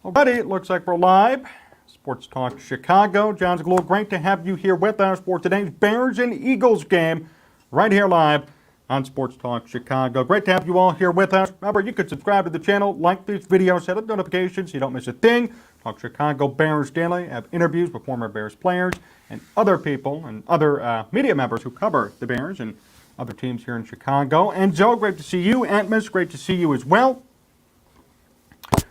Alrighty, it looks like we're live. Sports Talk Chicago. Jon Zaghloul, great to have you here with us for today's Bears and Eagles game right here live on Sports Talk Chicago. Great to have you all here with us. Remember, you can subscribe to the channel, like this video, set up notifications so you don't miss a thing. Talk Chicago Bears Daily, have interviews with former Bears players and other people and other media members who cover the Bears and other teams here in Chicago. And Joe, great to see you. Antmus, great to see you as well.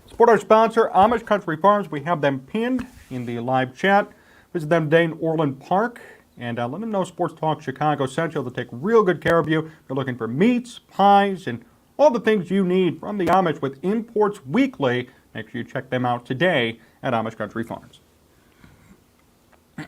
Support our sponsor, Amish Country Farms. We have them pinned in the live chat. Visit them today in Orland Park and let them know Sports Talk Chicago sent you. They'll take real good care of you. If you're looking for meats, pies, and all the things you need from the Amish with Imports Weekly, make sure you check them out today at Amish Country Farms.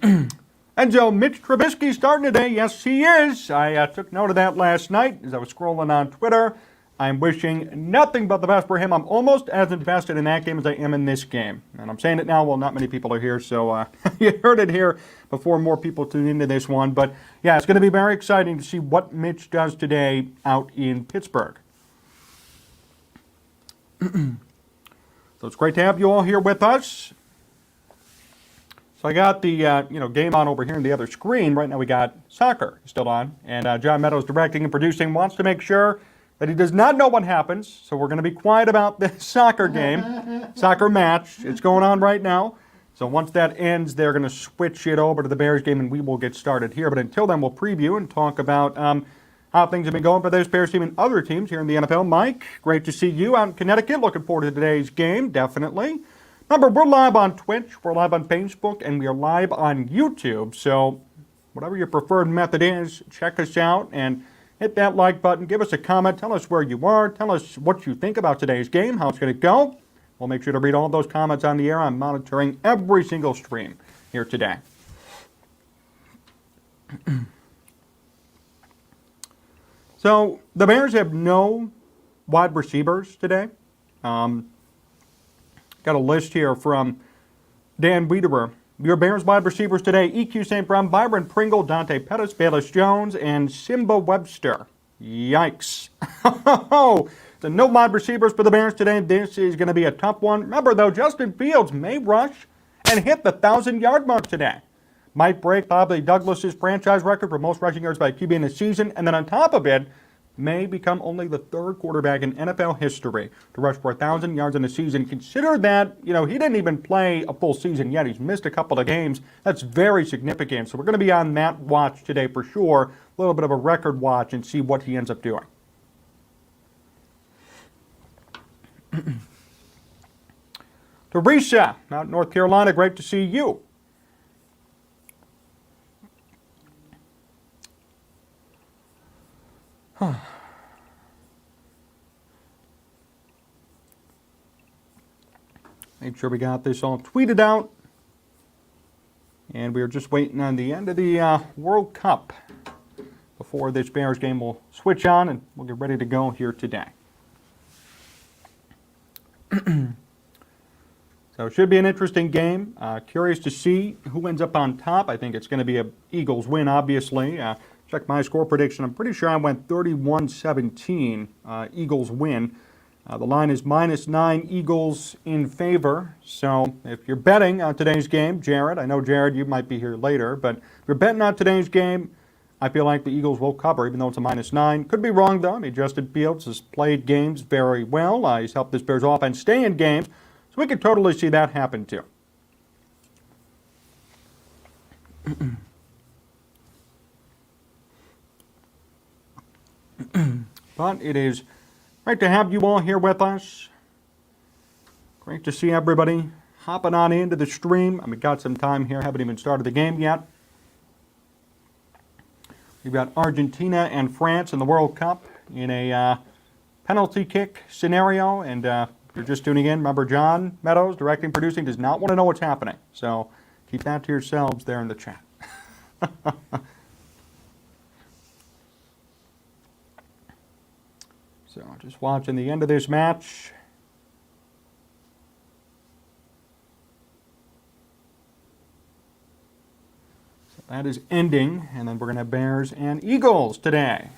And Joe, Mitch Trubisky starting today. Yes, he is. I took note of that last night as I was scrolling on Twitter. I'm wishing nothing but the best for him. I'm almost as invested in that game as I am in this game. And I'm saying it now, well, not many people are here, so you heard it here before more people tune into this one. But, yeah, it's going to be very exciting to see what Mitch does today out in Pittsburgh. So it's great to have you all here with us. So I got the game on over here on the other screen. Right now we got soccer still on. And John Meadows directing and producing, wants to make sure that he does not know what happens, so we're going to be quiet about this soccer game, soccer match. It's going on right now. So once that ends, they're going to switch it over to the Bears game, and we will get started here. But until then, we'll preview and talk about how things have been going for this Bears team and other teams here in the NFL. Mike, great to see you out in Connecticut. Looking forward to today's game, definitely. Remember, we're live on Twitch, we're live on Facebook, and we are live on YouTube. So whatever your preferred method is, check us out and hit that like button, give us a comment, tell us where you are, tell us what you think about today's game, how it's going to go. We'll make sure to read all those comments on the air. I'm monitoring every single stream here today. So the Bears have no wide receivers today. Got a list here from Dan Wiederer. Your Bears wide receivers today: EQ St. Brown, Byron Pringle, Dante Pettis, Bayless Jones, and Simba Webster. Yikes. So no wide receivers for the Bears today. This is going to be a tough one. Remember, though, Justin Fields may rush and hit the 1,000-yard mark today. Might break Bobby Douglas's franchise record for most rushing yards by a QB in the season. And then on top of it, may become only the third quarterback in NFL history to rush for 1,000 yards in a season. Consider that, he didn't even play a full season yet. He's missed a couple of games. That's very significant. So we're going to be on that watch today for sure. A little bit of a record watch and see what he ends up doing. Teresa, out in North Carolina, great to see you. Make sure we got this all tweeted out. And we are just waiting on the end of the World Cup before this Bears game will switch on and we'll get ready to go here today. So it should be an interesting game. Curious to see who ends up on top. I think it's going to be an Eagles win, obviously. Check my score prediction. I'm pretty sure I went 31-17, Eagles win. The line is -9, Eagles in favor. So if you're betting on today's game, Jared, I know, Jared, you might be here later, but if you're betting on today's game, I feel like the Eagles will cover, even though it's a -9. Could be wrong, though. I mean, Justin Fields has played games very well. He's helped this Bears offense stay in games. So we could totally see that happen, too. But it is great to have you all here with us. Great to see everybody hopping on into the stream. We got some time here. Haven't even started the game yet. We've got Argentina and France in the World Cup in a penalty kick scenario. And if you're just tuning in, remember, John Meadows, directing, producing, does not want to know what's happening. So keep that to yourselves there in the chat. So just watching the end of this match. So that is ending, and then we're going to have Bears and Eagles today.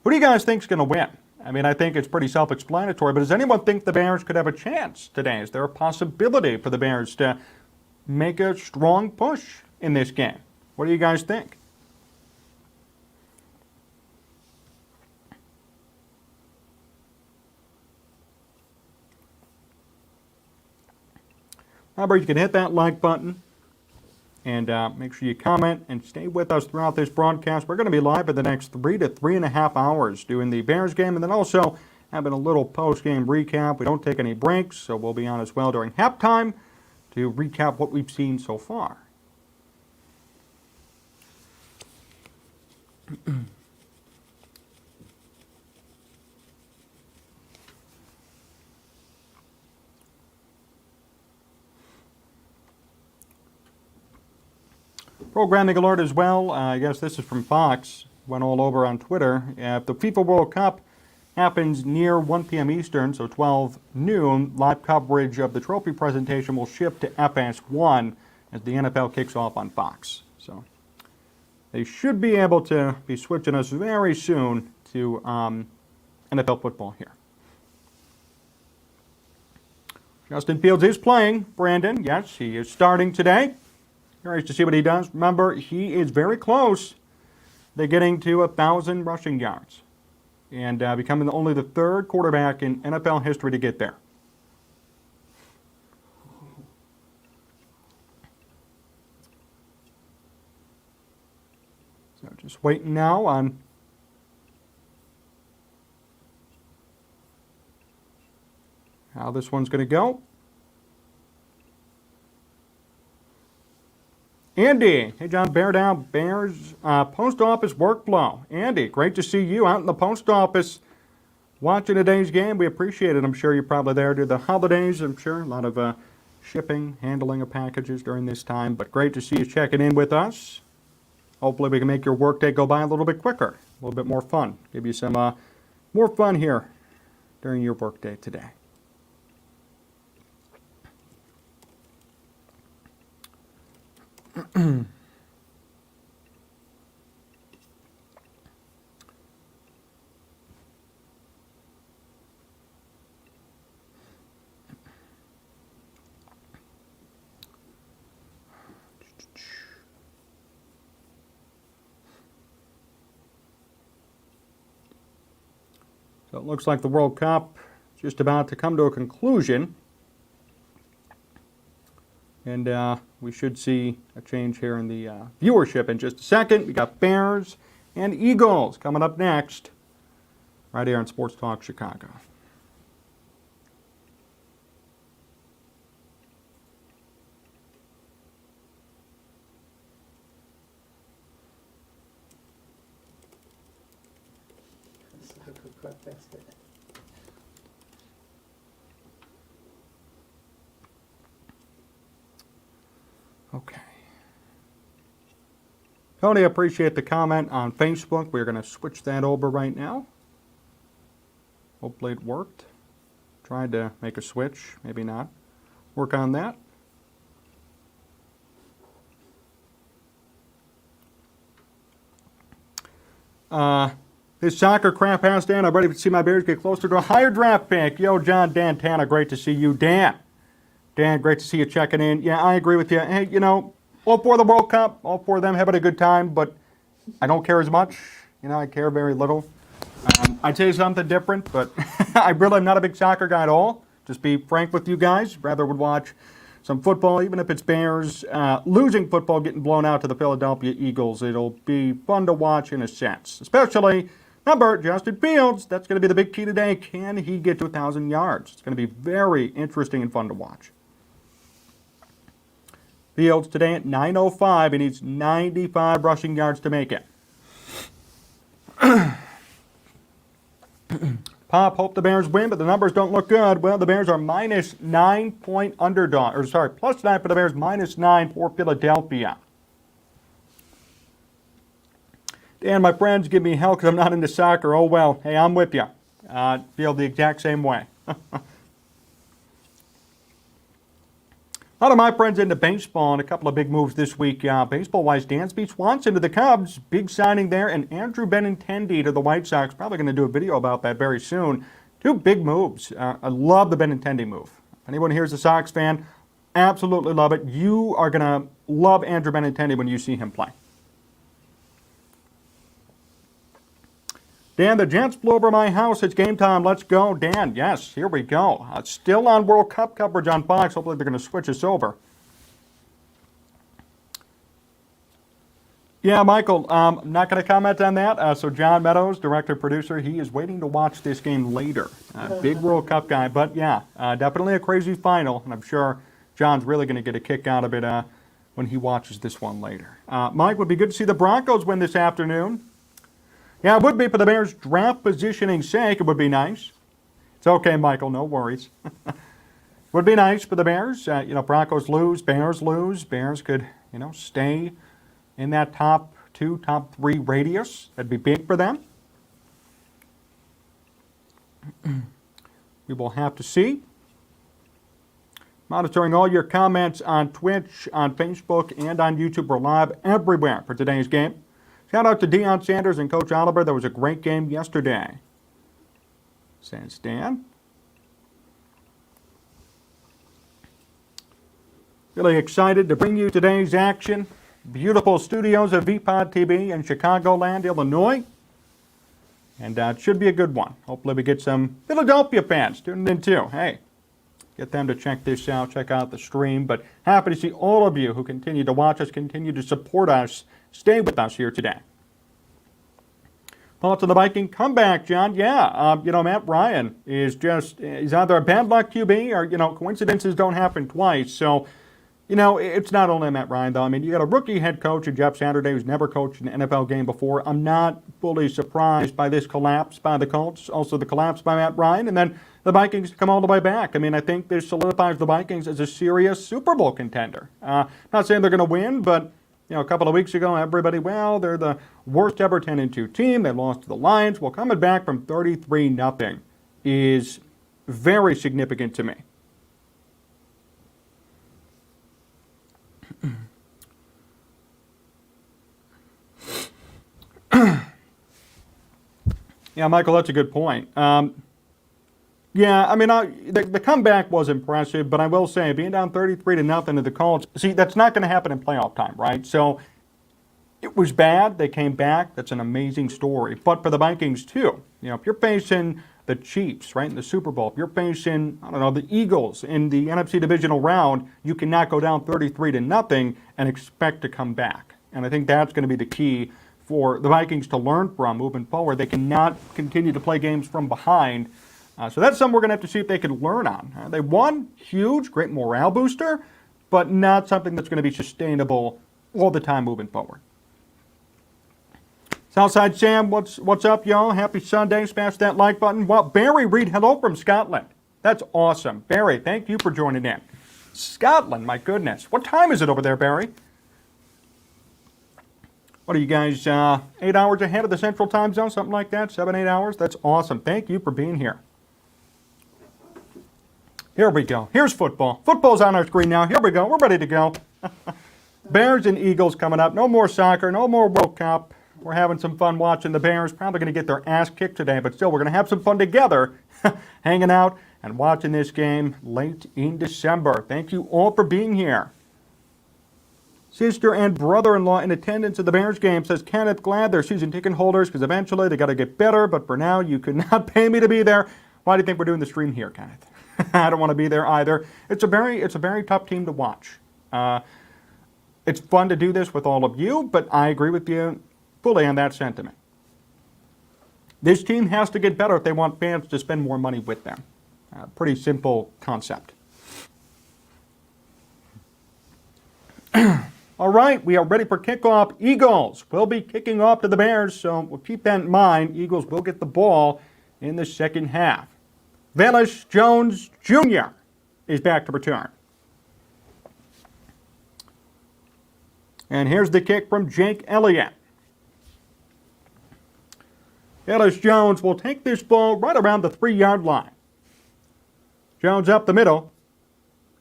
Who do you guys think is going to win? I mean, I think it's pretty self-explanatory, but does anyone think the Bears could have a chance today? Is there a possibility for the Bears to make a strong push in this game? What do you guys think? Remember, you can hit that like button and make sure you comment and stay with us throughout this broadcast. We're going to be live for the next 3 to 3.5 hours doing the Bears game and then also having a little post-game recap. We don't take any breaks, so we'll be on as well during halftime to recap what we've seen so far. Programming alert as well. I guess this is from Fox. Went all over on Twitter. If the FIFA World Cup happens near 1 p.m. Eastern, so 12 noon, live coverage of the trophy presentation will shift to FS1 as the NFL kicks off on Fox. So they should be able to be switching us very soon to NFL football here. Justin Fields is playing, Brandon. Yes, he is starting today. Curious to see what he does. Remember, he is very close to getting to 1,000 rushing yards and becoming only the third quarterback in NFL history to get there. So just waiting now on how this one's going to go. Andy, hey John, bear down, Bears post office workflow. Andy, great to see you out in the post office watching today's game. We appreciate it. I'm sure you're probably there to the holidays. I'm sure a lot of shipping, handling of packages during this time. But great to see you checking in with us. Hopefully we can make your workday go by a little bit quicker, a little bit more fun. Give you some more fun here during your workday today. So it looks like the World Cup is just about to come to a conclusion. And we should see a change here in the viewership in just a second. We got Bears and Eagles coming up next, right here on Sports Talk Chicago. Okay. Tony, appreciate the comment on Facebook. We're going to switch that over right now. Hopefully it worked. Tried to make a switch, maybe not. Work on that. This soccer crap has Dan. I'm ready to see my Bears get closer to a higher draft pick. Yo, John, Dan Tanner, great to see you. Dan, great to see you checking in. Yeah, I agree with you. Hey, you know, all for the World Cup, all for them having a good time, but I don't care as much. You know, I care very little. I'd say something different, but I really am not a big soccer guy at all. Just be frank with you guys. Rather would watch some football, even if it's Bears losing football, getting blown out to the Philadelphia Eagles. It'll be fun to watch in a sense, especially, remember, Justin Fields. That's going to be the big key today. Can he get to 1,000 yards? It's going to be very interesting and fun to watch. Fields today at 905. He needs 95 rushing yards to make it. Pop, hope the Bears win, but the numbers don't look good. Well, the Bears are minus 9 point underdog. Or sorry, plus 9 for the Bears, minus 9 for Philadelphia. Dan, my friends give me hell because I'm not into soccer. Oh, well, hey, I'm with you. Feel the exact same way. A lot of my friends into baseball and a couple of big moves this week. Baseball-wise, Dansby Swanson to the Cubs. Big signing there. And Andrew Benintendi to the White Sox. Probably going to do a video about that very soon. Two big moves. I love the Benintendi move. If anyone here is a Sox fan, absolutely love it. You are going to love Andrew Benintendi when you see him play. Dan, the Jets blew over my house. It's game time. Let's go. Dan, yes, here we go. Still on World Cup coverage on Fox. Hopefully they're going to switch us over. Yeah, Michael, I'm not going to comment on that. So John Meadows, director, producer, he is waiting to watch this game later. Big World Cup guy. But yeah, definitely a crazy final. And I'm sure John's really going to get a kick out of it when he watches this one later. Mike, would be good to see the Broncos win this afternoon. Yeah, it would be for the Bears' draft positioning sake. It would be nice. It's okay, Michael. No worries. Would be nice for the Bears. Broncos lose, Bears lose. Bears could, stay in that top 2, top 3 radius. That'd be big for them. We will have to see. Monitoring all your comments on Twitch, on Facebook, and on YouTube. We're live everywhere for today's game. Shout out to Deion Sanders and Coach Oliver. That was a great game yesterday. Says Dan. Really excited to bring you today's action. Beautiful studios of VPod TV in Chicagoland, Illinois. And it should be a good one. Hopefully we get some Philadelphia fans tuning in too. Hey, get them to check this out, check out the stream. But happy to see all of you who continue to watch us, continue to support us. Stay with us here today. Thoughts on the Viking comeback, John? Yeah, Matt Ryan is he's either a bad luck QB or, coincidences don't happen twice. So, it's not only Matt Ryan, though. I mean, you got a rookie head coach in Jeff Saturday who's never coached an NFL game before. I'm not fully surprised by this collapse by the Colts, also the collapse by Matt Ryan, and then the Vikings come all the way back. I mean, I think this solidifies the Vikings as a serious Super Bowl contender. Not saying they're going to win, but a couple of weeks ago, everybody, they're the worst ever 10-2 team. They lost to the Lions. Well, coming back from 33-0 is very significant to me. Yeah, Michael, that's a good point. The comeback was impressive, but I will say, being down 33-0 to the Colts, that's not going to happen in playoff time, right? So it was bad. They came back. That's an amazing story. But for the Vikings, too, if you're facing the Chiefs, right, in the Super Bowl, if you're facing, the Eagles in the NFC divisional round, you cannot go down 33-0 and expect to come back. And I think that's going to be the key for the Vikings to learn from moving forward. They cannot continue to play games from behind. So that's something we're going to have to see if they can learn on. They won, huge, great morale booster, but not something that's going to be sustainable all the time moving forward. Southside Sam, what's up, y'all? Happy Sunday. Smash that like button. Well, Barry Reed, hello from Scotland. That's awesome. Barry, thank you for joining in. Scotland, my goodness. What time is it over there, Barry? What are you guys, 8 hours ahead of the Central Time Zone, something like that? 7, 8 hours? That's awesome. Thank you for being here. Here we go. Here's football. Football's on our screen now. Here we go. We're ready to go. Bears and Eagles coming up. No more soccer. No more World Cup. We're having some fun watching the Bears. Probably going to get their ass kicked today, but still, we're going to have some fun together, hanging out and watching this game late in December. Thank you all for being here. Sister and brother-in-law in attendance at the Bears game, says Kenneth. Glad they're season ticket holders because eventually they got to get better, but for now you could not pay me to be there. Why do you think we're doing the stream here, Kenneth? I don't want to be there either. It's a very tough team to watch. It's fun to do this with all of you, but I agree with you fully on that sentiment. This team has to get better if they want fans to spend more money with them. Pretty simple concept. All right, we are ready for kickoff. Eagles will be kicking off to the Bears, so we'll keep that in mind. Eagles will get the ball in the second half. Velus Jones Jr. is back to return. And here's the kick from Jake Elliott. Velus Jones will take this ball right around the 3-yard line. Jones up the middle.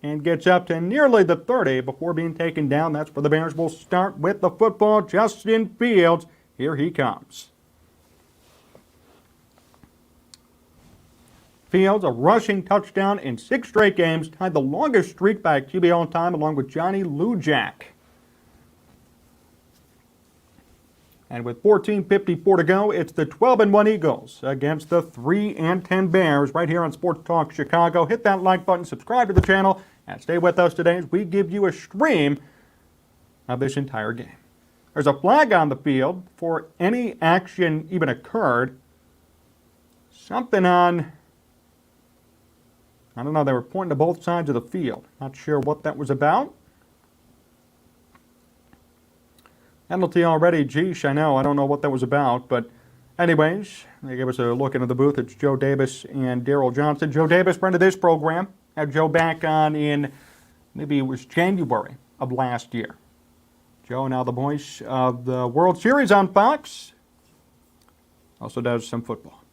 and gets up to nearly the 30 before being taken down. That's where the Bears will start with the football. Justin Fields, here he comes. Fields, a rushing touchdown in 6 straight games, tied the longest streak by a QB all time along with Johnny Lujack. And with 14:54 to go, it's the 12-1 Eagles against the 3-10 Bears right here on Sports Talk Chicago. Hit that like button, subscribe to the channel, and stay with us today as we give you a stream of this entire game. There's a flag on the field before any action even occurred. Something on, I don't know, they were pointing to both sides of the field. Not sure what that was about. Penalty already, geesh, I know, I don't know what that was about, but anyways, they gave us a look into the booth. It's Joe Davis and Daryl Johnson. Joe Davis, friend of this program, had Joe back on in, maybe it was January of last year. Joe, now the voice of the World Series on Fox, also does some football.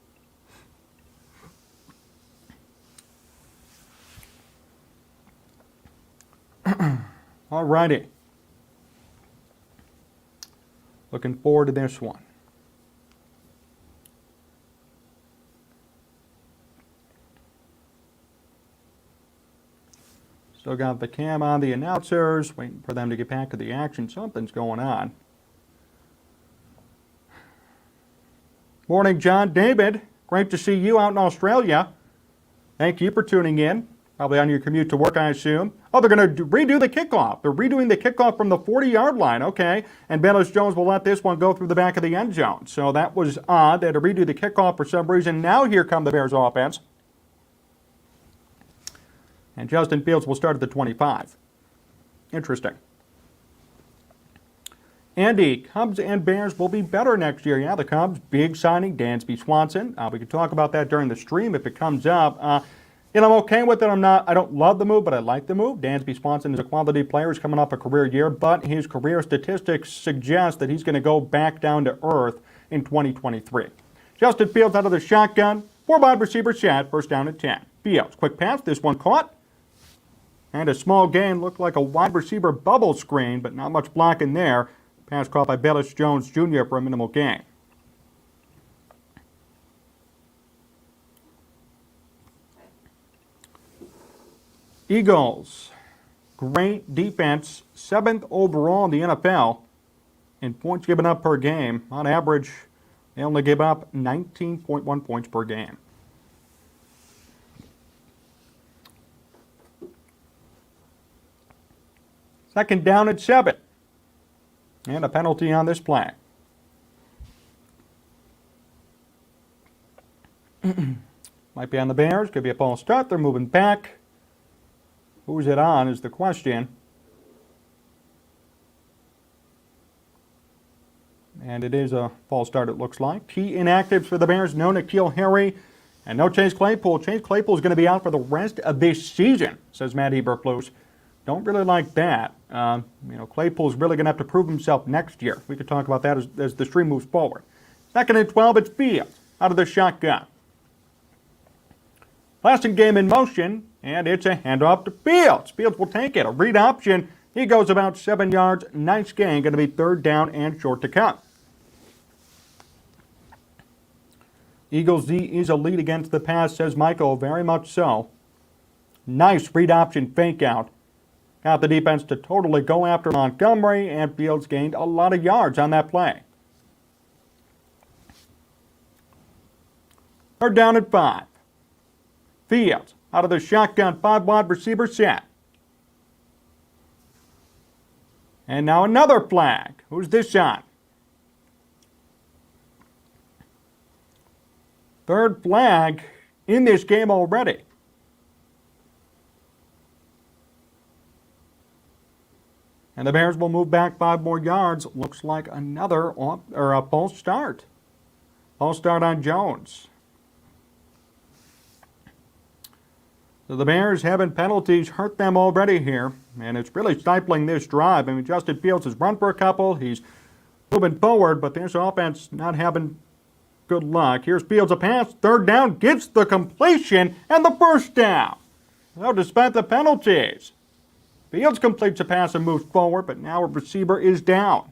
All righty. Looking forward to this one. Still got the cam on the announcers, waiting for them to get back to the action. Something's going on. Morning, John. David, great to see you out in Australia. Thank you for tuning in. Probably on your commute to work, I assume. Oh, they're going to redo the kickoff. They're redoing the kickoff from the 40-yard line. Okay. And Bayless Jones will let this one go through the back of the end zone. So that was odd. They had to redo the kickoff for some reason. Now here come the Bears offense. And Justin Fields will start at the 25. Interesting. Andy, Cubs and Bears will be better next year. Yeah, the Cubs, big signing, Dansby Swanson. We can talk about that during the stream if it comes up. I'm okay with it. I don't love the move, but I like the move. Dansby Swanson is a quality player. He's coming off a career year, but his career statistics suggest that he's going to go back down to earth in 2023. Justin Fields out of the shotgun. 4 wide receivers set. First down at 10. Fields, quick pass. This one caught. And a small gain. Looked like a wide receiver bubble screen, but not much blocking there. Pass caught by Bayless Jones Jr. for a minimal gain. Eagles, great defense, 7th overall in the NFL in points given up per game. On average, they only give up 19.1 points per game. Second down at 7. And a penalty on this play. Might be on the Bears, could be a false start. They're moving back. Who's it on is the question. And it is a false start, it looks like. Key inactives for the Bears, no N'Keal Harry and no Chase Claypool. Chase Claypool is going to be out for the rest of this season, says Matt Eberflus. Don't really like that. Claypool's really going to have to prove himself next year. We could talk about that as the stream moves forward. Second and 12, it's Fields out of the shotgun. Passing game in motion, and it's a handoff to Fields. Fields will take it. A read option. He goes about 7 yards. Nice gain. Going to be 3rd down and short to come. Eagles Z is a lead against the pass, says Michael. Very much so. Nice read option fake out. Got the defense to totally go after Montgomery, and Fields gained a lot of yards on that play. 3rd down at 5. Fields out of the shotgun, 5 wide receiver set. And now another flag. Who's this on? 3rd flag in this game already. And the Bears will move back 5 more yards. Looks like another a false start. False start on Jones. So the Bears having penalties hurt them already here, and it's really stifling this drive. I mean, Justin Fields has run for a couple. He's moving forward, but this offense not having good luck. Here's Fields, a pass, 3rd down, gets the completion, and the first down. So despite the penalties, Fields completes a pass and moves forward, but now a receiver is down.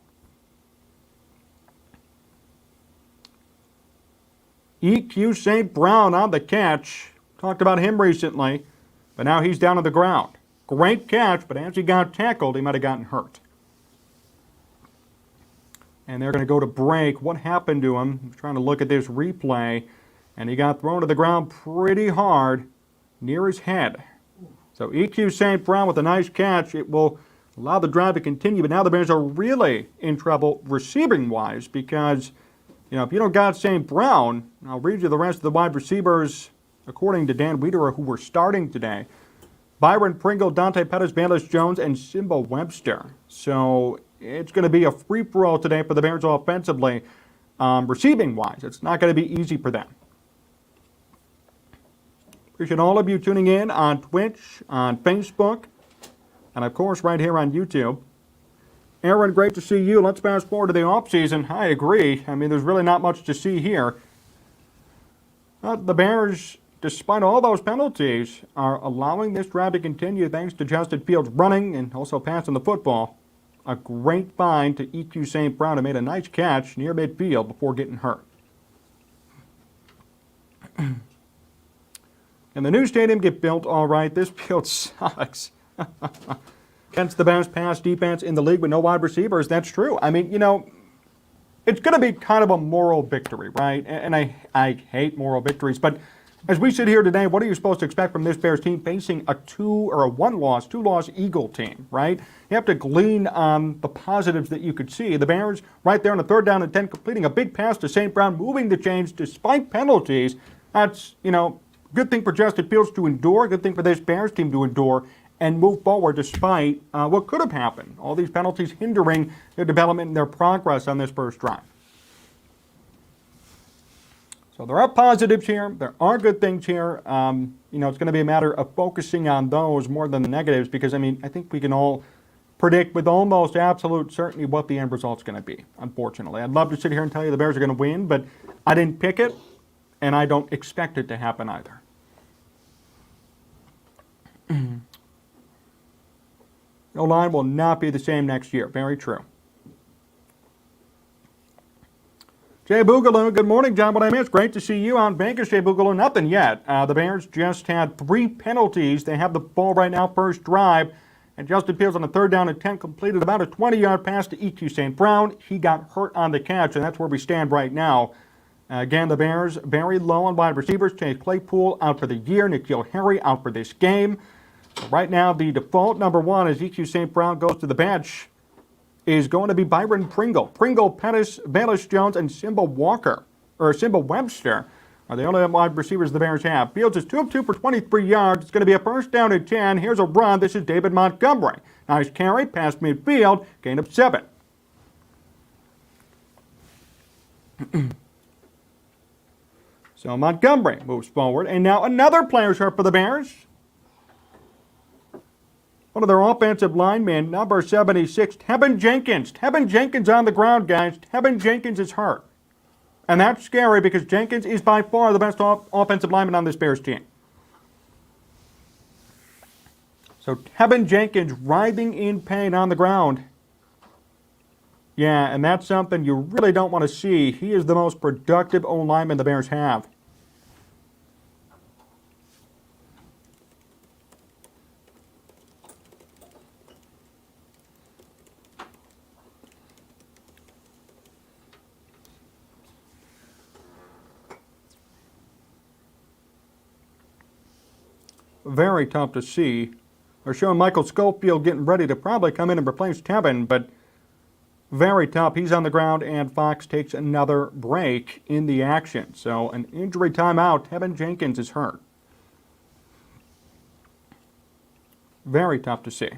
EQ St. Brown on the catch. Talked about him recently, but now he's down on the ground. Great catch, but as he got tackled, he might have gotten hurt. And they're going to go to break. What happened to him? I'm trying to look at this replay, and he got thrown to the ground pretty hard near his head. So EQ St. Brown with a nice catch. It will allow the drive to continue, but now the Bears are really in trouble receiving-wise because, if you don't got St. Brown, I'll read you the rest of the wide receivers according to Dan Wiederer, who were starting today. Byron Pringle, Dante Pettis, Bayless Jones, and Simba Webster. So it's going to be a free-for-all today for the Bears offensively, receiving-wise. It's not going to be easy for them. Appreciate all of you tuning in on Twitch, on Facebook, and of course right here on YouTube. Aaron, great to see you. Let's fast forward to the offseason. I agree. I mean, there's really not much to see here. The Bears, despite all those penalties, are allowing this drive to continue thanks to Justin Fields running and also passing the football. A great find to EQ St. Brown, who made a nice catch near midfield before getting hurt. Can the new stadium get built all right? This field sucks. Against the best pass defense in the league with no wide receivers, that's true. I mean, it's going to be kind of a moral victory, right? And I hate moral victories. But as we sit here today, what are you supposed to expect from this Bears team facing a two-loss Eagle team, right? You have to glean on the positives that you could see. The Bears right there on a 3rd down and 10, completing a big pass to St. Brown, moving the chains despite penalties. That's, good thing for Justin Fields to endure, good thing for this Bears team to endure and move forward despite what could have happened. All these penalties hindering their development and their progress on this first drive. So there are positives here. There are good things here. It's going to be a matter of focusing on those more than the negatives because, I think we can all predict with almost absolute certainty what the end result's going to be, unfortunately. I'd love to sit here and tell you the Bears are going to win, but I didn't pick it, and I don't expect it to happen either. The line will not be the same next year. Very true. Jay Boogaloo, good morning, John. What I missed? Great to see you on Vegas, Jay Boogaloo. Nothing yet. The Bears just had 3 penalties. They have the ball right now, first drive. And Justin Fields on a 3rd down and 10 completed about a 20-yard pass to EQ St. Brown. He got hurt on the catch, and that's where we stand right now. Again, the Bears very low on wide receivers. Chase Claypool out for the year. N'Keal Harry out for this game. Right now, the default number 1 as EQ St. Brown goes to the bench is going to be Byron Pringle. Pringle, Pettis, Bayless Jones, and Simba Webster are the only wide receivers the Bears have. Fields is 2 of 2 for 23 yards. It's going to be a 1st down and 10. Here's a run. This is David Montgomery. Nice carry, past midfield, gain of 7. So Montgomery moves forward, and now another player's hurt for the Bears. One of their offensive linemen, number 76, Tevin Jenkins. Tevin Jenkins on the ground, guys. Tevin Jenkins is hurt. And that's scary because Jenkins is by far the best offensive lineman on this Bears team. So Tevin Jenkins writhing in pain on the ground. Yeah, and that's something you really don't want to see. He is the most productive O-lineman the Bears have. Very tough to see. They're showing Michael Schofield getting ready to probably come in and replace Tevin, but very tough. He's on the ground, and Fox takes another break in the action. So an injury timeout. Tevin Jenkins is hurt. Very tough to see.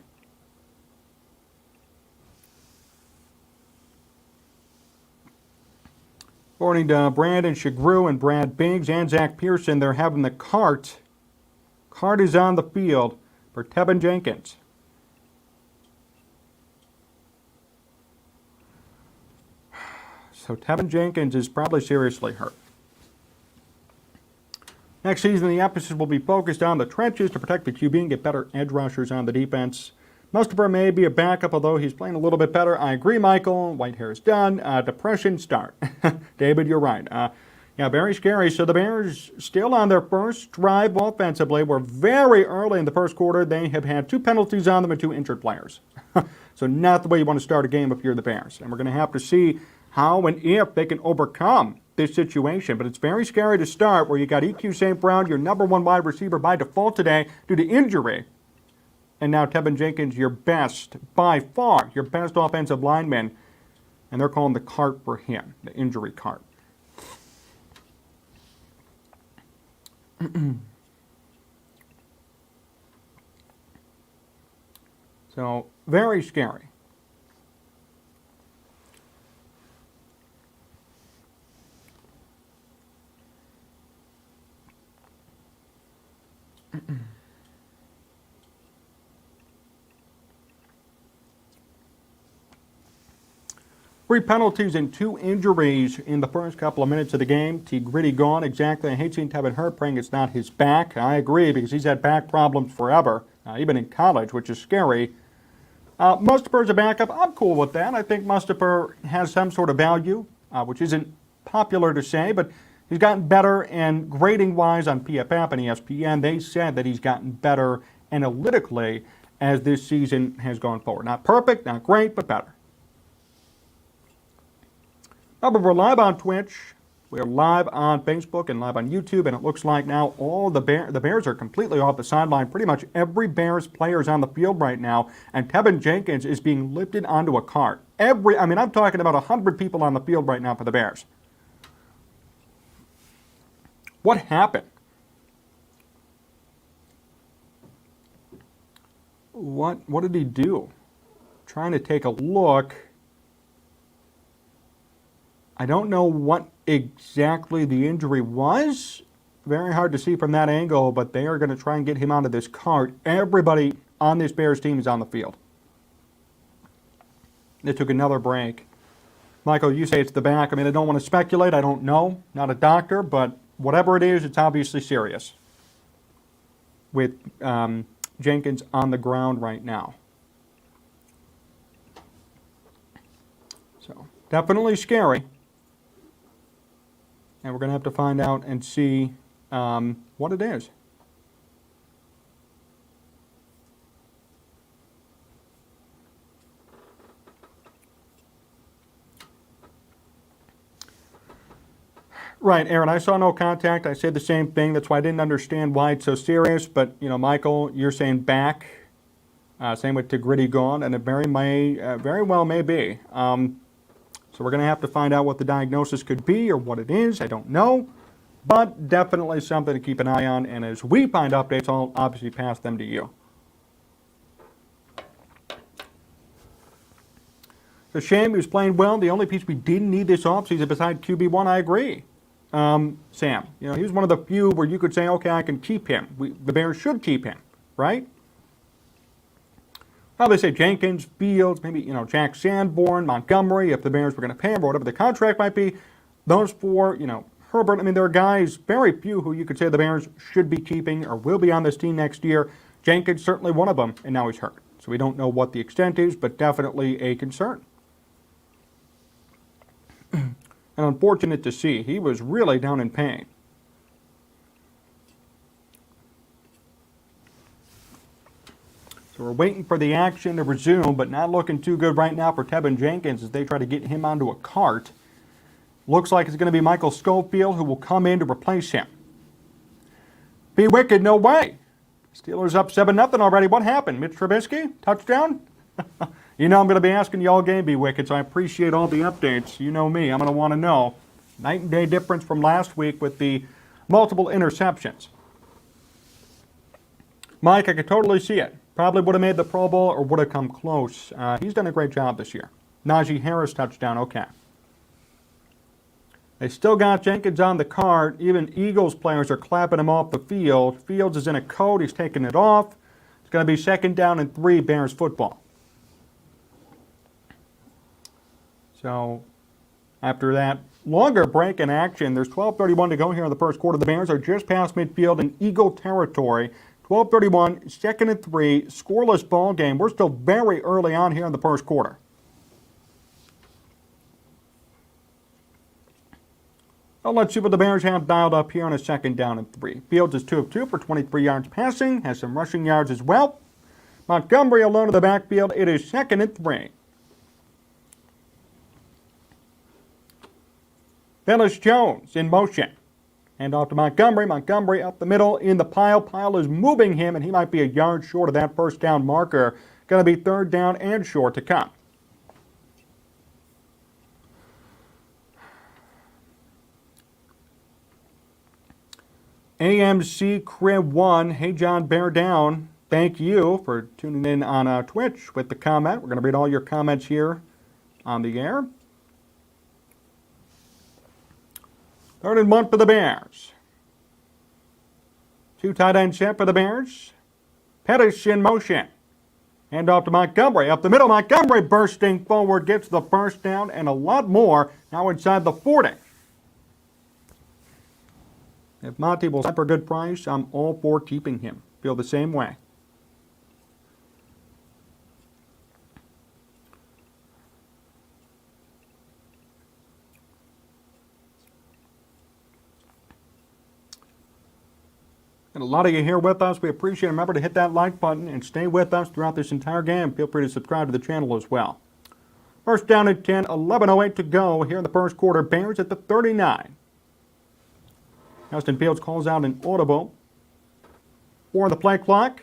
According to Brandon Shagrew and Brad Biggs and Zach Pearson, they're having the cart. Cart is on the field for Tevin Jenkins. So Tevin Jenkins is probably seriously hurt. Next season, the emphasis will be focused on the trenches to protect the QB and get better edge rushers on the defense. Mustipher may be a backup, although he's playing a little bit better. I agree, Michael. White hair is done. Depression start. David, you're right. Yeah, very scary. So the Bears still on their first drive offensively. We're very early in the first quarter. They have had 2 penalties on them and 2 injured players. So not the way you want to start a game if you're the Bears. And we're going to have to see how and if they can overcome this situation. But it's very scary to start where you got EQ St. Brown, your number 1 wide receiver by default today due to injury. And now Tevin Jenkins, your best, by far, your best offensive lineman. And they're calling the cart for him, the injury cart. So, very scary. Three penalties and 2 injuries in the first couple of minutes of the game. T. Gritty gone. Exactly. I hate seeing Tevin hurt, praying it's not his back. I agree, because he's had back problems forever, even in college, which is scary. Mustipher's a backup. I'm cool with that. I think Mustipher has some sort of value, which isn't popular to say, but he's gotten better, and grading-wise on PFF and ESPN, they said that he's gotten better analytically as this season has gone forward. Not perfect, not great, but better. Remember, we're live on Twitch, we're live on Facebook, and live on YouTube, and it looks like now all the Bears are completely off the sideline. Pretty much every Bears player is on the field right now, and Tevin Jenkins is being lifted onto a cart. I'm talking about 100 people on the field right now for the Bears. What happened? What did he do? Trying to take a look. I don't know what exactly the injury was. Very hard to see from that angle, but they are going to try and get him onto this cart. Everybody on this Bears team is on the field. They took another break. Michael, you say it's the back. I don't want to speculate. I don't know. Not a doctor, but whatever it is, it's obviously serious. With Jenkins on the ground right now. So, definitely scary. And we're going to have to find out and see what it is. Right, Aaron, I saw no contact. I said the same thing. That's why I didn't understand why it's so serious. But, Michael, you're saying back. Same with Gritty gone, and it very well may be. So we're going to have to find out what the diagnosis could be or what it is. I don't know. But definitely something to keep an eye on. And as we find updates, I'll obviously pass them to you. It's a shame he was playing well. The only piece we didn't need this offseason besides QB1, I agree. Sam, he was one of the few where you could say, okay, I can keep him. The Bears should keep him, right? Probably say Jenkins, Fields, maybe, Jack Sanborn, Montgomery, if the Bears were going to pay him or whatever the contract might be. Those 4, Herbert. There are guys, very few, who you could say the Bears should be keeping or will be on this team next year. Jenkins, certainly one of them, and now he's hurt. So we don't know what the extent is, but definitely a concern. And unfortunate to see. He was really down in pain. So we're waiting for the action to resume, but not looking too good right now for Tevin Jenkins as they try to get him onto a cart. Looks like it's going to be Michael Schofield who will come in to replace him. Be wicked, no way. Steelers up 7-0 already. What happened? Mitch Trubisky? Touchdown? I'm going to be asking you all game, Be wicked, so I appreciate all the updates. You know me. I'm going to want to know. Night and day difference from last week with the multiple interceptions. Mike, I could totally see it. Probably would have made the Pro Bowl or would have come close. He's done a great job this year. Najee Harris touchdown, okay. They still got Jenkins on the cart. Even Eagles players are clapping him off the field. Fields is in a coat. He's taking it off. It's going to be 2nd down and 3, Bears football. So after that longer break in action. There's 12:31 to go here in the first quarter. The Bears are just past midfield in Eagle territory. 12:31, 2nd and 3, scoreless ball game. We're still very early on here in the first quarter. Well, let's see what the Bears have dialed up here on a 2nd down and 3. Fields is 2 of 2 for 23 yards passing, has some rushing yards as well. Montgomery alone in the backfield. It is 2nd and 3. Phyllis Jones in motion. And off to Montgomery. Montgomery up the middle in the pile. Pile is moving him, and he might be a yard short of that first down marker. Going to be 3rd down and short to come. AMC Crib 1. Hey, John, bear down. Thank you for tuning in on Twitch with the comment. We're going to read all your comments here on the air. 3rd and 1 for the Bears. 2 tight end set for the Bears. Pettis in motion. Hand off to Montgomery. Up the middle, Montgomery bursting forward, gets the first down and a lot more. Now inside the 40. If Monty will set for a good price, I'm all for keeping him. Feel the same way. And a lot of you here with us. We appreciate it. Remember to hit that like button and stay with us throughout this entire game. Feel free to subscribe to the channel as well. First down at 10, 11:08 to go here in the first quarter. Bears at the 39. Justin Fields calls out an audible. 4 on the play clock.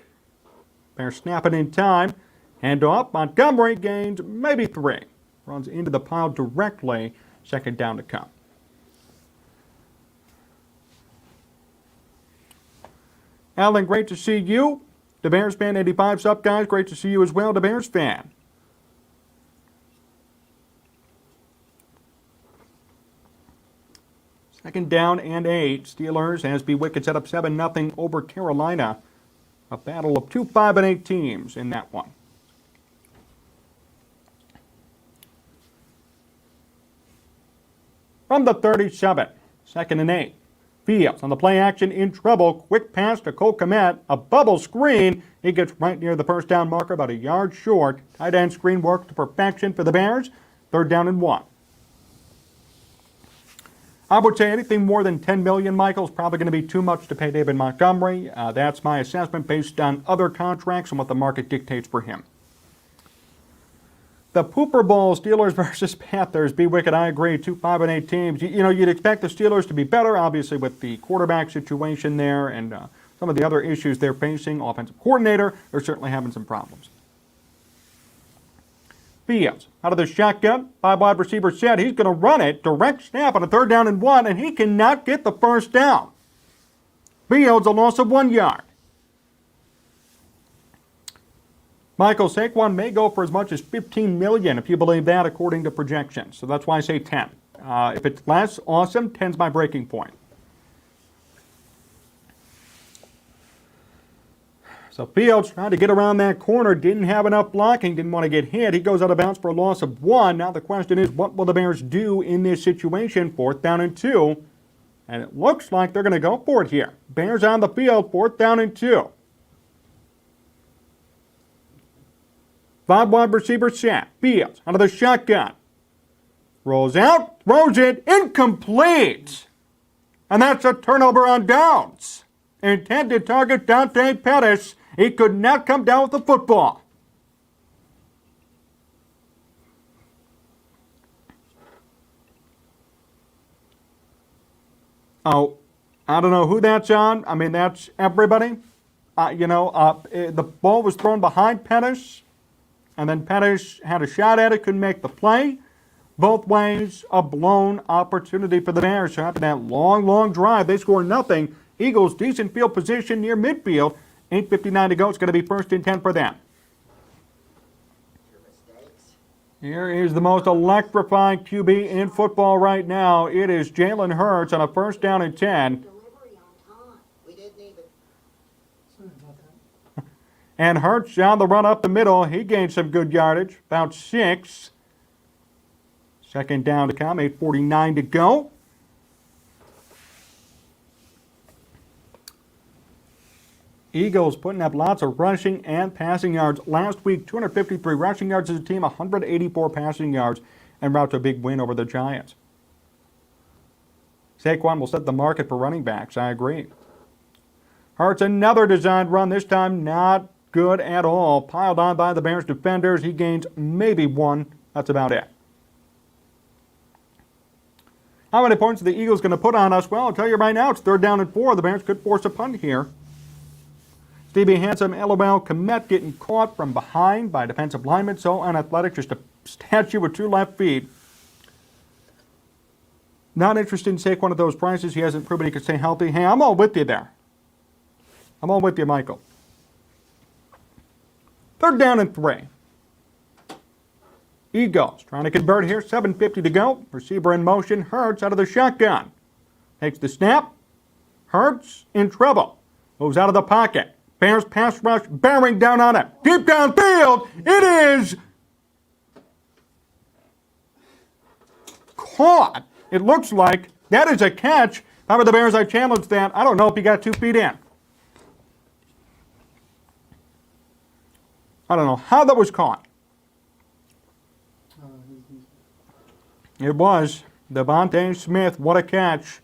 Bears snapping in time. Hand off. Montgomery gains maybe 3. Runs into the pile directly. 2nd down to come. Alan, great to see you. The Bears fan 85's up, guys. Great to see you as well, the Bears fan. Second down and 8. Steelers as B. Wicked set up 7-0 over Carolina. A battle of 2 5-8 teams in that one. From the 37, 2nd and 8. Fields on the play action in trouble. Quick pass to Cole Kmet. A bubble screen. He gets right near the first down marker, about a yard short. Tight end screen work to perfection for the Bears. 3rd down and 1. I would say anything more than $10 million, Michael, is probably going to be too much to pay David Montgomery. That's my assessment based on other contracts and what the market dictates for him. The Pooper Bowl, Steelers versus Panthers. Be Wicked, I agree. 2 5-8 teams. You know, you'd expect the Steelers to be better, obviously, with the quarterback situation there and some of the other issues they're facing. Offensive coordinator, they're certainly having some problems. Fields out of the shotgun. 5 wide receiver set. He's going to run it. Direct snap on a 3rd down and 1, and he cannot get the first down. Fields a loss of 1 yard. Michael, Saquon may go for as much as $15 million, if you believe that, according to projections. So that's why I say 10. If it's less, awesome. 10's my breaking point. So Fields trying to get around that corner, didn't have enough blocking, didn't want to get hit. He goes out of bounds for a loss of 1. Now the question is, what will the Bears do in this situation? 4th down and 2. And it looks like they're going to go for it here. Bears on the field, 4th down and 2. 5 wide receiver set. Fields out of the shotgun. Rolls out, throws it, incomplete. And that's a turnover on downs. Intended target Dante Pettis. He could not come down with the football. Oh, I don't know who that's on. I mean, that's everybody. The ball was thrown behind Pettis, and then Pettis had a shot at it, couldn't make the play. Both ways, a blown opportunity for the Bears. So after that long drive, they score nothing. Eagles, decent field position near midfield. 8:59 to go. It's going to be 1st and 10 for them. Here is the most electrifying QB in football right now. It is Jalen Hurts on a 1st down and 10. And Hurts on the run up the middle. He gained some good yardage, about 6. Second down to come, 8:49 to go. Eagles putting up lots of rushing and passing yards. Last week, 253 rushing yards as a team, 184 passing yards, en route to a big win over the Giants. Saquon will set the market for running backs, I agree. Hurts another designed run, this time not good at all. Piled on by the Bears defenders. He gains maybe one. That's about it. How many points are the Eagles going to put on us? Well, I'll tell you right now, it's 3rd down and 4. The Bears could force a punt here. Stevie Handsome, LOL, Komet getting caught from behind by defensive linemen. So unathletic, just a statue with 2 left feet. Not interested in Saquon at those prices. He hasn't proven he can stay healthy. Hey, I'm all with you there. I'm all with you, Michael. 3rd down and 3. Eagles trying to convert here. 7:50 to go. Receiver in motion. Hurts out of the shotgun. Takes the snap. Hurts in trouble. Moves out of the pocket. Bears pass rush bearing down on it. Deep downfield. It is caught. It looks like that is a catch. If I were the Bears, I challenged that. I don't know if he got 2 feet in. I don't know how that was caught. It was. Devontae Smith, what a catch.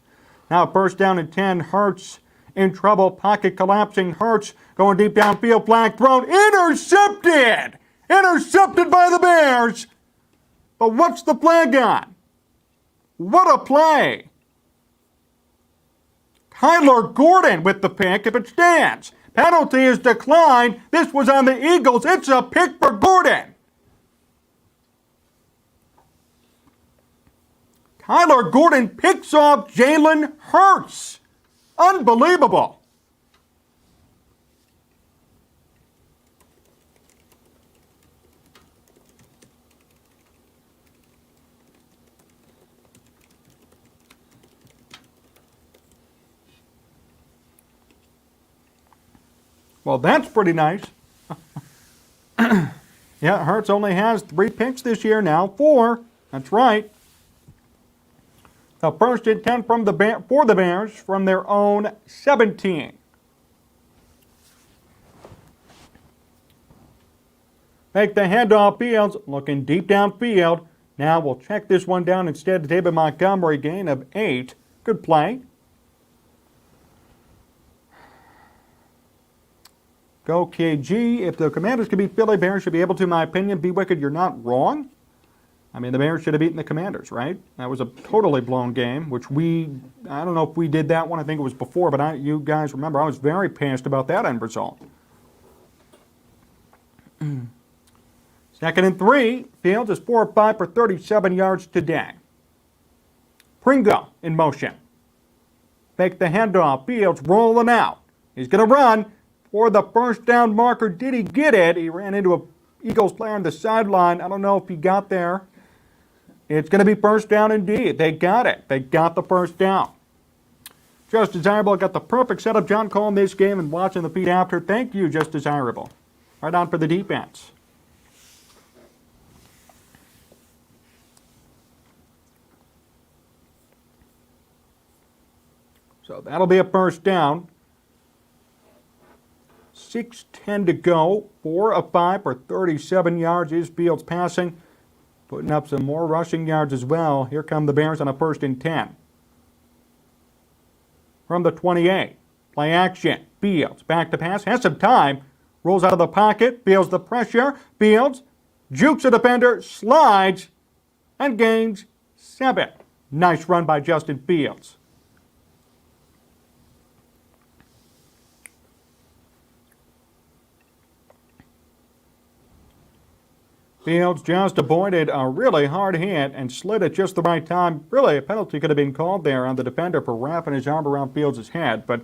Now 1st down and 10. Hurts in trouble. Pocket collapsing. Hurts going deep downfield. Flag thrown. Intercepted! Intercepted by the Bears! But what's the flag on? What a play! Kyler Gordon with the pick if it stands. Penalty is declined. This was on the Eagles. It's a pick for Gordon. Kyler Gordon picks off Jalen Hurts. Unbelievable. Well, that's pretty nice. Yeah, Hurts only has 3 picks this year now. 4. That's right. The 1st and 10 for the Bears from their own 17. Make the handoff. Fields looking deep downfield. Now we'll check this one down instead to David Montgomery, gain of 8. Good play. Go KG. If the Commanders can beat Philly, Bears should be able to, in my opinion. Be Wicked, you're not wrong. I mean, the Bears should have beaten the Commanders, right? That was a totally blown game, which I don't know if we did that one. I think it was before, but you guys remember, I was very pissed about that end result. 2nd and 3. Fields is 4 of 5 for 37 yards today. Pringo in motion. Fake the handoff. Fields rolling out. He's going to run for the 1st down marker. Did he get it? He ran into a Eagles player on the sideline. I don't know if he got there. It's going to be 1st down indeed. They got it. They got the 1st down. Just Desirable got the perfect setup. John calling this game and watching the feed after. Thank you, Just Desirable. Right on for the defense. So that'll be a 1st down. 6:10 to go. 4 of 5 for 37 yards is Fields passing. Putting up some more rushing yards as well. Here come the Bears on a 1st and 10. From the 28. Play action. Fields back to pass. Has some time. Rolls out of the pocket. Feels the pressure. Fields jukes a defender. Slides. And gains 7. Nice run by Justin Fields. Fields just avoided a really hard hit and slid at just the right time. Really, a penalty could have been called there on the defender for wrapping his arm around Fields' head. But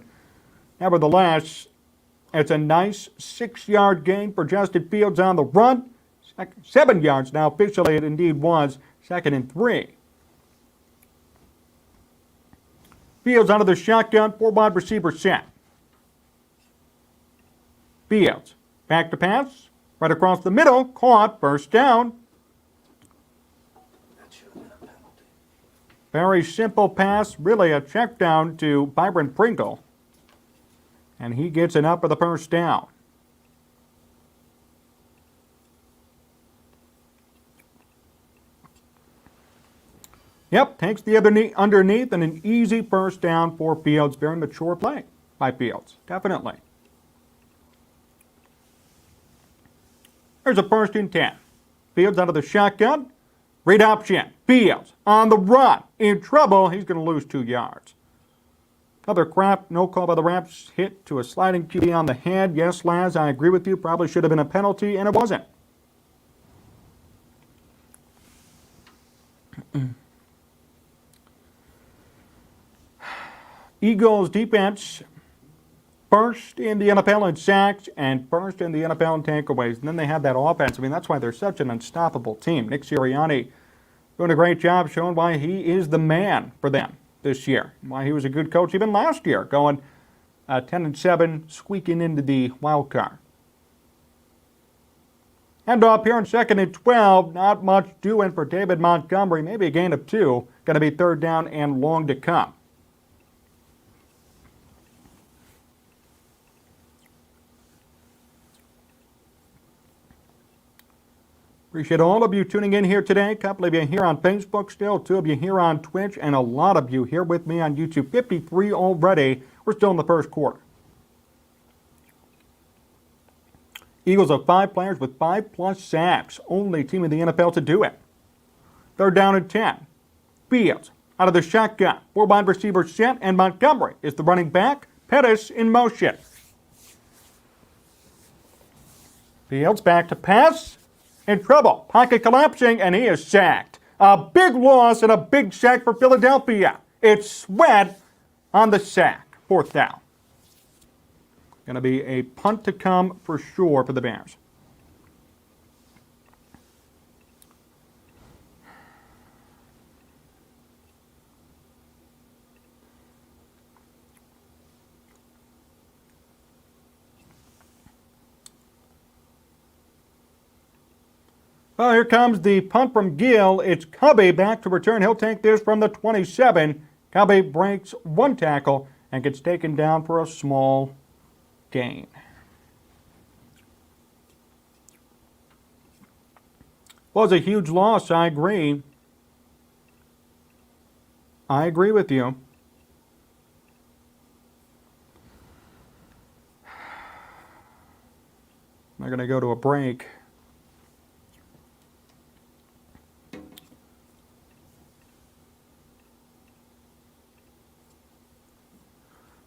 nevertheless, it's a nice 6-yard gain for Justin Fields on the run. 7 yards now. Officially, it indeed was 2nd and 3. Fields out of the shotgun. 4 wide receiver set. Fields back to pass. Right across the middle, caught, 1st down. Very simple pass, really a check down to Byron Pringle. And he gets it up for the first down. Yep, takes the other knee underneath and an easy first down for Fields. Very mature play by Fields, definitely. There's a 1st and 10. Fields out of the shotgun. Read option. Fields on the run. In trouble. He's going to lose 2 yards. Another crap. No call by the refs. Hit to a sliding QB on the head. Yes, Laz, I agree with you. Probably should have been a penalty, and it wasn't. Eagles defense first in the NFL in sacks and first in the NFL in takeaways. And then they have that offense. I mean, that's why they're such an unstoppable team. Nick Sirianni doing a great job showing why he is the man for them this year. Why he was a good coach even last year, going 10-7, squeaking into the wild card. End off here on 2nd and 12. Not much doing for David Montgomery. Maybe a gain of 2. Going to be 3rd down and long to come. Appreciate all of you tuning in here today. A couple of you here on Facebook still, 2 of you here on Twitch, and a lot of you here with me on YouTube. 53 already. We're still in the first quarter. Eagles have 5 players with 5+ sacks. Only team in the NFL to do it. 3rd down and 10. Fields out of the shotgun. 4 wide receivers set, and Montgomery is the running back. Pettis in motion. Fields back to pass. In trouble. Pocket collapsing, and he is sacked. A big loss and a big sack for Philadelphia. It's Sweat on the sack. 4th down. Going to be a punt to come for sure for the Bears. Well, here comes the punt from Gill. It's Cubby back to return. He'll take this from the 27. Cubby breaks 1 tackle and gets taken down for a small gain. Was a huge loss, I agree. I agree with you. They're going to go to a break.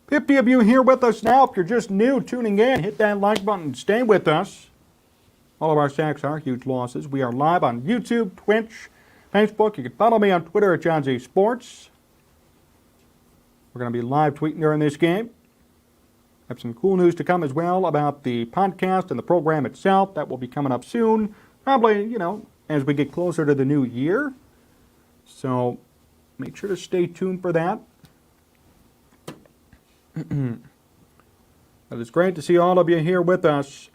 Fifty of you here with us now. If you're just new tuning in, hit that like button. Stay with us. All of our sacks are huge losses. We are live on YouTube, Twitch, Facebook. You can follow me on Twitter at Jon Z Sports. We're going to be live tweeting during this game. Have some cool news to come as well about the podcast and the program itself. That will be coming up soon. Probably, as we get closer to the new year. So make sure to stay tuned for that. But it's great to see all of you here with us.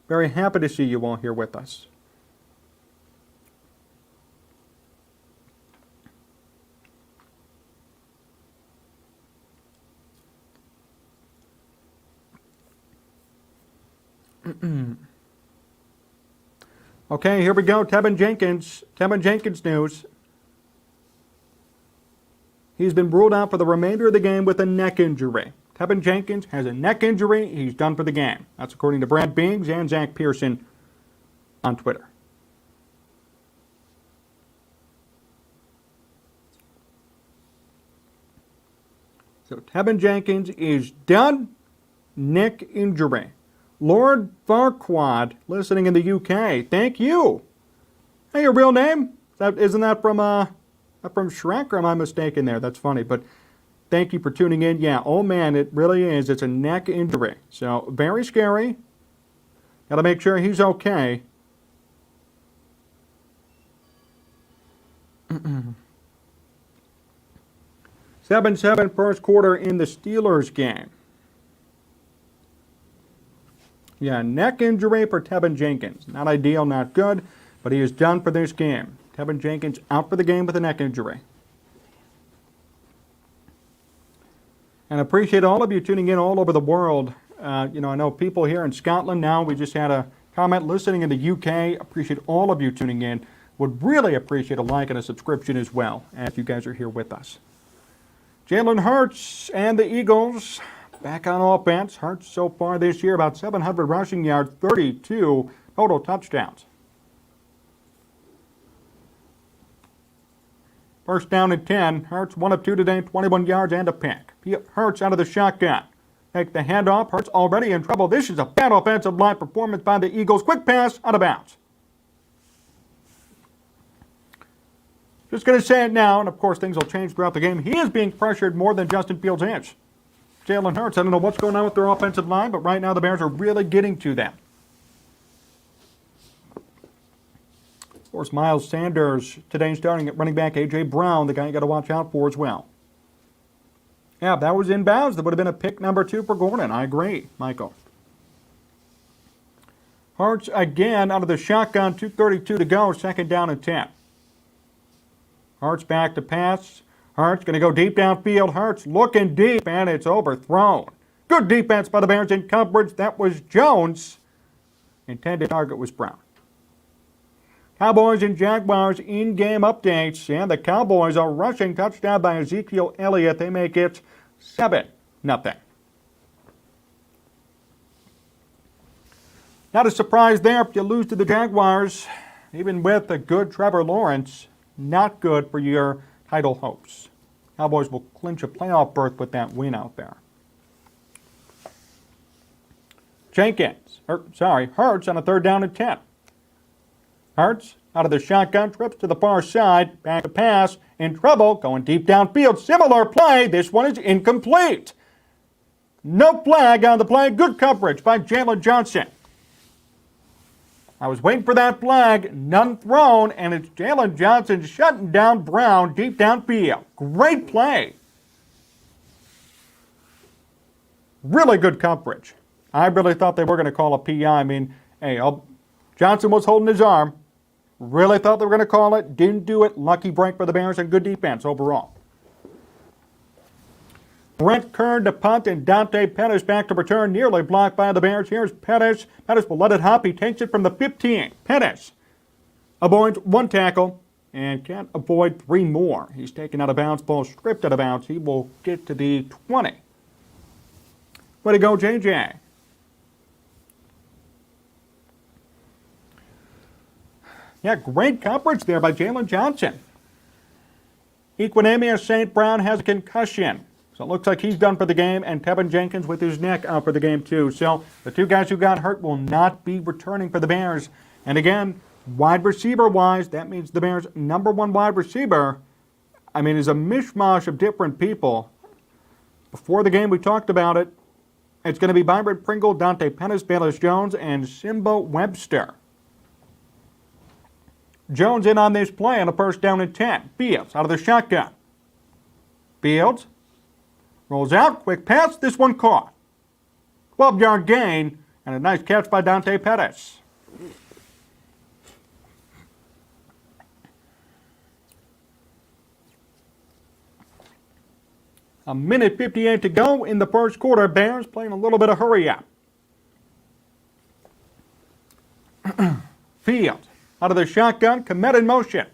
Very happy to see you all here with us. Okay, here we go. Tevin Jenkins news. He's been ruled out for the remainder of the game with a neck injury. Tevin Jenkins has a neck injury. He's done for the game. That's according to Brad Biggs and Zach Pearson on Twitter. So Tevin Jenkins is done. Neck injury. Lord Farquaad, listening in the UK. Thank you. Hey, your real name? Isn't that from Shrek, or am I mistaken there? That's funny, but thank you for tuning in. Yeah, oh man, it really is. It's a neck injury. So, very scary. Got to make sure he's okay. 7-7 first quarter in the Steelers game. Yeah, neck injury for Tevin Jenkins. Not ideal, not good, but he is done for this game. Tevin Jenkins out for the game with a neck injury. And I appreciate all of you tuning in all over the world. I know people here in Scotland now. We just had a comment listening in the UK. Appreciate all of you tuning in. Would really appreciate a like and a subscription as well, as you guys are here with us. Jalen Hurts and the Eagles back on offense. Hurts so far this year about 700 rushing yards, 32 total touchdowns. First down and 10. Hurts 1 of 2 today, 21 yards and a pick. Hurts out of the shotgun. Take the handoff. Hurts already in trouble. This is a bad offensive line performance by the Eagles. Quick pass, out of bounds. Just going to say it now, and of course things will change throughout the game. He is being pressured more than Justin Fields is. Jalen Hurts, I don't know what's going on with their offensive line, but right now the Bears are really getting to them. Of course, Miles Sanders today starting at running back. A.J. Brown, the guy you got to watch out for as well. Yeah, if that was inbounds, that would have been a pick number 2 for Gordon. I agree, Michael. Hurts again out of the shotgun, 2:32 to go, second down and 10. Hurts back to pass. Hurts going to go deep downfield. Hurts looking deep, and it's overthrown. Good defense by the Bears in coverage. That was Jones. Intended target was Brown. Cowboys and Jaguars in-game updates, and the Cowboys are rushing touchdown by Ezekiel Elliott. They make it 7-0. Not a surprise there if you lose to the Jaguars, even with a good Trevor Lawrence. Not good for your title hopes. Cowboys will clinch a playoff berth with that win out there. Hurts on a third down and 10. Hurts out of the shotgun, trips to the far side, back to pass, in trouble, going deep downfield. Similar play, this one is incomplete. No flag on the play, good coverage by Jalen Johnson. I was waiting for that flag, none thrown, and it's Jalen Johnson shutting down Brown deep downfield. Great play. Really good coverage. I really thought they were going to call a PI. I mean, hey, Johnson was holding his arm. Really thought they were going to call it. Didn't do it. Lucky break for the Bears and good defense overall. Brent Kern to punt and Dante Pettis back to return. Nearly blocked by the Bears. Here's Pettis. Pettis will let it hop. He takes it from the 15. Pettis avoids 1 tackle and can't avoid 3 more. He's taken out of bounds. Ball stripped out of bounds. He will get to the 20. Way to go, JJ. Yeah, great coverage there by Jalen Johnson. Equinemius St. Brown has a concussion. So it looks like he's done for the game, and Tevin Jenkins with his neck out for the game too. So the 2 guys who got hurt will not be returning for the Bears. And again, wide receiver-wise, that means the Bears' number 1 wide receiver, is a mishmash of different people. Before the game, we talked about it. It's going to be Byron Pringle, Dante Pettis, Bayless Jones, and Simba Webster. Jones in on this play on a first down and 10. Fields out of the shotgun. Fields rolls out, quick pass, this one caught. 12-yard gain, and a nice catch by Dante Pettis. A minute 58 to go in the first quarter. Bears playing a little bit of hurry up. Fields out of the shotgun, Komet in motion.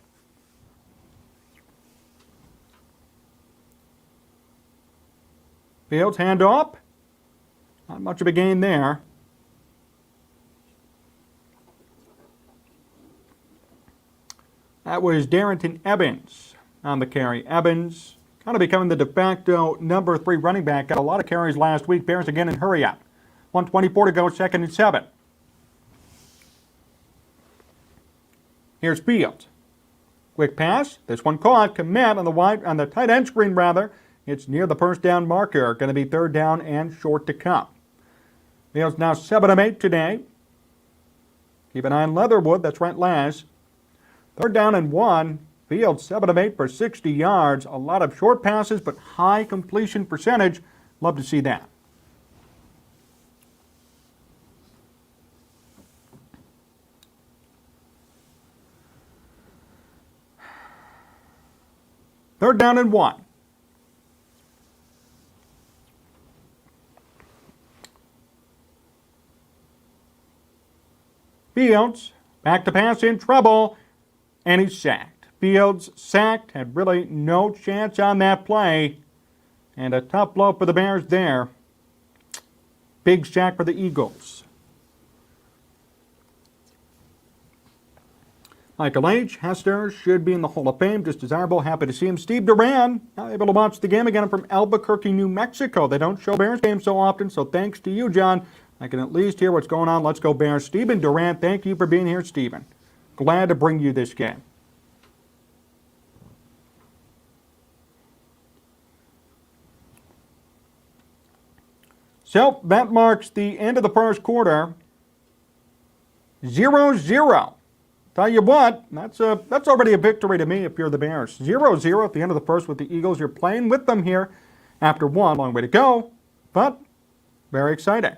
Fields hand off. Not much of a gain there. That was Darrington Evans on the carry. Evans kind of becoming the de facto number 3 running back. Got a lot of carries last week. Bears again in hurry up. 1:24 to go, second and 7. Here's Fields. Quick pass. This one caught. Komet on the tight end screen rather. It's near the first down marker. Going to be third down and short to come. Fields now 7 of 8 today. Keep an eye on Leatherwood. That's right, Laz. Third down and 1. Fields 7 of 8 for 60 yards. A lot of short passes, but high completion percentage. Love to see that. Third down and 1. Fields, back to pass in trouble, and he's sacked. Fields sacked, had really no chance on that play, and a tough blow for the Bears there. Big sack for the Eagles. Michael H. Hester should be in the Hall of Fame. Just desirable. Happy to see him. Steve Duran, now able to watch the game again from Albuquerque, New Mexico. They don't show Bears games so often, so thanks to you, John. I can at least hear what's going on. Let's go Bears. Stephen Durant, thank you for being here, Stephen. Glad to bring you this game. So that marks the end of the first quarter. 0-0. Tell you what, that's already a victory to me if you're the Bears. 0-0 at the end of the first with the Eagles. You're playing with them here after one. Long way to go, but very exciting.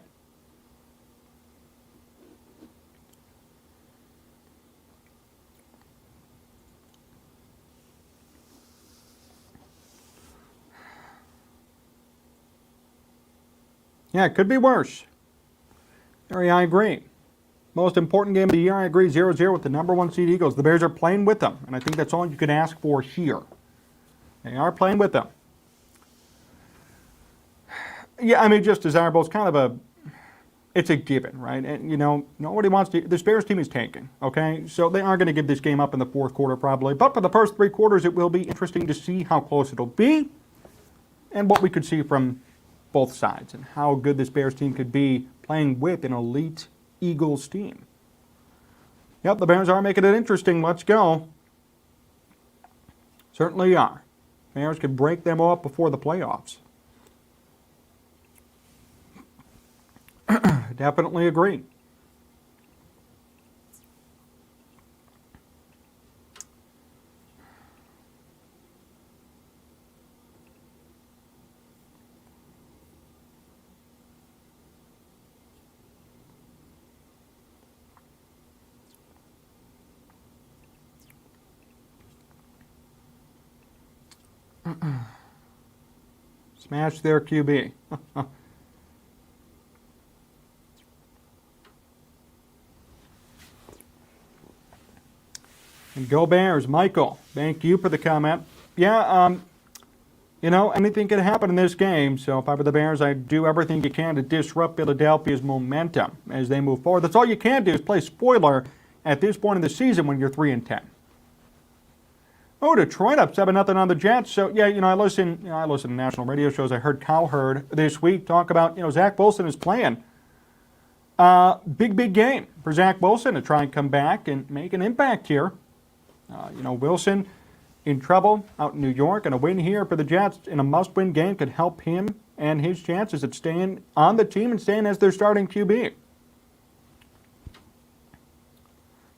Yeah, it could be worse. Harry, I agree. Most important game of the year, I agree, 0-0 with the number one seed Eagles. The Bears are playing with them, and I think that's all you could ask for here. They are playing with them. Yeah, I mean, just desirable. It's kind of it's a given, right? And, you know, nobody wants to, this Bears team is tanking, okay? So they are going to give this game up in the fourth quarter probably. But for the first three quarters, it will be interesting to see how close it'll be and what we could see from both sides and how good this Bears team could be playing with an elite Eagles team. Yep, the Bears are making it interesting. Let's go. Certainly are. Bears could break them up before the playoffs. Definitely agree. Smash their QB. And go Bears. Michael, thank you for the comment. Yeah, you know, anything can happen in this game. So if I were the Bears, I'd do everything you can to disrupt Philadelphia's momentum as they move forward. That's all you can do is play spoiler at this point in the season when you're 3-10. Oh, Detroit up 7-0 on the Jets. So, yeah, you know, I listen to national radio shows. I heard Cowherd this week talk about, you know, Zach Wilson is playing. Big game for Zach Wilson to try and come back and make an impact here. You know, Wilson in trouble out in New York, and a win here for the Jets in a must-win game could help him and his chances at staying on the team and staying as their starting QB.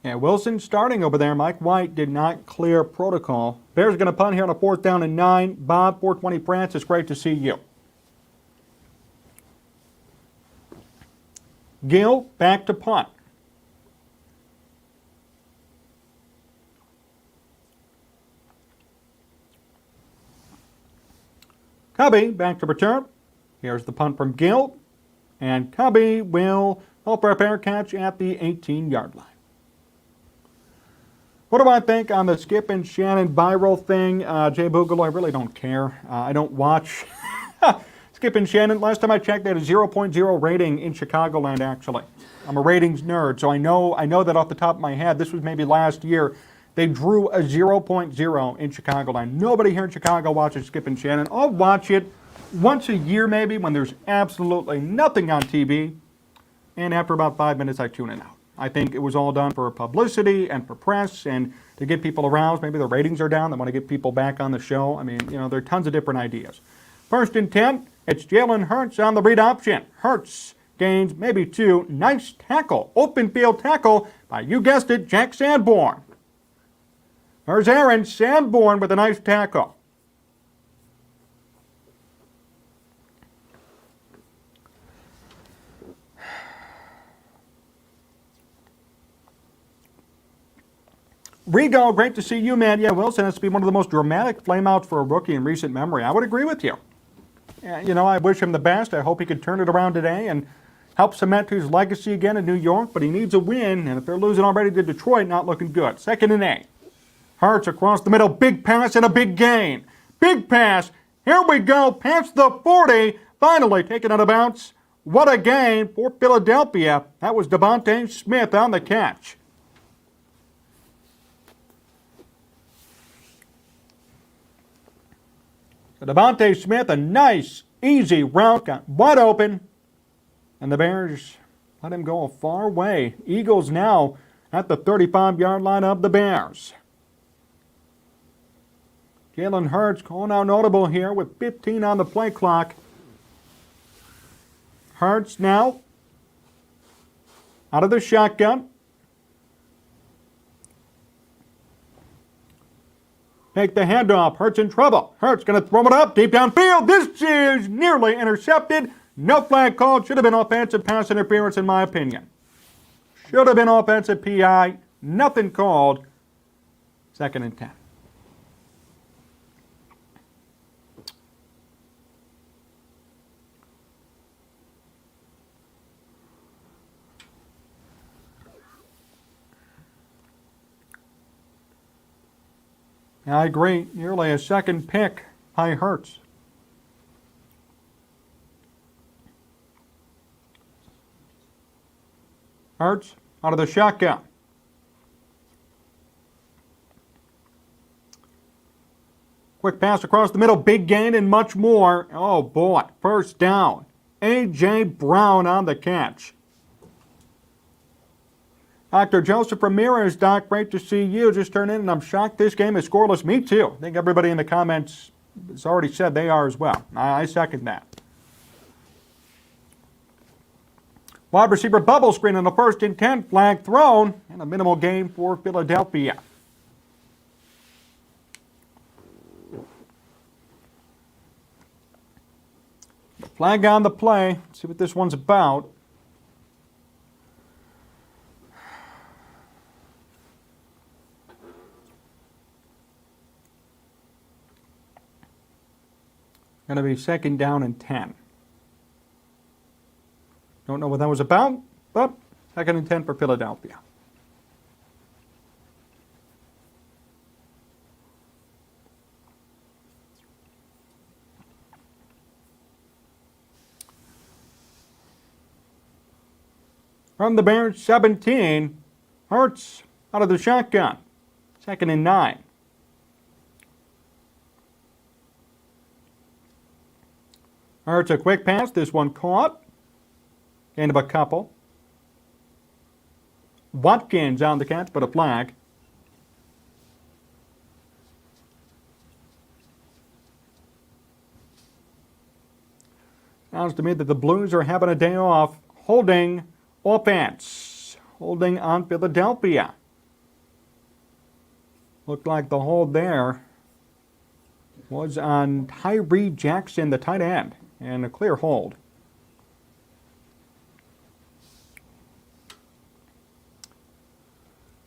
Yeah, Wilson starting over there. Mike White did not clear protocol. Bears are going to punt here on a 4th down and 9. Bob, 420 Francis, great to see you. Gill, back to punt. Cubby, back to return. Here's the punt from Gill. And Cubby will help for a fair catch at the 18-yard line. What do I think on the Skip and Shannon viral thing? Jay Boogaloo, I really don't care. I don't watch Skip and Shannon. Last time I checked, they had a 0.0 rating in Chicagoland, actually. I'm a ratings nerd, so I know that off the top of my head. This was maybe last year. They drew a 0.0 in Chicagoland. Nobody here in Chicago watches Skip and Shannon. I'll watch it once a year maybe when there's absolutely nothing on TV. And after about 5 minutes, I tune it out. I think it was all done for publicity and for press and to get people aroused. Maybe the ratings are down. They want to get people back on the show. I mean, you know, there are tons of different ideas. 1st and 10, it's Jalen Hurts on the read option. Hurts gains maybe 2. Nice tackle, open field tackle by, you guessed it, Jack Sanborn. There's Aaron Sanborn with a nice tackle. Rigo, great to see you, man. Yeah, Wilson has to be one of the most dramatic flameouts for a rookie in recent memory. I would agree with you. You know, I wish him the best. I hope he could turn it around today and help cement his legacy again in New York, but he needs a win, and if they're losing already to Detroit, not looking good. 2nd and 8. Hurts across the middle, big pass and a big gain. Big pass, here we go, past the 40, finally taken out of bounds. What a gain for Philadelphia. That was Devontae Smith on the catch. So Devontae Smith, a nice, easy route, got wide open, and the Bears let him go a far way. Eagles now at the 35-yard line of the Bears. Jalen Hurts calling out notable here with 15 on the play clock. Hurts now out of the shotgun. Take the handoff. Hurts in trouble. Hurts going to throw it up deep downfield. This is nearly intercepted. No flag called. Should have been offensive pass interference in my opinion. Should have been offensive PI. Nothing called. 2nd and 10. I agree. Nearly a 2nd pick by Hurts. Hurts out of the shotgun. Quick pass across the middle, big gain and much more. Oh boy, 1st down. A.J. Brown on the catch. Dr. Joseph Ramirez, Doc, great to see you. Just turned in, and I'm shocked this game is scoreless. Me too. I think everybody in the comments has already said they are as well. I second that. Wide receiver bubble screen on the 1st and 10. Flag thrown, and a minimal gain for Philadelphia. Flag on the play. Let's see what this one's about. Going to be 2nd down and 10. Don't know what that was about, but 2nd and 10 for Philadelphia. From the Bears, 17. Hurts out of the shotgun. 2nd and 9. Hurts a quick pass. This one caught. Gain of a couple. Watkins on the catch, but a flag. Sounds to me that the Blues are having a day off. Holding offense. Holding on Philadelphia. Looked like the hold there was on Tyree Jackson, the tight end, and a clear hold.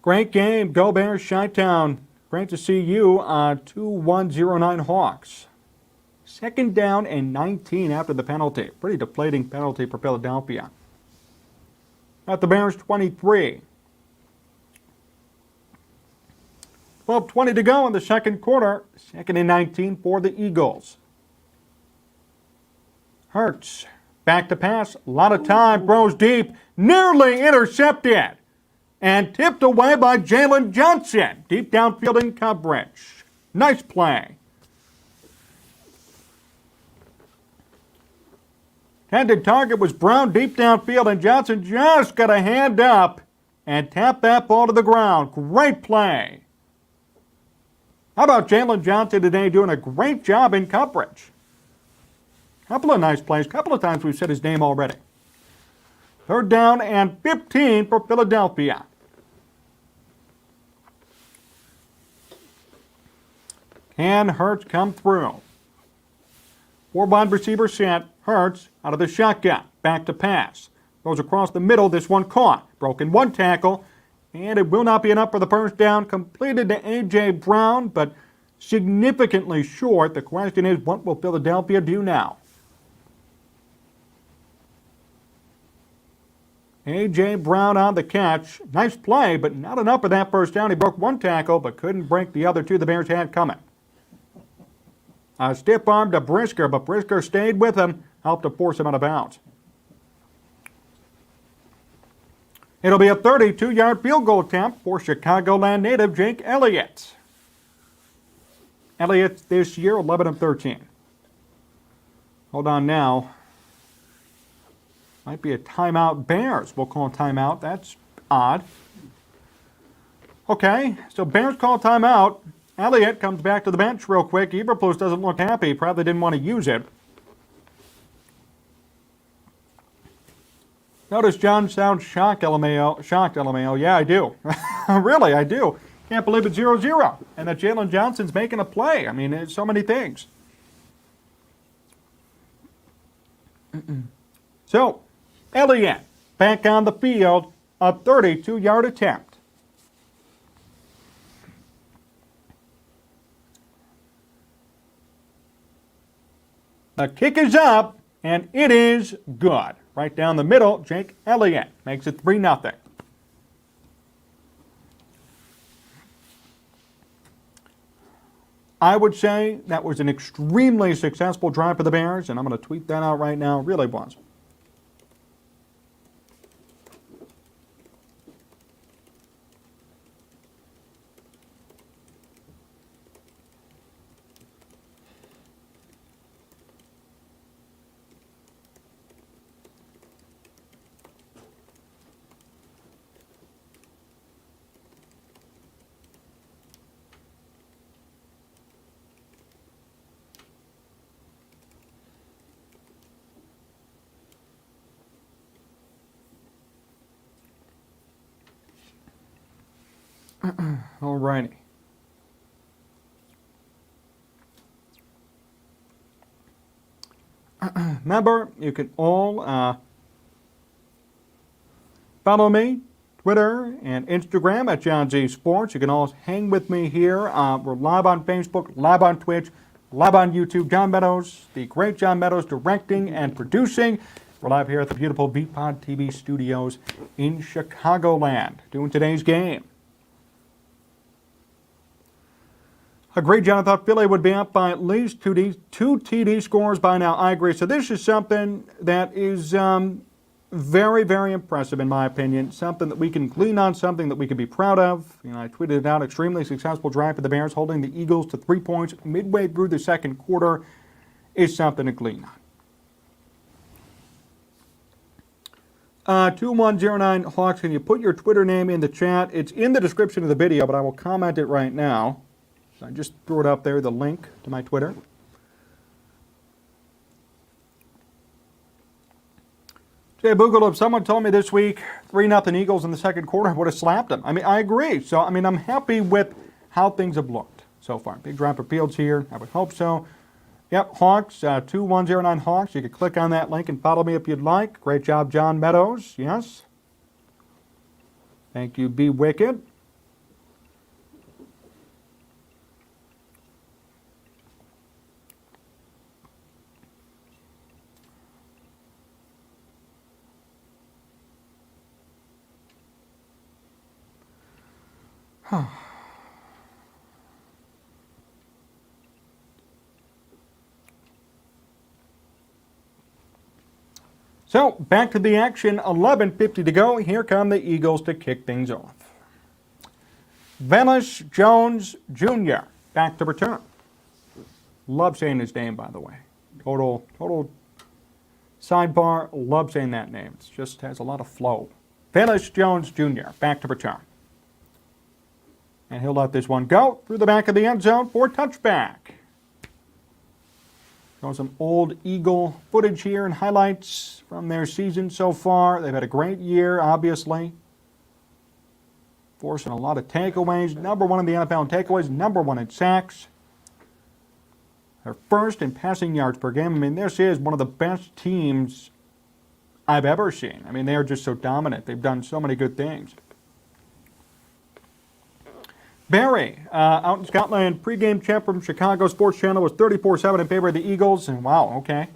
Great game. Go Bears, Chi-Town. Great to see you on 2109 Hawks. 2nd down and 19 after the penalty. Pretty deflating penalty for Philadelphia. At the Bears, 23. 12:20 to go in the 2nd quarter. 2nd and 19 for the Eagles. Hurts. Back to pass. A lot of time. Throws deep. Nearly intercepted. And tipped away by Jalen Johnson. Deep downfield in coverage. Nice play. Intended target was Brown deep downfield, and Johnson just got a hand up and tapped that ball to the ground. Great play. How about Jalen Johnson today doing a great job in coverage? Couple of nice plays. Couple of times we've said his name already. 3rd down and 15 for Philadelphia. Can Hurts come through? 4 wide receiver set. Hurts out of the shotgun. Back to pass. Goes across the middle. This one caught. Broken 1 tackle. And it will not be enough for the 1st down. Completed to A.J. Brown, but significantly short. The question is, what will Philadelphia do now? A.J. Brown on the catch. Nice play, but not enough for that first down. He broke one tackle, but couldn't break the other two the Bears had coming. A stiff arm to Brisker, but Brisker stayed with him, helped to force him out of bounds. It'll be a 32-yard field goal attempt for Chicagoland native Jake Elliott. Elliott this year, 11 of 13. Hold on now. Might be a timeout. Bears will call a timeout. That's odd. Okay, so Bears call a timeout. Elliott comes back to the bench real quick. Eberflus doesn't look happy. Probably didn't want to use it. Notice John sounds shocked, LMAO. Shocked, LMAO. Yeah, I do. Really, I do. Can't believe it's 0-0. And that Jalen Johnson's making a play. I mean, it's so many things. So, Elliott back on the field, a 32-yard attempt. The kick is up, and it is good. Right down the middle, Jake Elliott makes it 3-0. I would say that was an extremely successful drive for the Bears, and I'm going to tweet that out right now. It really was. All righty. Remember, you can all follow me, Twitter and Instagram at Jon Z Sports. You can all hang with me here. We're live on Facebook, live on Twitch, live on YouTube. John Meadows, the great John Meadows, directing and producing. We're live here at the beautiful VPod TV studios in Chicagoland, doing today's game. A great John, I thought Philly would be up by at least two TD scores by now. I agree. So this is something that is very, very impressive in my opinion. Something that we can glean on, something that we can be proud of. You know, I tweeted it out. Extremely successful drive for the Bears, holding the Eagles to 3 points midway through the second quarter is something to glean on. 2109 Hawks, can you put your Twitter name in the chat? It's in the description of the video, but I will comment it right now. I just threw it up there, the link to my Twitter. Jay Boogle, if someone told me this week 3-0 Eagles in the second quarter, I would have slapped them. I mean, I agree. So, I mean, I'm happy with how things have looked so far. Big drive for Fields here. I would hope so. Yep, Hawks, 2109 Hawks. You can click on that link and follow me if you'd like. Great job, John Meadows. Yes. Thank you, Be Wicked. So, back to the action, 11:50 to go. Here come the Eagles to kick things off. Velus Jones Jr. back to return. Love saying his name, by the way. Total sidebar, love saying that name. It just has a lot of flow. Velus Jones Jr. back to return. And he'll let this one go through the back of the end zone for a touchback. Got some old Eagle footage here and highlights from their season so far. They've had a great year, obviously. Forcing a lot of takeaways. Number one in the NFL in takeaways, number one in sacks. They're first in passing yards per game. I mean, this is one of the best teams I've ever seen. I mean, they are just so dominant. They've done so many good things. Barry, out in Scotland, pregame champ from Chicago Sports Channel was 34-7 in favor of the Eagles. And wow, okay.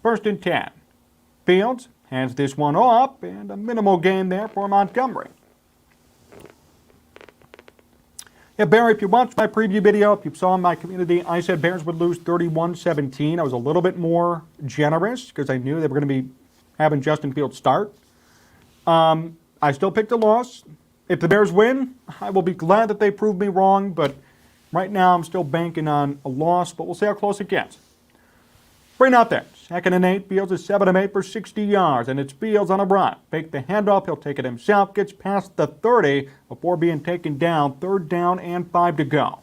First and 10. Fields hands this one off, and a minimal gain there for Montgomery. Yeah, Barry, if you watched my preview video, if you saw in my community, I said Bears would lose 31-17. I was a little bit more generous because I knew they were going to be having Justin Fields start. I still picked a loss. If the Bears win, I will be glad that they proved me wrong, but right now I'm still banking on a loss, but we'll see how close it gets. Bring out there. 2nd and 8. Fields is 7 of 8 for 60 yards, and it's Fields on a run. Fake the handoff. He'll take it himself. Gets past the 30 before being taken down. 3rd down and 5 to go.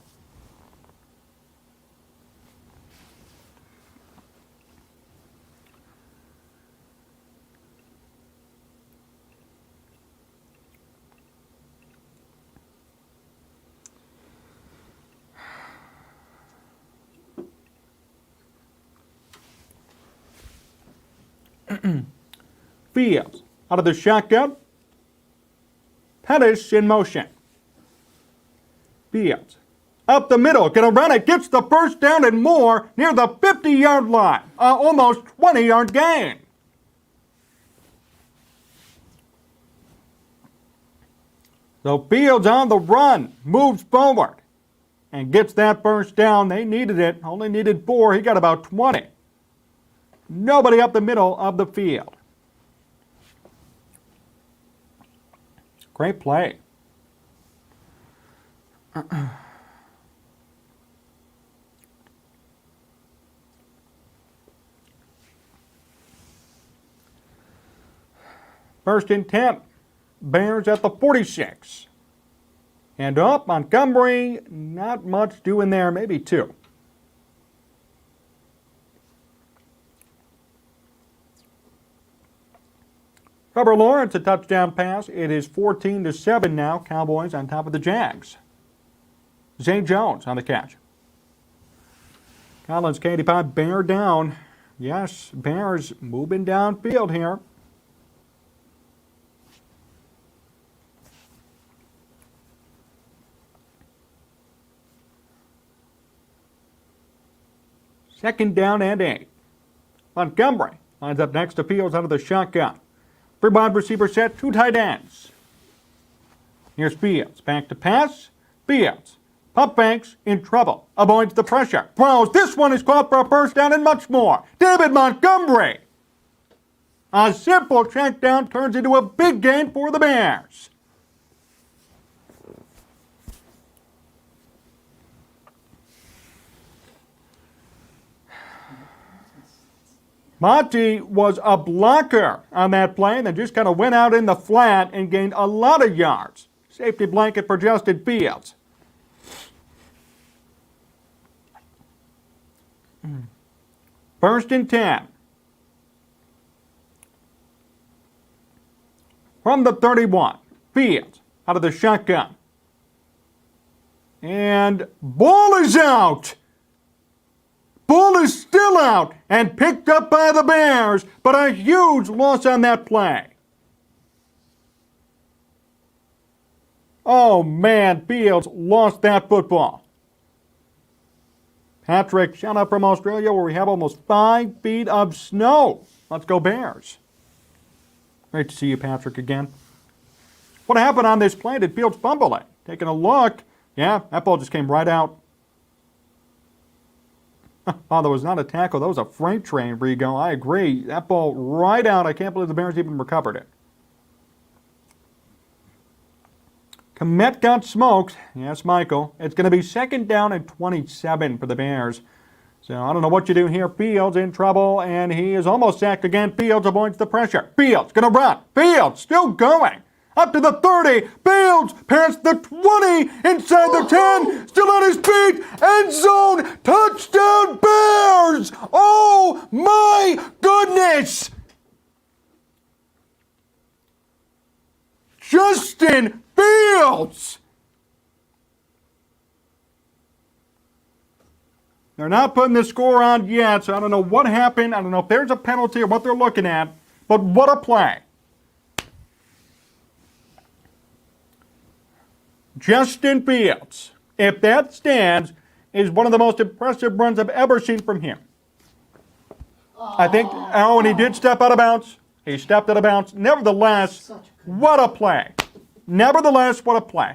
Fields out of the shotgun. Pettis in motion. Fields up the middle, gonna run it, gets the 1st down and more near the 50-yard line. Almost 20-yard gain. So Fields on the run, moves forward, and gets that 1st down. They needed it, only needed 4. He got about 20. Nobody up the middle of the field. Great play. First and 10. Bears at the 46. And up, Montgomery, not much doing there, maybe 2. Trevor Lawrence, a touchdown pass. It is 14-7 now. Cowboys on top of the Jags. Zay Jones on the catch. Collins, K85, Bear down. Yes, Bears moving downfield here. Second down and 8. Montgomery lines up next to Fields out of the shotgun. 3 wide receiver set, 2 tight ends. Here's Fields, back to pass. Fields, pump fakes, in trouble, avoids the pressure, throws. This one is caught for a 1st down and much more. David Montgomery. A simple check down turns into a big gain for the Bears. Monty was a blocker on that play and then just kind of went out in the flat and gained a lot of yards. Safety blanket for Justin Fields. First and 10. From the 31. Fields out of the shotgun. And ball is out. Ball is still out and picked up by the Bears, but a huge loss on that play. Oh man, Fields lost that football. Patrick, shout out from Australia where we have almost 5 feet of snow. Let's go Bears. Great to see you, Patrick, again. What happened on this play? Did Fields fumble it? Taking a look. Yeah, that ball just came right out. Oh, that was not a tackle. That was a freight train, Rigo. I agree. That ball right out. I can't believe the Bears even recovered it. Komet got smoked. Yes, Michael. It's going to be 2nd down and 27 for the Bears. So I don't know what you do here. Fields in trouble, and he is almost sacked again. Fields avoids the pressure. Fields going to run. Fields still going. Up to the 30. Fields past the 20. Inside the 10. Still on his feet. End zone. Touchdown Bears. Oh my goodness. Justin Fields. They're not putting the score on yet, so I don't know what happened. I don't know if there's a penalty or what they're looking at, but what a play. Justin Fields, if that stands, is one of the most impressive runs I've ever seen from him. I think, oh, and he did step out of bounds. He stepped out of bounds. Nevertheless, what a play. Nevertheless, what a play.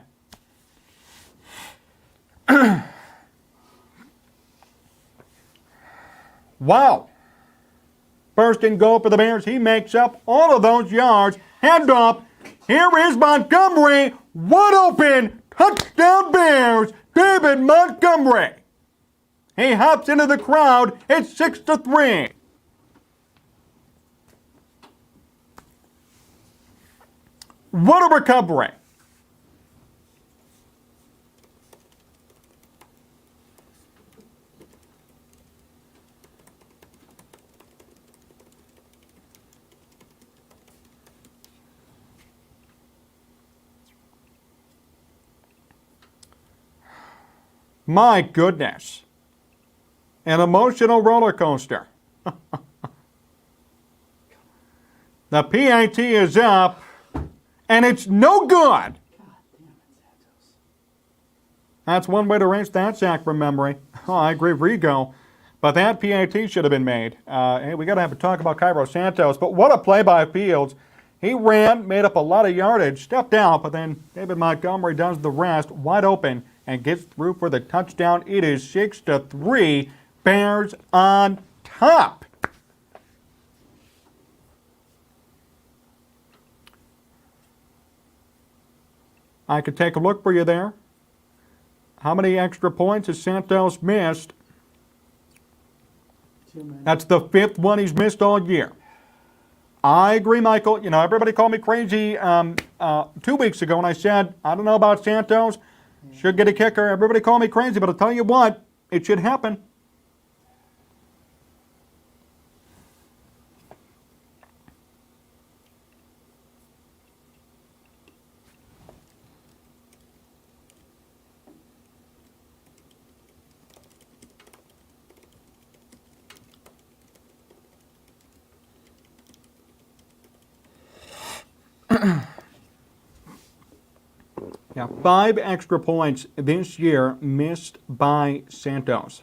Wow. First and goal for the Bears. He makes up all of those yards. Hand off. Here is Montgomery. Wide open. Touchdown Bears. David Montgomery. He hops into the crowd. It's 6-3. What a recovery. My goodness. An emotional roller coaster. The PAT is up, and it's no good. That's one way to erase that sack from memory. Oh, I agree with Rigo. But that PAT should have been made. Hey, we got to have a talk about Cairo Santos. But what a play by Fields. He ran, made up a lot of yardage, stepped out, but then David Montgomery does the rest, wide open, and gets through for the touchdown. It is 6-3. Bears on top. I could take a look for you there. How many extra points has Santos missed? That's the 5th one he's missed all year. I agree, Michael. You know, everybody called me crazy 2 weeks ago when I said, I don't know about Santos. Should get a kicker. Everybody called me crazy, but I'll tell you what, it should happen. Yeah, 5 extra points this year missed by Santos.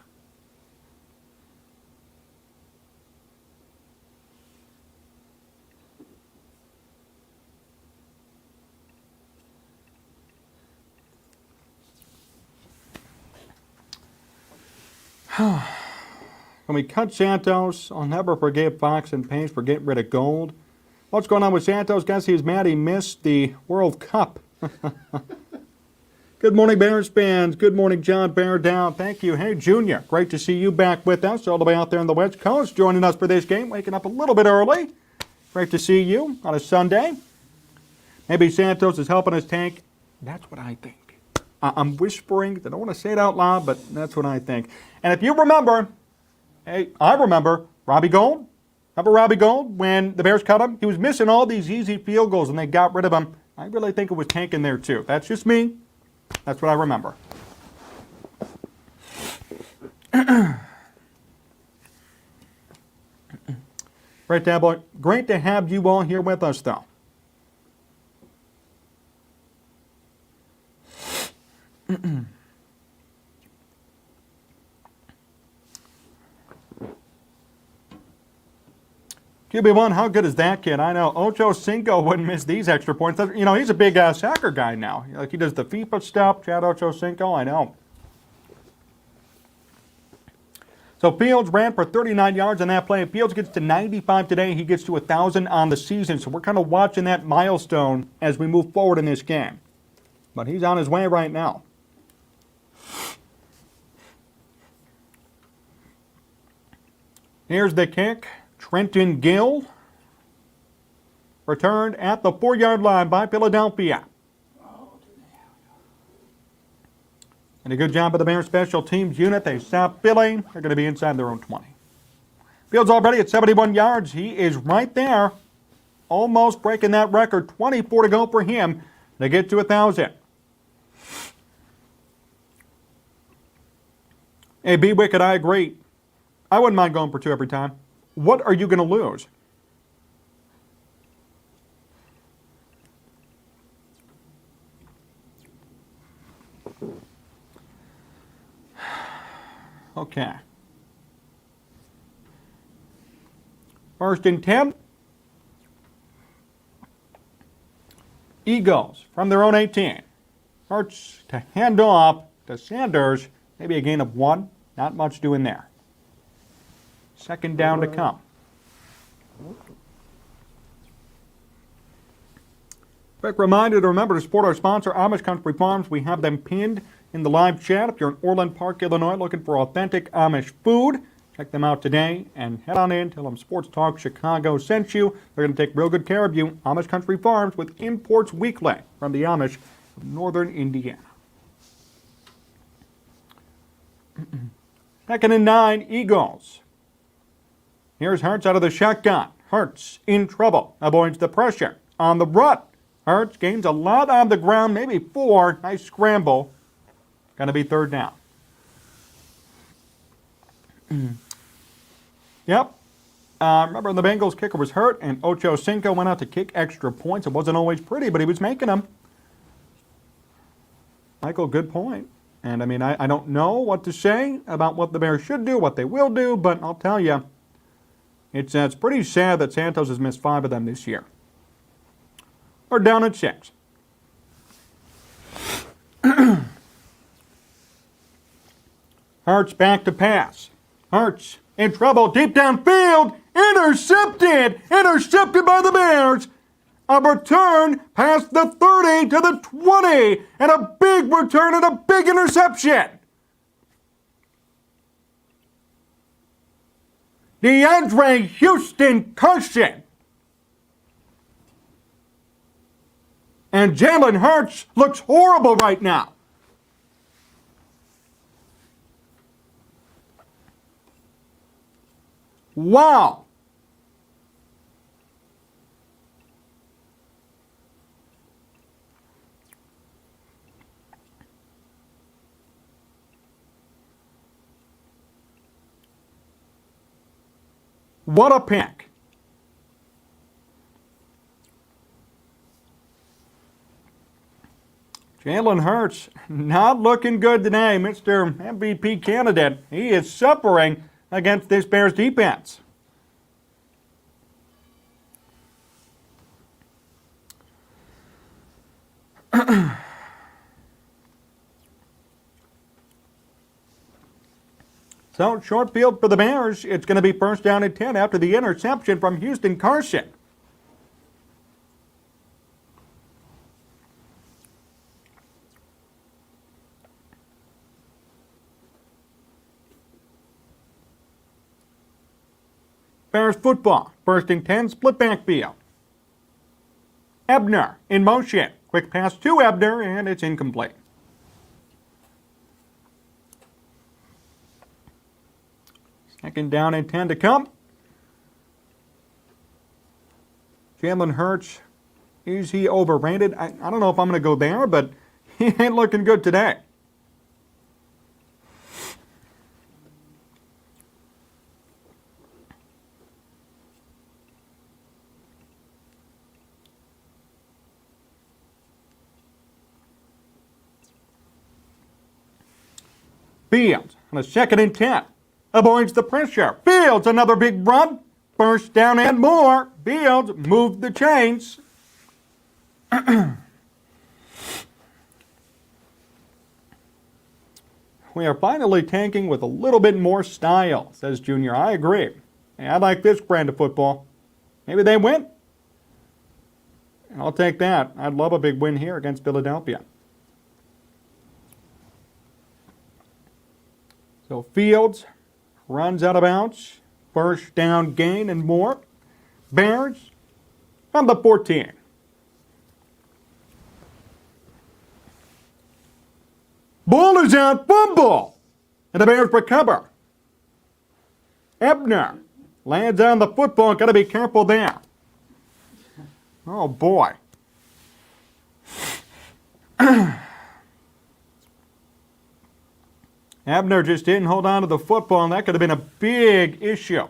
When we cut Santos, I'll never forgive Fox and Pace for getting rid of Gold. What's going on with Santos? Guess he's mad he missed the World Cup. Good morning, Bears fans. Good morning, John Bear Down. Thank you. Hey, Junior, great to see you back with us all the way out there on the West Coast, joining us for this game, waking up a little bit early. Great to see you on a Sunday. Maybe Santos is helping us tank. That's what I think. I'm whispering. I don't want to say it out loud, but that's what I think. And if you remember, hey, I remember Robbie Gould. Remember Robbie Gould when the Bears cut him? He was missing all these easy field goals, and they got rid of him. I really think it was tanking there, too. That's just me. That's what I remember. Great to have you all here with us, though. QB1, how good is that kid? I know Ocho Cinco wouldn't miss these extra points. You know, he's a big soccer guy now. Like, he does the FIFA stuff. Chad Ocho Cinco, I know. So Fields ran for 39 yards on that play. If Fields gets to 95 today, he gets to 1,000 on the season. So we're kind of watching that milestone as we move forward in this game. But he's on his way right now. Here's the kick. Trenton Gill returned at the 4-yard line by Philadelphia. And a good job of the Bears special teams unit. They stop Philly. They're going to be inside their own 20. Fields already at 71 yards. He is right there, almost breaking that record. 24 to go for him to get to 1,000. Hey, B. Wicked, I agree. I wouldn't mind going for 2 every time. What are you going to lose? Okay. First and 10. Eagles from their own 18. Hurts to hand off to Sanders. Maybe a gain of 1. Not much doing there. Second down to come. Quick reminder to remember to support our sponsor, Amish Country Farms. We have them pinned in the live chat. If you're in Orland Park, Illinois, looking for authentic Amish food, check them out today and head on in. Tell them Sports Talk Chicago sent you. They're going to take real good care of you. Amish Country Farms with imports weekly from the Amish of northern Indiana. Second and 9, Eagles. Here's Hurts out of the shotgun. Hurts in trouble. Avoids the pressure. On the run. Hurts gains a lot on the ground, maybe 4. Nice scramble. Going to be third down. Yep. Remember, the Bengals kicker was hurt, and Ocho Cinco went out to kick extra points. It wasn't always pretty, but he was making them. Michael, good point. And, I mean, I don't know what to say about what the Bears should do, what they will do, but I'll tell you, it's pretty sad that Santos has missed 5 of them this year. We're down at 6. Hurts back to pass. Hurts in trouble deep downfield. Intercepted! Intercepted by the Bears. A return past the 30 to the 20. And a big return and a big interception. DeAndre Houston Carson. And Jalen Hurts looks horrible right now. Wow. What a pick. Jalen Hurts not looking good today, Mr. MVP candidate. He is suffering against this Bears defense. So, short field for the Bears. It's going to be first down and 10 after the interception from Houston Carson. Bears football. First and 10, split backfield. Ebner in motion. Quick pass to Ebner, and it's incomplete. Second down and 10 to come. Jalen Hurts, is he overrated? I don't know if I'm going to go there, but he ain't looking good today. Fields on a second and 10. Avoids the pressure. Fields, another big run. First down and more. Fields moved the chains. We are finally tanking with a little bit more style, says Junior. I agree. Hey, I like this brand of football. Maybe they win. I'll take that. I'd love a big win here against Philadelphia. So Fields runs out of bounds. First down gain and more. Bears from the 14. Ball is out, fumble, and the Bears recover. Ebner lands on the football. Got to be careful there. Oh boy. Ebner just didn't hold on to the football, and that could have been a big issue.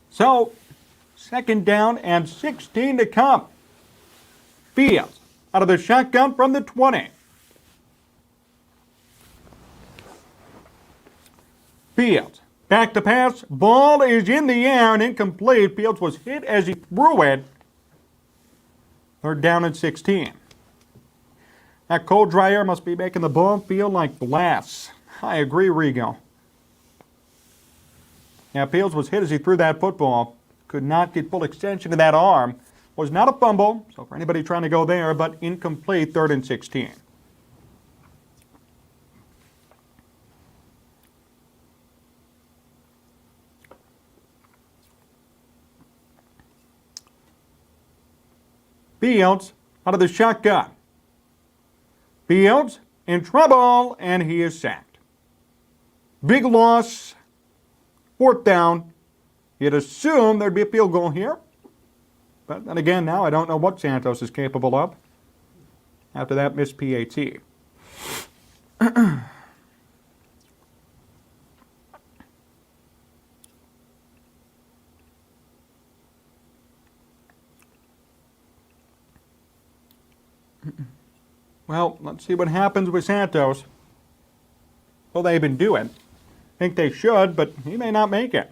So, second down and 16 to come. Fields out of the shotgun from the 20. Fields. Back to pass. Ball is in the air and incomplete. Fields was hit as he threw it. Third down and 16. That cold, dry air must be making the ball feel like glass. I agree, Rigo. Yeah, Fields was hit as he threw that football. Could not get full extension to that arm. Was not a fumble, so for anybody trying to go there, but incomplete, third and 16. Fields out of the shotgun. Fields in trouble, and he is sacked. Big loss. Fourth down. You'd assume there'd be a field goal here. But then again, now I don't know what Santos is capable of after that missed PAT. Well, let's see what happens with Santos. Well, they've been doing. Think they should, but he may not make it.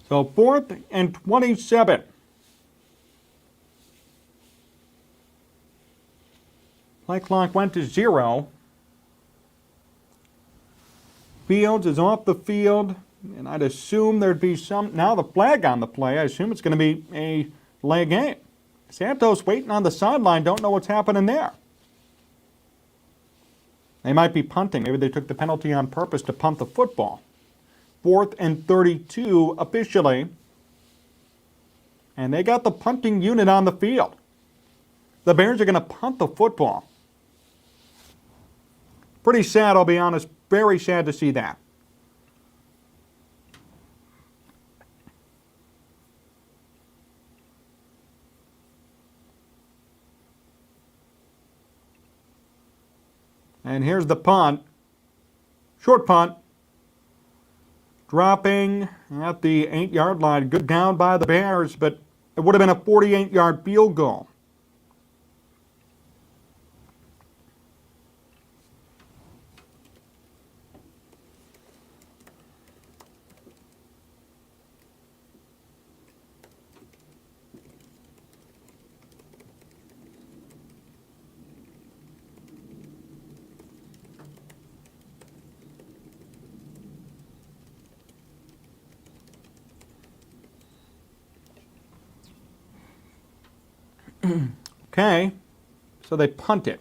So 4th and 27. Play clock went to 0. Fields is off the field, and I'd assume there'd be some. Now the flag on the play, I assume it's going to be a delay game. Santos waiting on the sideline, don't know what's happening there. They might be punting. Maybe they took the penalty on purpose to punt the football. 4th and 32 officially. And they got the punting unit on the field. The Bears are going to punt the football. Pretty sad, I'll be honest. Very sad to see that. And here's the punt. Short punt. Dropping at the 8-yard line. Good down by the Bears, but it would have been a 48-yard field goal. Okay, so they punt it.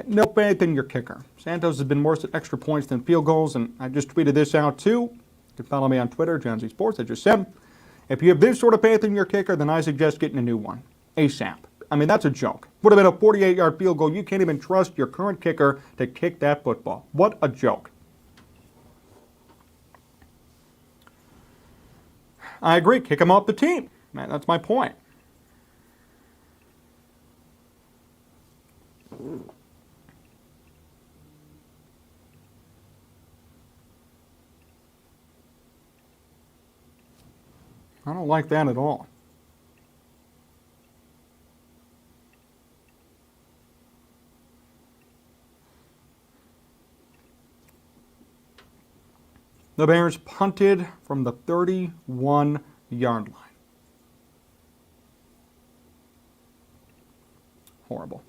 No faith in your kicker. Santos has been worse at extra points than field goals, and I just tweeted this out too. You can follow me on Twitter, Jon Z Sports. I just said, if you have this sort of faith in your kicker, then I suggest getting a new one, ASAP. I mean, that's a joke. Would have been a 48-yard field goal. You can't even trust your current kicker to kick that football. What a joke. I agree. Kick him off the team. Man, that's my point. I don't like that at all. The Bears punted from the 31-yard line. Horrible.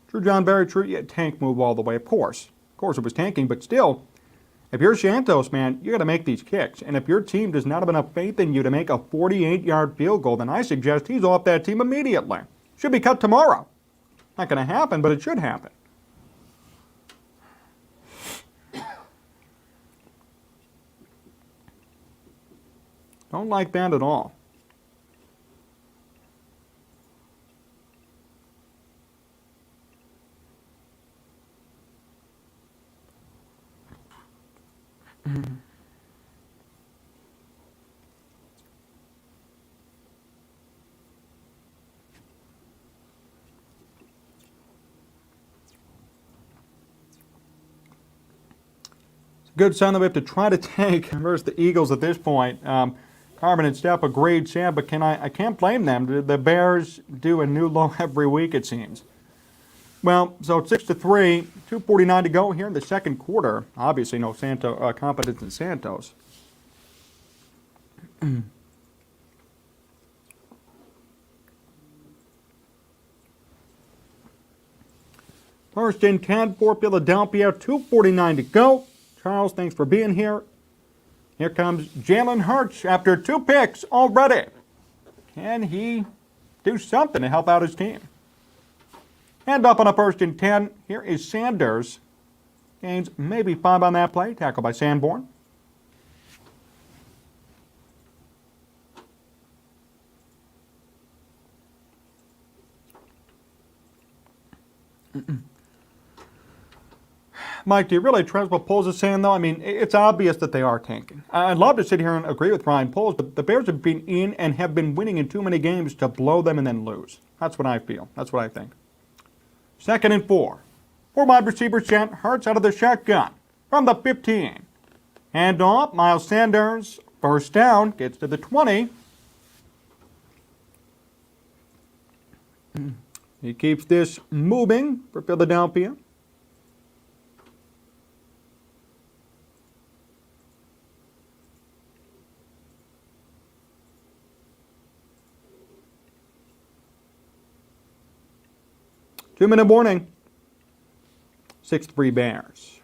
True, John, very true. Yeah, tank move all the way, of course. Of course it was tanking, but still, if you're Santos, man, you got to make these kicks. And if your team does not have enough faith in you to make a 48-yard field goal, then I suggest he's off that team immediately. Should be cut tomorrow. Not going to happen, but it should happen. Don't like that at all. Good sign that we have to try to tank versus the Eagles at this point. Carbon and Steph agreed, Sam, but I can't blame them. The Bears do a new low every week, it seems. Well, so it's 6-3, 2:49 to go here in the second quarter. Obviously, no confidence in Santos. First and 10 for Philadelphia, 2:49 to go. Charles, thanks for being here. Here comes Jalen Hurts after 2 picks already. Can he do something to help out his team? Hand up on a first and 10. Here is Sanders. Gains maybe 5 on that play. Tackled by Sanborn. Mike, do you really trust what Poles is saying, though? I mean, it's obvious that they are tanking. I'd love to sit here and agree with Ryan Poles, but the Bears have been in and have been winning in too many games to blow them and then lose. That's what I feel. That's what I think. 2nd and 4. 4 wide receivers sent. Hurts out of the shotgun from the 15. Hand off. Miles Sanders. First down. Gets to the 20. He keeps this moving for Philadelphia. Two-minute warning. 6-3 Bears.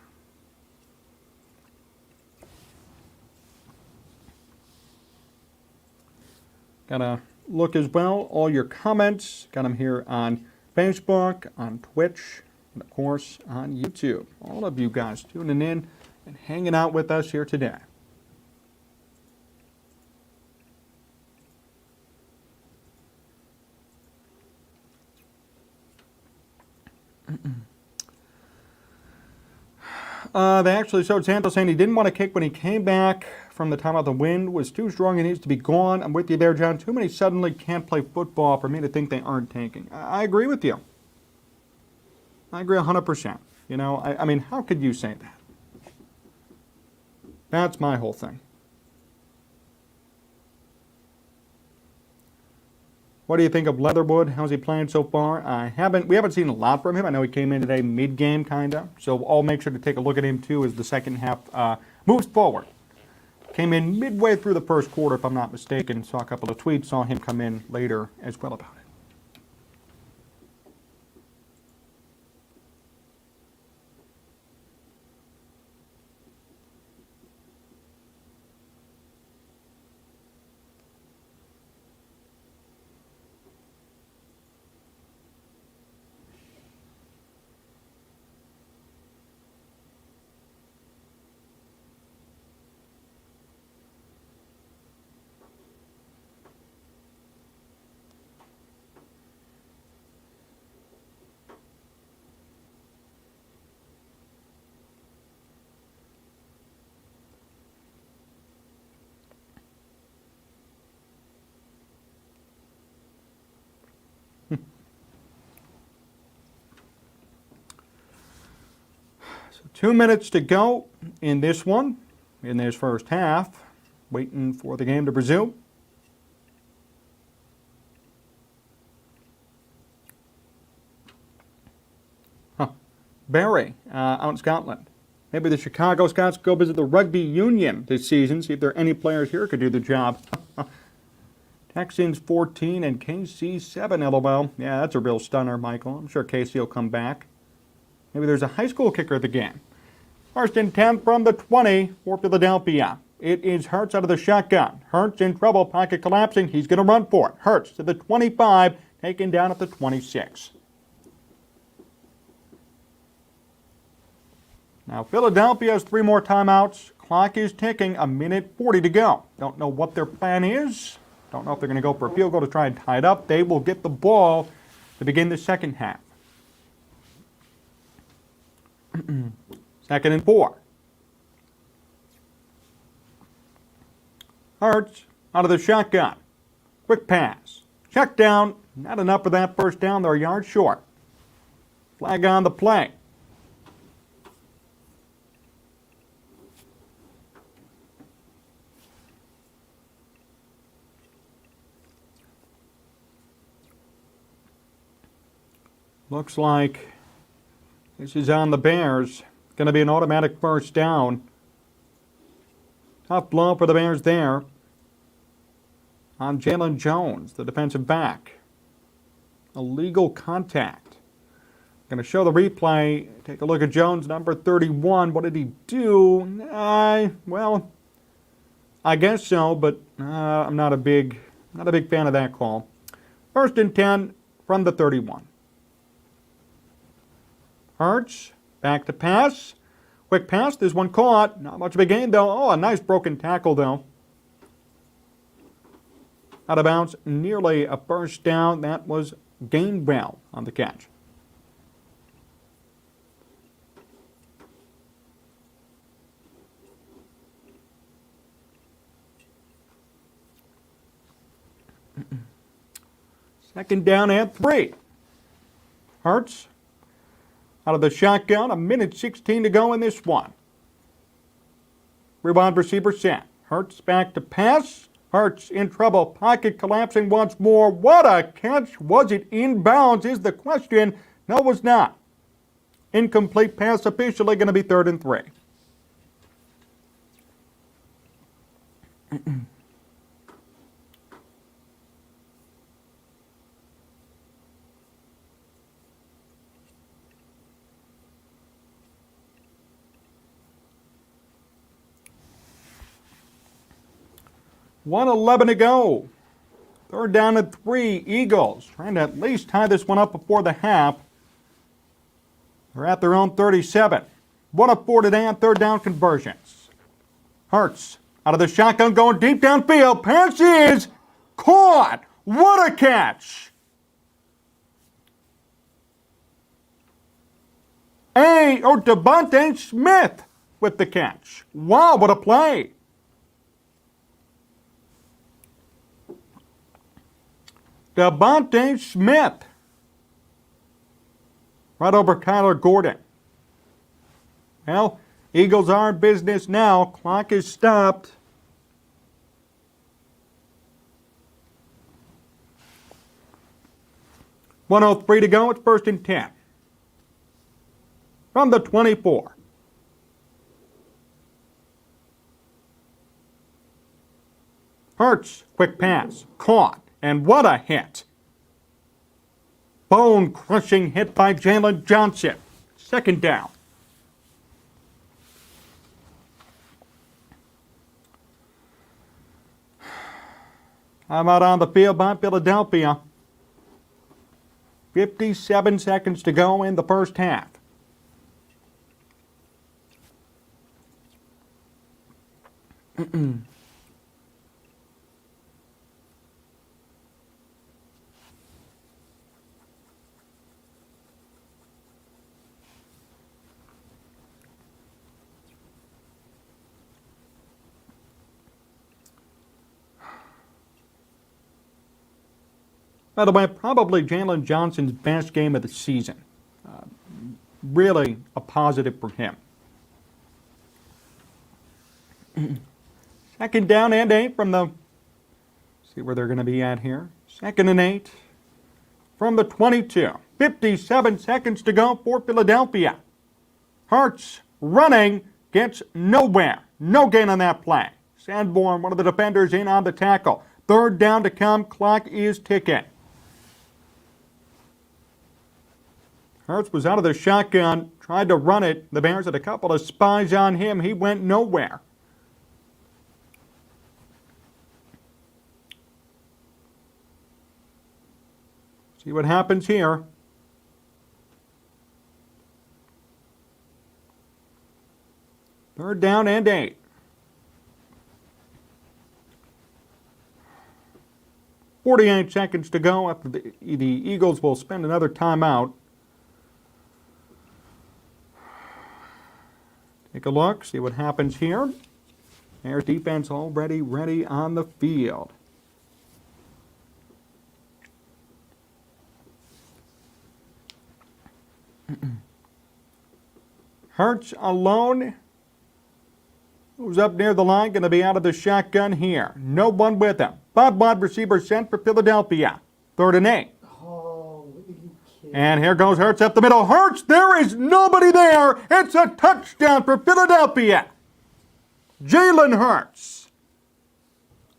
Gotta look as well. All your comments. Got them here on Facebook, on Twitch, and of course on YouTube. All of you guys tuning in and hanging out with us here today. They actually showed Santos saying he didn't want to kick when he came back from the timeout. The wind was too strong and needs to be gone. I'm with you there, John. Too many suddenly can't play football for me to think they aren't tanking. I agree with you. I agree 100%. You know, I mean, how could you say that? That's my whole thing. What do you think of Leatherwood? How's he playing so far? We haven't seen a lot from him. I know he came in today mid-game, kind of. So I'll make sure to take a look at him, too, as the second half moves forward. Came in midway through the first quarter, if I'm not mistaken. Saw a couple of tweets. Saw him come in later as well about it. So 2 minutes to go in this one, in this first half. Waiting for the game to resume. Barry, out in Scotland. Maybe the Chicago Scots go visit the rugby union this season, see if there are any players here who could do the job. Texans 14 and KC 7, LOL. Yeah, that's a real stunner, Michael. I'm sure KC will come back. Maybe there's a high school kicker at the game. First and 10 from the 20 for Philadelphia. It is Hurts out of the shotgun. Hurts in trouble, pocket collapsing. He's going to run for it. Hurts to the 25, taken down at the 26. Now, Philadelphia has 3 more timeouts. Clock is ticking, 1:40 to go. Don't know what their plan is. Don't know if they're going to go for a field goal to try and tie it up. They will get the ball to begin the second half. 2nd and 4. Hurts out of the shotgun. Quick pass. Check down. Not enough for that first down. They're a yard short. Flag on the play. Looks like This is on the Bears. Going to be an automatic first down. Tough blow for the Bears there. On Jalen Jones, the defensive back. Illegal contact. Going to show the replay. Take a look at Jones, number 31. What did he do? Well, I guess so, but I'm not a big fan of that call. 1st and 10 from the 31. Hurts, back to pass. Quick pass, there's one caught. Not much of a gain, though. Oh, a nice broken tackle, though. Out of bounds, nearly a first down. That was Gainwell on the catch. Second down and 3. Hurts out of the shotgun. 1:16 to go in this one. Rebound receiver set. Hurts back to pass. Hurts in trouble. Pocket collapsing once more. What a catch. Was it inbounds is the question. No, it was not. Incomplete pass, officially going to be 3rd and 3. $1:11 to go. 3rd down and 3. Eagles trying to at least tie this one up before the half. They're at their own 37. 1 of 4 today on 3rd down conversions. Hurts out of the shotgun going deep downfield. Pass is caught. What a catch. Devontae Smith with the catch. Wow, what a play. Devontae Smith. Right over Kyler Gordon. Well, Eagles are in business now. Clock is stopped. $1:03 to go. It's 1st and 10. From the 24. Hurts, quick pass, caught. And what a hit. Bone-crushing hit by Jalen Johnson. 2nd down. I'm out on the field by Philadelphia. 57 seconds to go in the first half. By the way, probably Jalen Johnson's best game of the season. Really a positive for him. 2nd down and 8 from the, see where they're going to be at here. 2nd and 8 from the 22. 57 seconds to go for Philadelphia. Hurts running, gets nowhere. No gain on that play. Sanborn, one of the defenders, in on the tackle. 3rd down to come. Clock is ticking. Hurts was out of the shotgun, tried to run it. The Bears had a couple of spies on him. He went nowhere. See what happens here. Third down and 8. .48 seconds to go after the Eagles will spend another timeout. Take a look, see what happens here. Bears defense already ready on the field. Hurts alone. Who's up near the line, going to be out of the shotgun here. No one with him. Bob Wide receiver sent for Philadelphia. 3rd and 8. Oh, are you And here goes Hurts up the middle. Hurts, there is nobody there. It's a touchdown for Philadelphia. Jalen Hurts.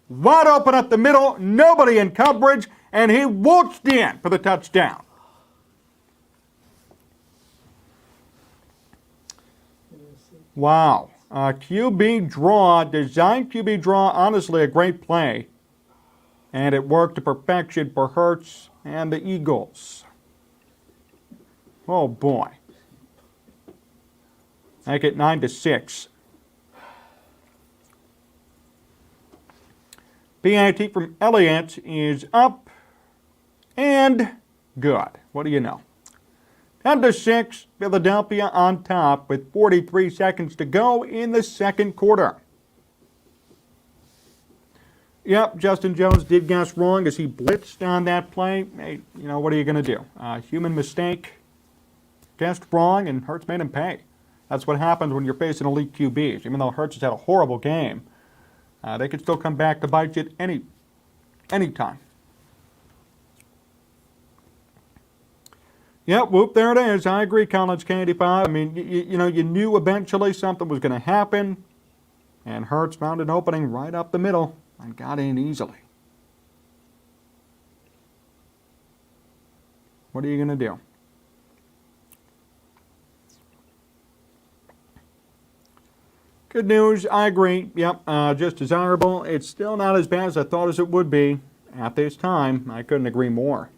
Wide open up the middle, nobody in coverage, and he waltzed in for the touchdown. Wow. QB draw, designed QB draw, honestly a great play. And it worked to perfection for Hurts and the Eagles. Oh boy. Make it 9-6. PIT from Elliott is up and good. What do you know? 10-6, Philadelphia on top with 43 seconds to go in the second quarter. Yep, Justin Jones did guess wrong as he blitzed on that play. Hey, you know, what are you going to do? Human mistake. Guessed wrong, and Hurts made him pay. That's what happens when you're facing elite QBs. Even though Hurts has had a horrible game, they could still come back to bite you at any time. Yep, whoop, there it is. I agree, College K85. I mean, you know, you knew eventually something was going to happen, and Hurts found an opening right up the middle and got in easily. What are you going to do? Good news, I agree. Yep, just desirable. It's still not as bad as I thought it would be at this time. I couldn't agree more.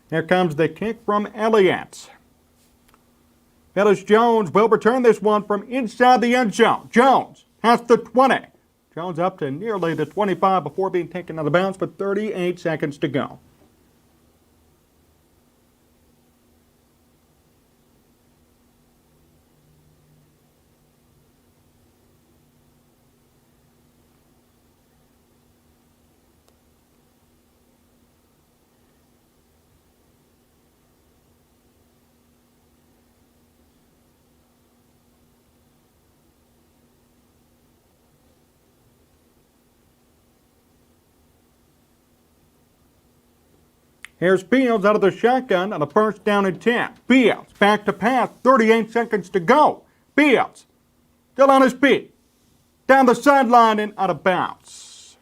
Here comes the kick from Elliott. Phyllis Jones will return this one from inside the end zone. Jones has the 20. Jones up to nearly the 25 before being taken out of bounds with 38 seconds to go. Here's Fields out of the shotgun on a first down and 10. Fields back to pass, 38 seconds to go. Fields still on his feet. Down the sideline and out of bounds.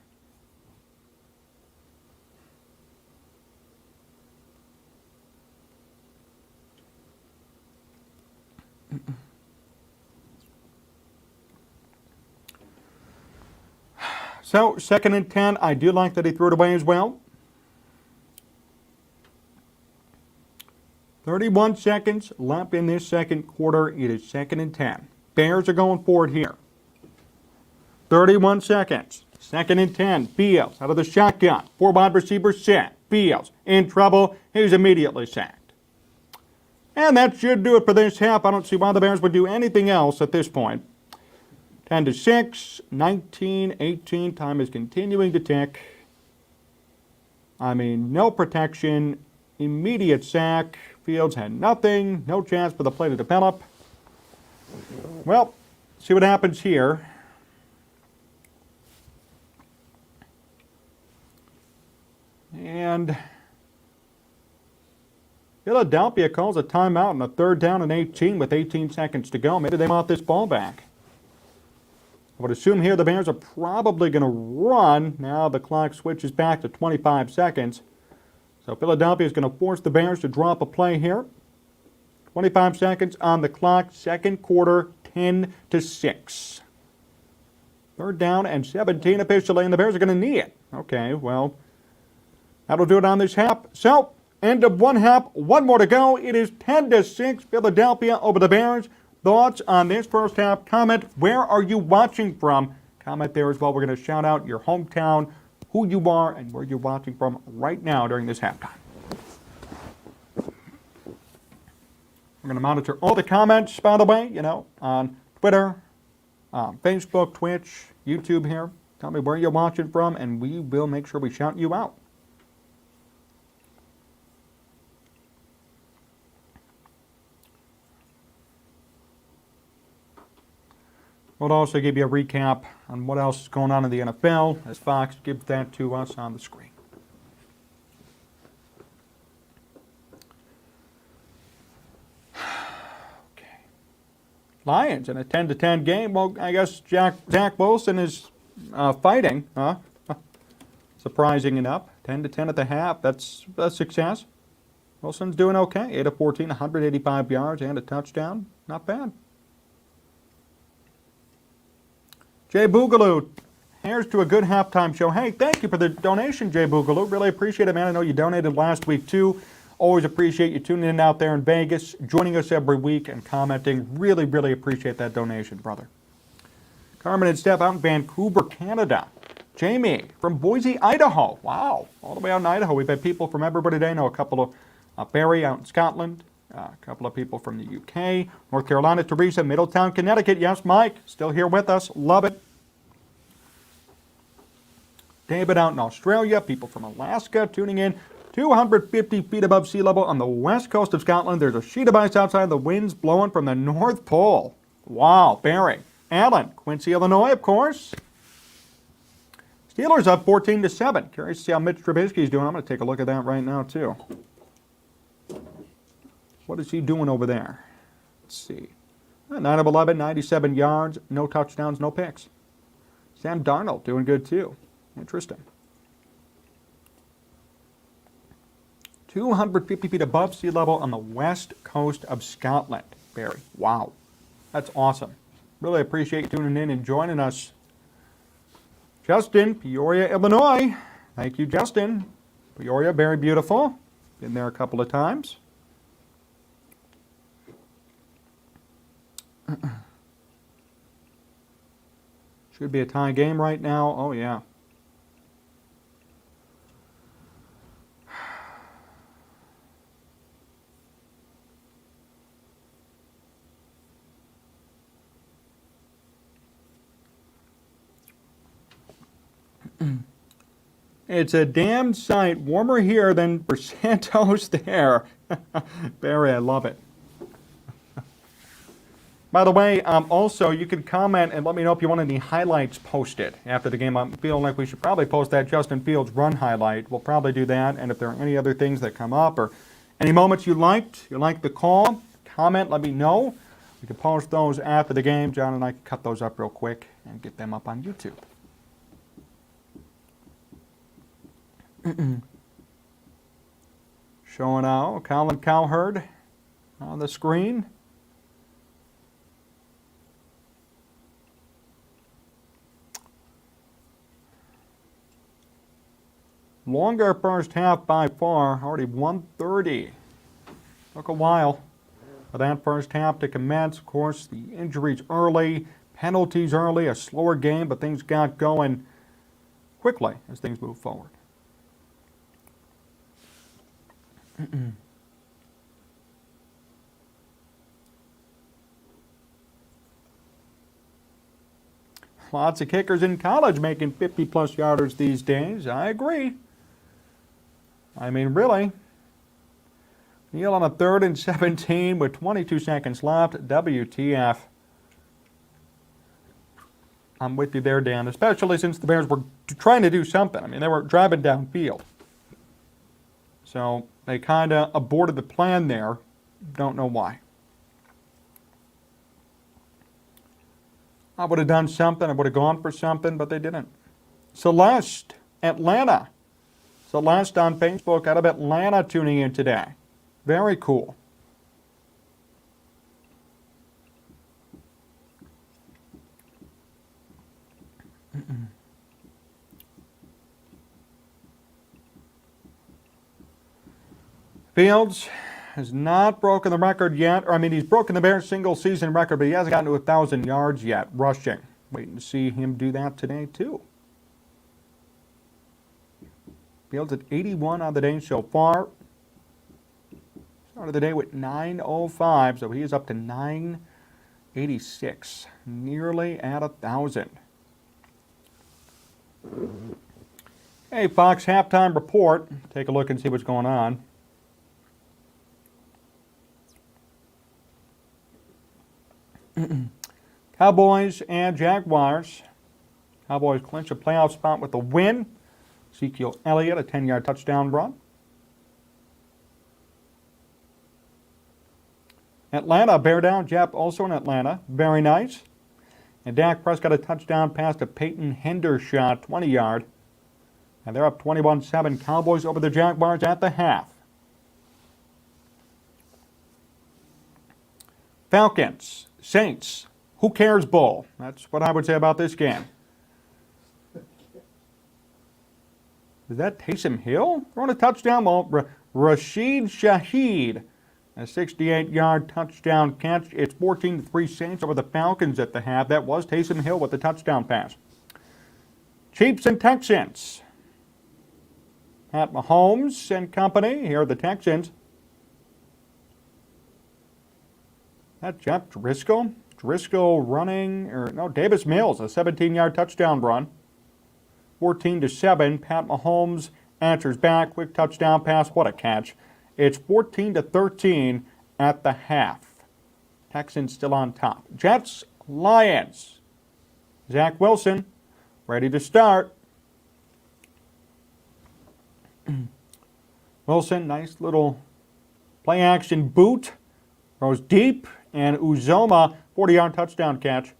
So, second and 10, I do like that he threw it away as well. 31 seconds left in this second quarter. It is second and 10. Bears are going for it here. 31 seconds. Second and 10. Fields out of the shotgun. 4 wide receivers set. Fields in trouble. He's immediately sacked. And that should do it for this half. I don't see why the Bears would do anything else at this point. 10-6, 19-18. Time is continuing to tick. I mean, no protection. Immediate sack. Fields had nothing, no chance for the play to develop. Well, see what happens here. And Philadelphia calls a timeout on a third down and 18 with 18 seconds to go. Maybe they want this ball back. I would assume here the Bears are probably going to run. Now the clock switches back to 25 seconds. So Philadelphia is going to force the Bears to drop a play here. 25 seconds on the clock. Second quarter, 10-6. Third down and 17 officially, and the Bears are going to knee it. Okay, well, that'll do it on this half. So, end of one half, one more to go. It is 10-6, Philadelphia over the Bears. Thoughts on this first half? Comment, where are you watching from? Comment there as well. We're going to shout out your hometown, who you are, and where you're watching from right now during this halftime. We're going to monitor all the comments, by the way, on Twitter, Facebook, Twitch, YouTube here. Tell me where you're watching from, and we will make sure we shout you out. We'll also give you a recap on what else is going on in the NFL as Fox gives that to us on the screen. Okay. Lions in a 10-10 game. Well, I guess Zach Wilson is fighting, huh? Surprising enough. 10-10 at the half. That's a success. Wilson's doing okay. 8 of 14, 185 yards and a touchdown. Not bad. Jay Boogaloo, here's to a good halftime show. Hey, thank you for the donation, Jay Boogaloo. Really appreciate it, man. I know you donated last week, too. Always appreciate you tuning in out there in Vegas, joining us every week and commenting. Really, really appreciate that donation, brother. Carmen and Steph out in Vancouver, Canada. Jamie from Boise, Idaho. Wow, all the way out in Idaho. We've had people from everywhere today. I know a couple of Barry out in Scotland, a couple of people from the UK, North Carolina, Teresa, Middletown, Connecticut. Yes, Mike, still here with us. Love it. David out in Australia, people from Alaska tuning in. 250 feet above sea level on the west coast of Scotland. There's a sheet of ice outside. The wind's blowing from the North Pole. Wow, Barry. Alan, Quincy, Illinois, of course. Steelers up 14-7. Curious to see how Mitch Trubisky's doing. I'm going to take a look at that right now, too. What is he doing over there? Let's see. 9 of 11, 97 yards, no touchdowns, no picks. Sam Darnold doing good, too. Interesting. 250 feet above sea level on the west coast of Scotland. Barry, wow. That's awesome. Really appreciate you tuning in and joining us. Justin, Peoria, Illinois. Thank you, Justin. Peoria, very beautiful. Been there a couple of times. Should be a tie game right now. Oh, yeah. It's a damn sight warmer here than for Santos there. Barry, I love it. By the way, also, you can comment and let me know if you want any highlights posted after the game. I'm feeling like we should probably post that Justin Fields run highlight. We'll probably do that. And if there are any other things that come up or any moments you liked the call, comment, let me know. We can post those after the game. John and I can cut those up real quick and get them up on YouTube. Showing now Colin Cowherd on the screen. Longer first half by far, already 1:30. Took a while for that first half to commence. Of course, the injuries early, penalties early, a slower game, but things got going quickly as things move forward. Lots of kickers in college making 50-plus yarders these days. I agree. I mean, really. Neal on a 3rd and 17 with 22 seconds left. WTF. I'm with you there, Dan, especially since the Bears were trying to do something. I mean, they were driving downfield. So they kind of aborted the plan there. Don't know why. I would have done something. I would have gone for something, but they didn't. Celeste, Atlanta. Celeste on Facebook out of Atlanta tuning in today. Very cool. Fields has not broken the record yet. He's broken the Bears single season record, but he hasn't gotten to 1,000 yards yet rushing. Waiting to see him do that today, too. Fields at 81 on the day so far. Started the day with 905, so he is up to 986. Nearly at 1,000. Hey, Fox halftime report. Take a look and see what's going on. Cowboys and Jaguars. Cowboys clinch a playoff spot with a win. Ezekiel Elliott, a 10-yard touchdown run. Atlanta, bear down. Jep also in Atlanta. Very nice. And Dak Prescott a touchdown pass to Peyton Hendershot, 20-yard. And they're up 21-7. Cowboys over the Jaguars at the half. Falcons, Saints. Who cares, Bull? That's what I would say about this game. Is that Taysom Hill throwing a touchdown? Well, Rashid Shaheed, a 68-yard touchdown catch. It's 14-3 Saints over the Falcons at the half. That was Taysom Hill with the touchdown pass. Chiefs and Texans. Pat Mahomes and company. Here are the Texans. That's Jeff Driscoll. Driscoll running, Davis Mills, a 17-yard touchdown run. 14-7. Pat Mahomes answers back. Quick touchdown pass. What a catch. It's 14-13 at the half. Texans still on top. Jets, Lions. Zach Wilson ready to start. Wilson, nice little play action boot. Throws deep. And Uzoma, 40-yard touchdown catch.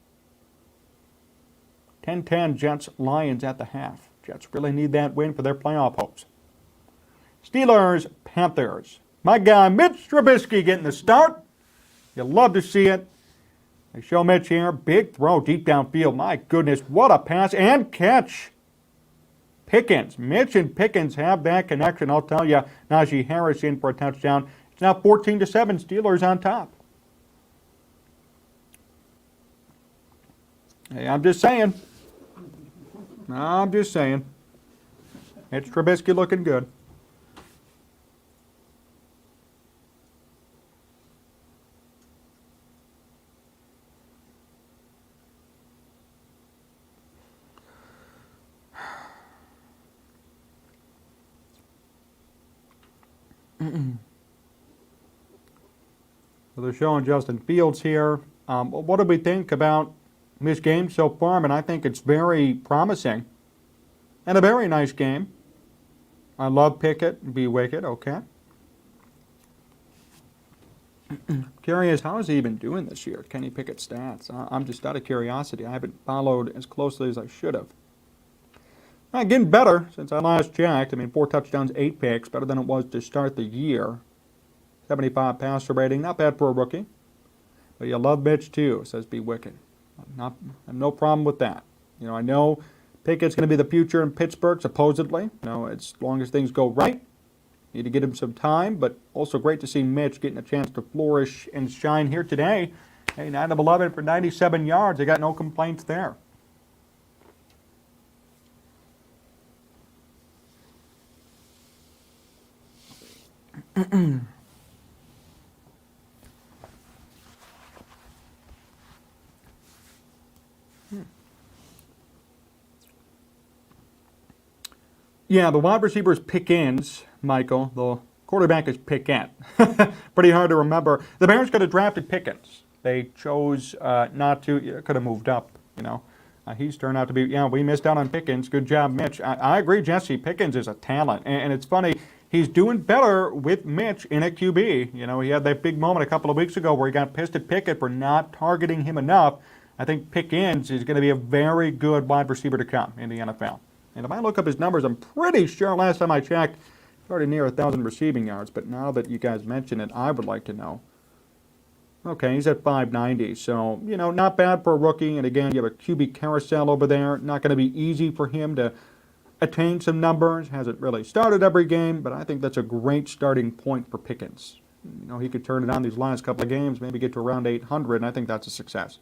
10-10 Jets, Lions at the half. Jets really need that win for their playoff hopes. Steelers, Panthers. My guy, Mitch Trubisky getting the start. You love to see it. They show Mitch here. Big throw deep downfield. My goodness, what a pass and catch. Pickens. Mitch and Pickens have that connection. I'll tell you, Najee Harris in for a touchdown. It's now 14-7, Steelers on top. Hey, I'm just saying. It's Trubisky looking good. So they're showing Justin Fields here. What do we think about this game so far? And I think it's very promising and a very nice game. I love Pickett, be wicked, okay. Curious, how is he even doing this year? Kenny Pickett stats. I'm just out of curiosity. I haven't followed as closely as I should have. Getting better since I last checked. 4 touchdowns, 8 picks, better than it was to start the year. 75 passer rating, not bad for a rookie. But you love Mitch too, says be wicked. I have no problem with that. I know Pickett's going to be the future in Pittsburgh, supposedly. As long as things go right. Need to get him some time, but also great to see Mitch getting a chance to flourish and shine here today. Hey, 9 of 11 for 97 yards. I got no complaints there. Yeah, the wide receiver is Pickens, Michael. The quarterback is Pickett. Pretty hard to remember. The Bears could have drafted Pickens. They chose not to. Could have moved up, He's turned out to be, we missed out on Pickens. Good job, Mitch. I agree, Jesse. Pickens is a talent. And it's funny, he's doing better with Mitch in a QB. He had that big moment a couple of weeks ago where he got pissed at Pickett for not targeting him enough. I think Pickens is going to be a very good wide receiver to come in the NFL. And if I look up his numbers, I'm pretty sure last time I checked, he's already near 1,000 receiving yards. But now that you guys mention it, I would like to know. Okay, he's at 590. So, not bad for a rookie. And again, you have a QB carousel over there. Not going to be easy for him to attain some numbers. Hasn't really started every game, but I think that's a great starting point for Pickens. He could turn it on these last couple of games, maybe get to around 800, and I think that's a success.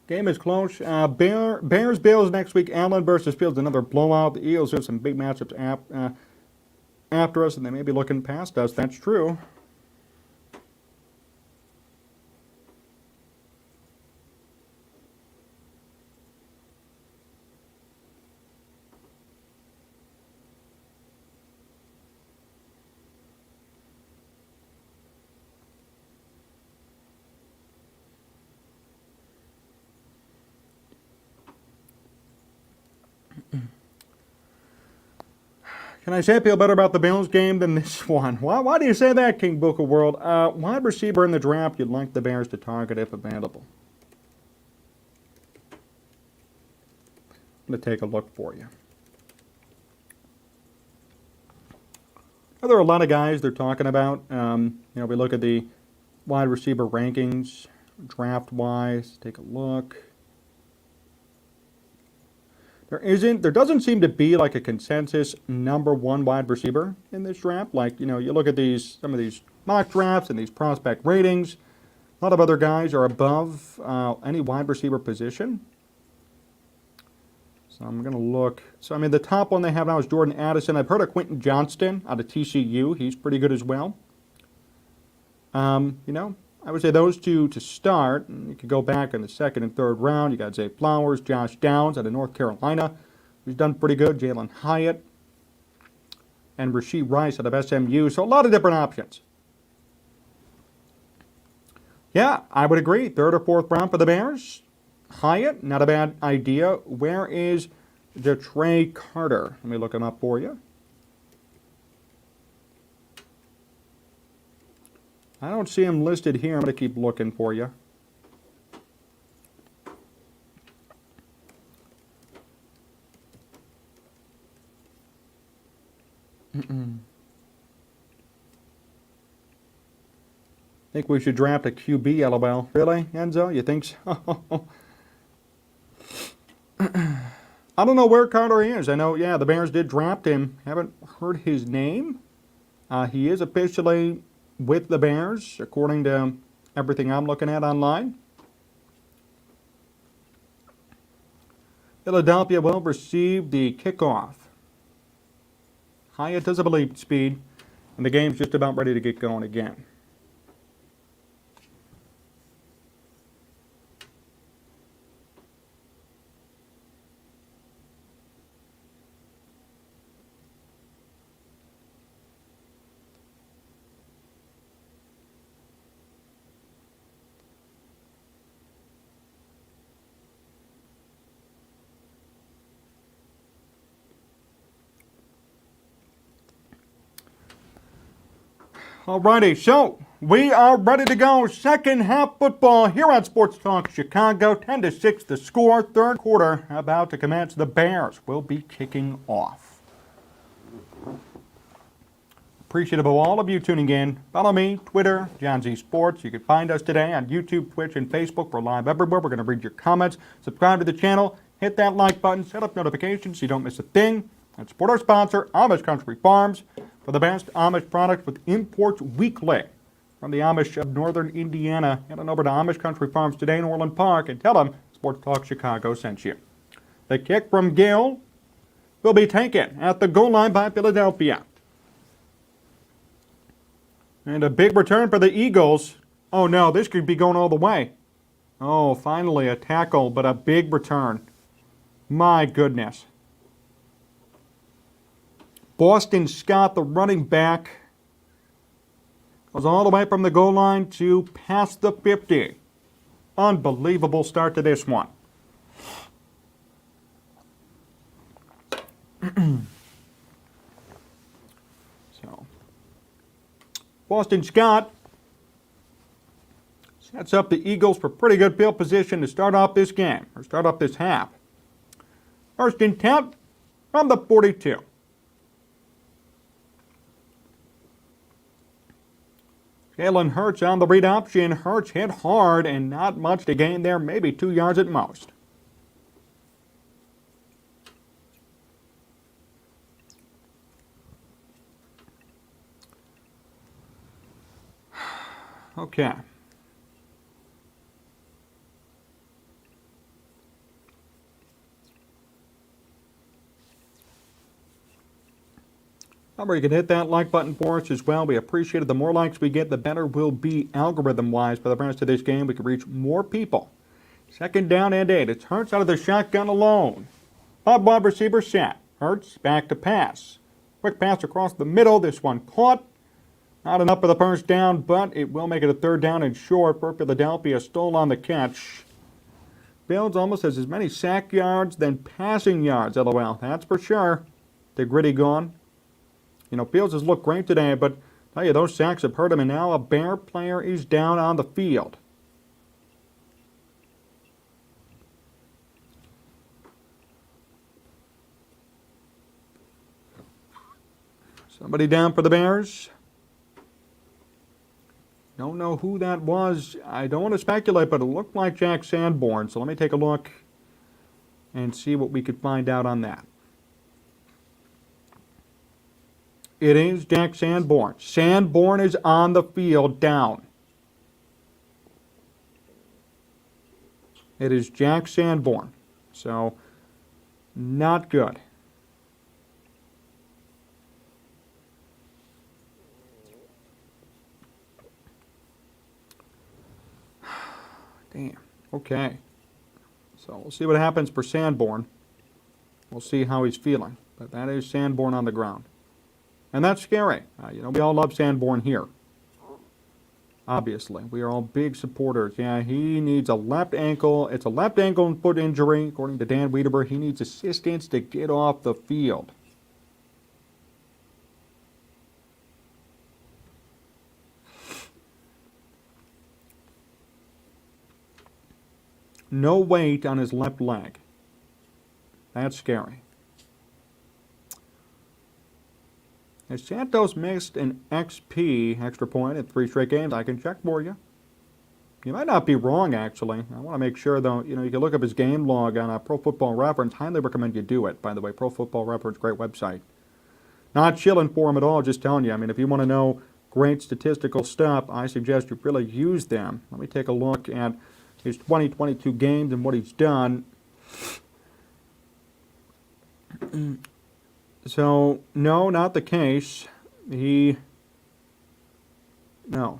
Game is close. Bears, Bills next week. Allen versus Fields, another blowout. The Eagles have some big matchups after us, and they may be looking past us. That's true. Can I say I feel better about the Bills game than this one? Why do you say that, King Book of World? Wide receiver in the draft you'd like the Bears to target if available. I'm going to take a look for you. There are a lot of guys they're talking about. We look at the wide receiver rankings, draft-wise. Take a look. There doesn't seem to be like a consensus number one wide receiver in this draft. Like, you look at some of these mock drafts and these prospect ratings. A lot of other guys are above any wide receiver position. So I'm going to look. So, the top one they have now is Jordan Addison. I've heard of Quentin Johnston out of TCU. He's pretty good as well. I would say those two to start. You could go back in the second and third round. You got Zay Flowers, Josh Downs out of North Carolina, who's done pretty good. Jalen Hyatt and Rashee Rice out of SMU. So a lot of different options. Yeah, I would agree. Third or fourth round for the Bears. Hyatt, not a bad idea. Where is DeTray Carter? Let me look him up for you. I don't see him listed here. I'm going to keep looking for you. Think we should draft a QB, LOL. Really, Enzo? You think so? I don't know where Carter is. I know, yeah, the Bears did draft him. Haven't heard his name. He is officially with the Bears, according to everything I'm looking at online. Philadelphia will receive the kickoff. Hyatt does have elite speed, and the game's just about ready to get going again. Alrighty, so we are ready to go. Second half football here on Sports Talk Chicago. 10-6 the score. Third quarter about to commence. The Bears will be kicking off. Appreciative of all of you tuning in. Follow me, Twitter, Jon Z Sports. You can find us today on YouTube, Twitch, and Facebook. We're live everywhere. We're going to read your comments. Subscribe to the channel. Hit that like button. Set up notifications so you don't miss a thing. And support our sponsor, Amish Country Farms, for the best Amish products with imports weekly from the Amish of Northern Indiana. Head on over to Amish Country Farms today in Orland Park and tell them Sports Talk Chicago sent you. The kick from Gill will be taken at the goal line by Philadelphia. And a big return for the Eagles. Oh no, this could be going all the way. Oh, finally a tackle, but a big return. My goodness. Boston Scott, the running back, goes all the way from the goal line to past the 50. Unbelievable start to this one. So, Boston Scott sets up the Eagles for pretty good field position to start off this game, or start off this half. First and 10 from the 42. Jalen Hurts on the read option. Hurts hit hard and not much to gain there, maybe 2 yards at most. Okay. Remember, you can hit that like button for us as well. We appreciate it. The more likes we get, the better we'll be algorithm-wise for the rest of this game. We can reach more people. 2nd down and 8. It's Hurts out of the shotgun alone. Bob wide receiver set. Hurts back to pass. Quick pass across the middle. This one caught. Not enough for the first down, but it will make it a 3rd down and short for Philadelphia. Still on the catch. Fields almost has as many sack yards than passing yards, LOL. That's for sure. The gritty gone. You know, Fields has looked great today, but I tell you, those sacks have hurt him, and now a Bear player is down on the field. Somebody down for the Bears. Don't know who that was. I don't want to speculate, but it looked like Jack Sanborn. So let me take a look and see what we could find out on that. It is Jack Sanborn. Sanborn is on the field down. It is Jack Sanborn. So, not good. Damn. Okay. So we'll see what happens for Sanborn. We'll see how he's feeling. But that is Sanborn on the ground. And that's scary. You know, we all love Sanborn here. Obviously. We are all big supporters. Yeah, he needs a left ankle. It's a left ankle and foot injury, according to Dan Wiedeber. He needs assistance to get off the field. No weight on his left leg. That's scary. As Santos missed an XP, extra point, in 3 straight games, I can check for you. You might not be wrong, actually. I want to make sure, though, you know, you can look up his game log on Pro Football Reference. Highly recommend you do it, by the way. Pro Football Reference, great website. Not chilling for him at all, just telling you. I mean, if you want to know great statistical stuff, I suggest you really use them. Let me take a look at his 2022 games and what he's done. So, no, not the case. He has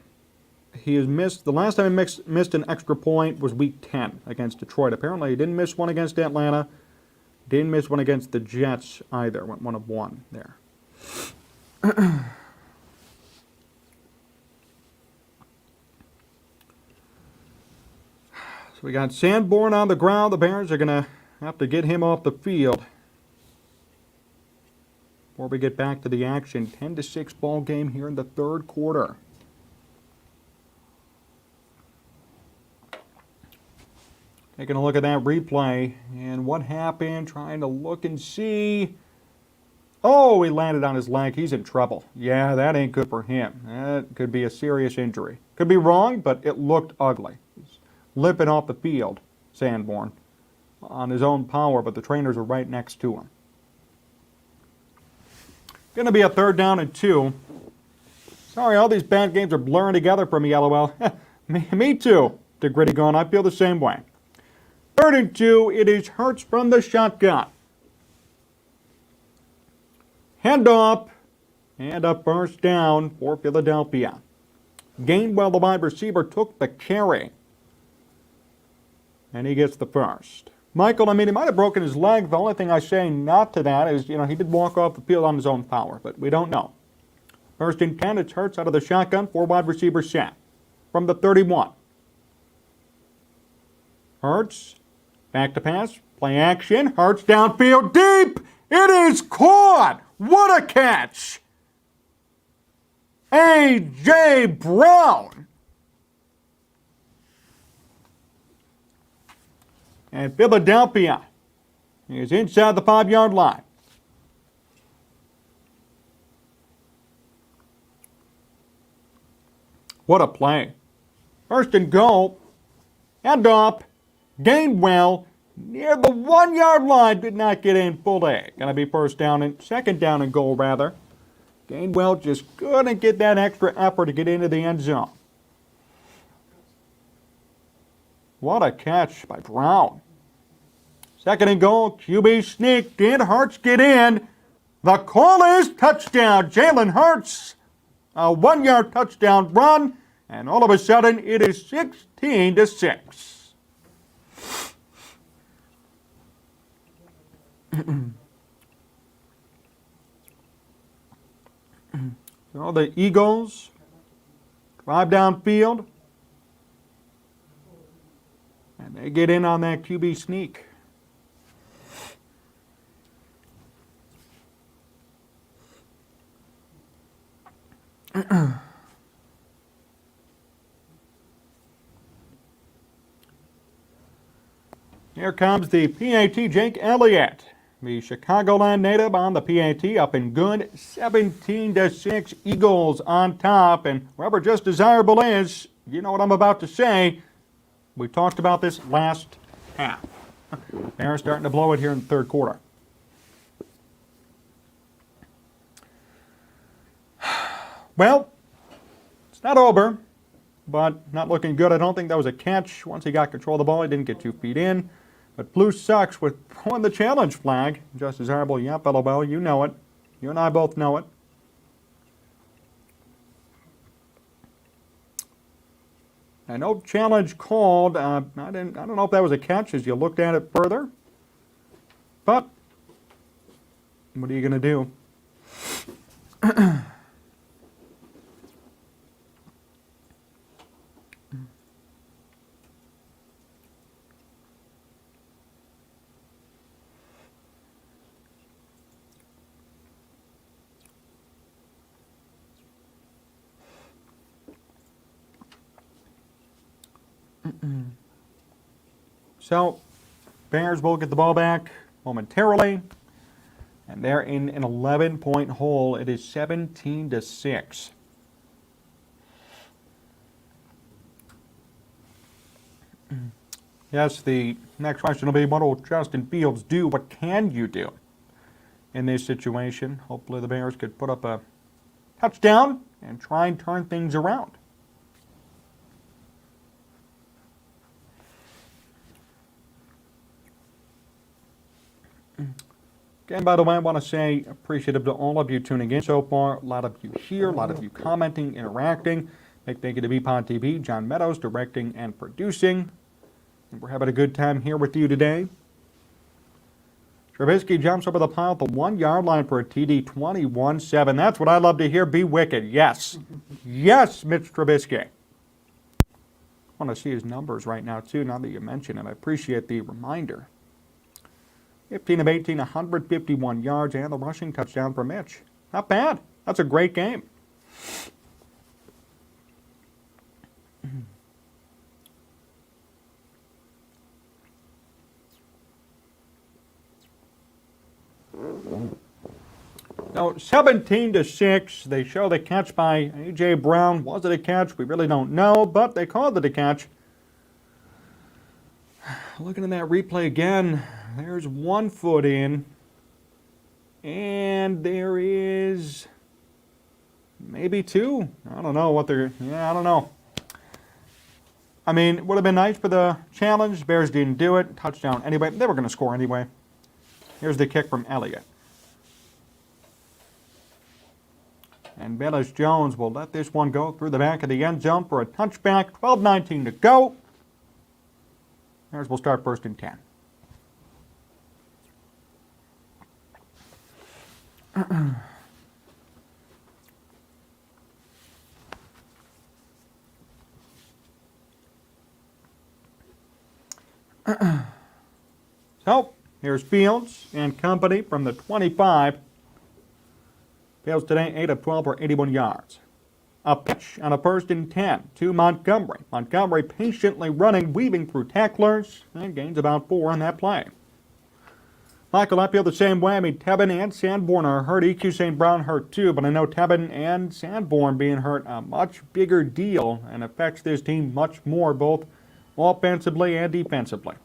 missed, the last time he missed an extra point was week 10 against Detroit. Apparently he didn't miss one against Atlanta. Didn't miss one against the Jets either. Went 1 of 1 there. So we got Sanborn on the ground. The Bears are going to have to get him off the field before we get back to the action. 10-6 ball game here in the 3rd quarter. Taking a look at that replay and what happened. Trying to look and see. Oh, he landed on his leg. He's in trouble. Yeah, that ain't good for him. That could be a serious injury. Could be wrong, but it looked ugly. Limping off the field, Sanborn, on his own power, but the trainers are right next to him. Going to be a 3rd down and 2. Sorry, all these bad games are blurring together for me, LOL. me too, to Gritty Gone. I feel the same way. 3rd and 2, it is Hurts from the shotgun. Hand off, and a 1st down for Philadelphia. Gainwell, the wide receiver, took the carry. And he gets the 1st. Michael, I mean, he might have broken his leg. The only thing I say not to that is, you know, he did walk off the field on his own power, but we don't know. 1st and 10, it's Hurts out of the shotgun, 4 wide receiver set from the 31. Hurts, back to pass, play action, Hurts downfield deep. It is caught. What a catch. A.J. Brown. And Philadelphia is inside the 5-yard line. What a play. 1st and goal. Hand off. Gainwell near the 1-yard line. Did not get in fully. Going to be 1st down and 2nd down and goal, rather. Gainwell just couldn't get that extra effort to get into the end zone. What a catch by Brown. 2nd and goal. QB sneaked in. Hurts get in. The call is touchdown. Jalen Hurts, a 1-yard touchdown run, and all of a sudden it is 16-6. So the Eagles drive downfield, and they get in on that QB sneak. Here comes the PAT, Jake Elliott, the Chicagoland native on the PAT, up and good, 17-6, Eagles on top. And whoever just desirable is, you know what I'm about to say. We talked about this last half. They're starting to blow it here in the third quarter. Well, it's not over, but not looking good. I don't think that was a catch. Once he got control of the ball, he didn't get 2 feet in. But Blue sucks with throwing the challenge flag. Just desirable, yep, LOL, you know it. You and I both know it. I know challenge called. I don't know if that was a catch as you looked at it further. But what are you going to do? So, Bears will get the ball back momentarily, and they're in an 11-point hole. It is 17-6. Yes, the next question will be, what will Justin Fields do? What can you do in this situation? Hopefully the Bears could put up a touchdown and try and turn things around. Again, by the way, I want to say appreciative to all of you tuning in so far. A lot of you here, a lot of you commenting, interacting. Thank you to BPOD TV, John Meadows, directing and producing. And we're having a good time here with you today. Trubisky jumps over the pile at the 1-yard line for a TD, 21-7. That's what I love to hear. Be wicked. Yes. Yes, Mitch Trubisky. I want to see his numbers right now, too, now that you mention it. I appreciate the reminder. 15 of 18, 151 yards, and the rushing touchdown for Mitch. Not bad. That's a great game. So 17-6. They show the catch by A.J. Brown. Was it a catch? We really don't know, but they called it a catch. Looking at that replay again, there's 1 foot in, and there is maybe 2. I don't know what they're, I don't know. I mean, it would have been nice for the challenge. Bears didn't do it. Touchdown anyway. They were going to score anyway. Here's the kick from Elliott. And Velus Jones will let this one go through the back of the end zone for a touchback. 12:19 to go. Bears will start first and 10. So, here's Fields and company from the 25. Fields today, 8 of 12 for 81 yards. A pitch on a first and 10 to Montgomery. Montgomery patiently running, weaving through tacklers, and gains about 4 on that play. Michael, I feel the same way. I mean, Tebben and Sanborn are hurt. EQ St. Brown hurt too, but I know Tebben and Sanborn being hurt a much bigger deal and affects this team much more, both offensively and defensively.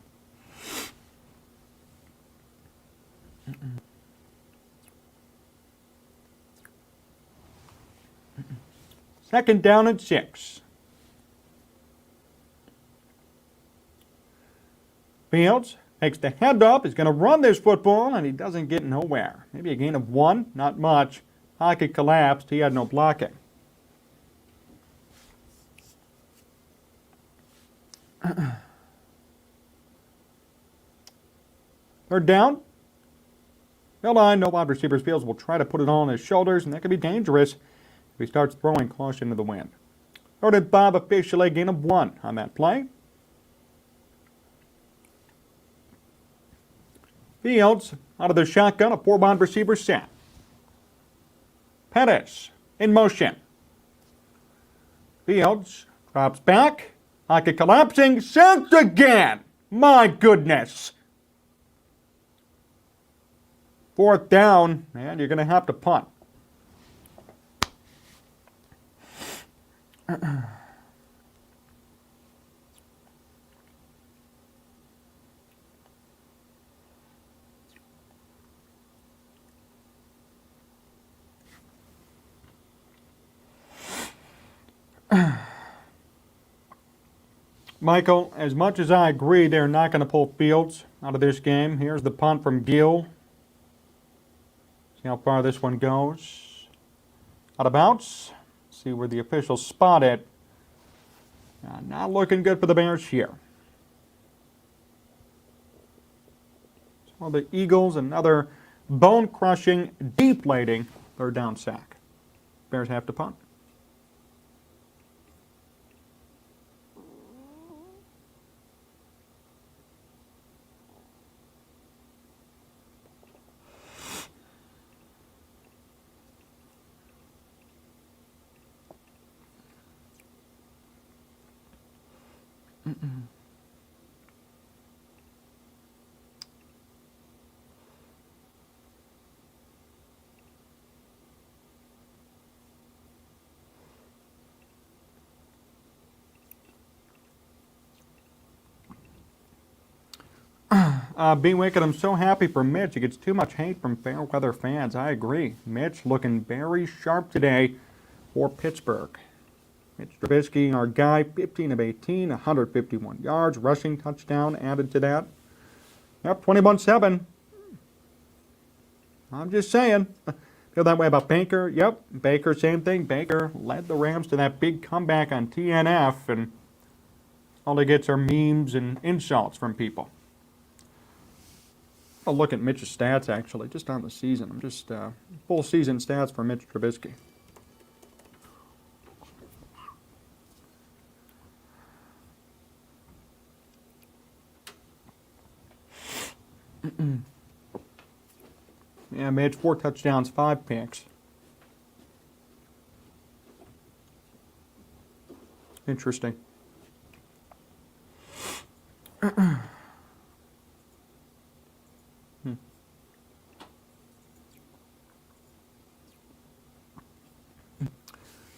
Second down and 6. Fields Takes the handoff. He's going to run this football, and he doesn't get nowhere. Maybe a gain of 1, not much. Pocket collapsed. He had no blocking. Third down. No line, no wide receivers. Fields will try to put it all on his shoulders, and that could be dangerous if he starts throwing caution to the wind. 3rd and 5 officially, gain of 1 on that play. Fields out of the shotgun, a 4 wide receiver set. Pettis in motion. Fields drops back. Pocket collapsing. Sacked again. My goodness. 4th down, and you're going to have to punt. Michael, as much as I agree they're not going to pull Fields out of this game, here's the punt from Gill. See how far this one goes. Out of bounds. See where the officials spot it. Not looking good for the Bears here. So the Eagles, another bone-crushing, deflating 3rd down sack. Bears have to punt. Being Wicked, I'm so happy for Mitch. He gets too much hate from fair weather fans. I agree. Mitch looking very sharp today for Pittsburgh. Mitch Trubisky, our guy, 15 of 18, 151 yards, rushing touchdown added to that. Yep, 21-7. I'm just saying. Feel that way about Baker? Yep, Baker, same thing. Baker led the Rams to that big comeback on TNF, and all he gets are memes and insults from people. I'll look at Mitch's stats, actually, just on the season. I'm just full season stats for Mitch Trubisky. Yeah, Mitch, 4 touchdowns, 5 picks. Interesting.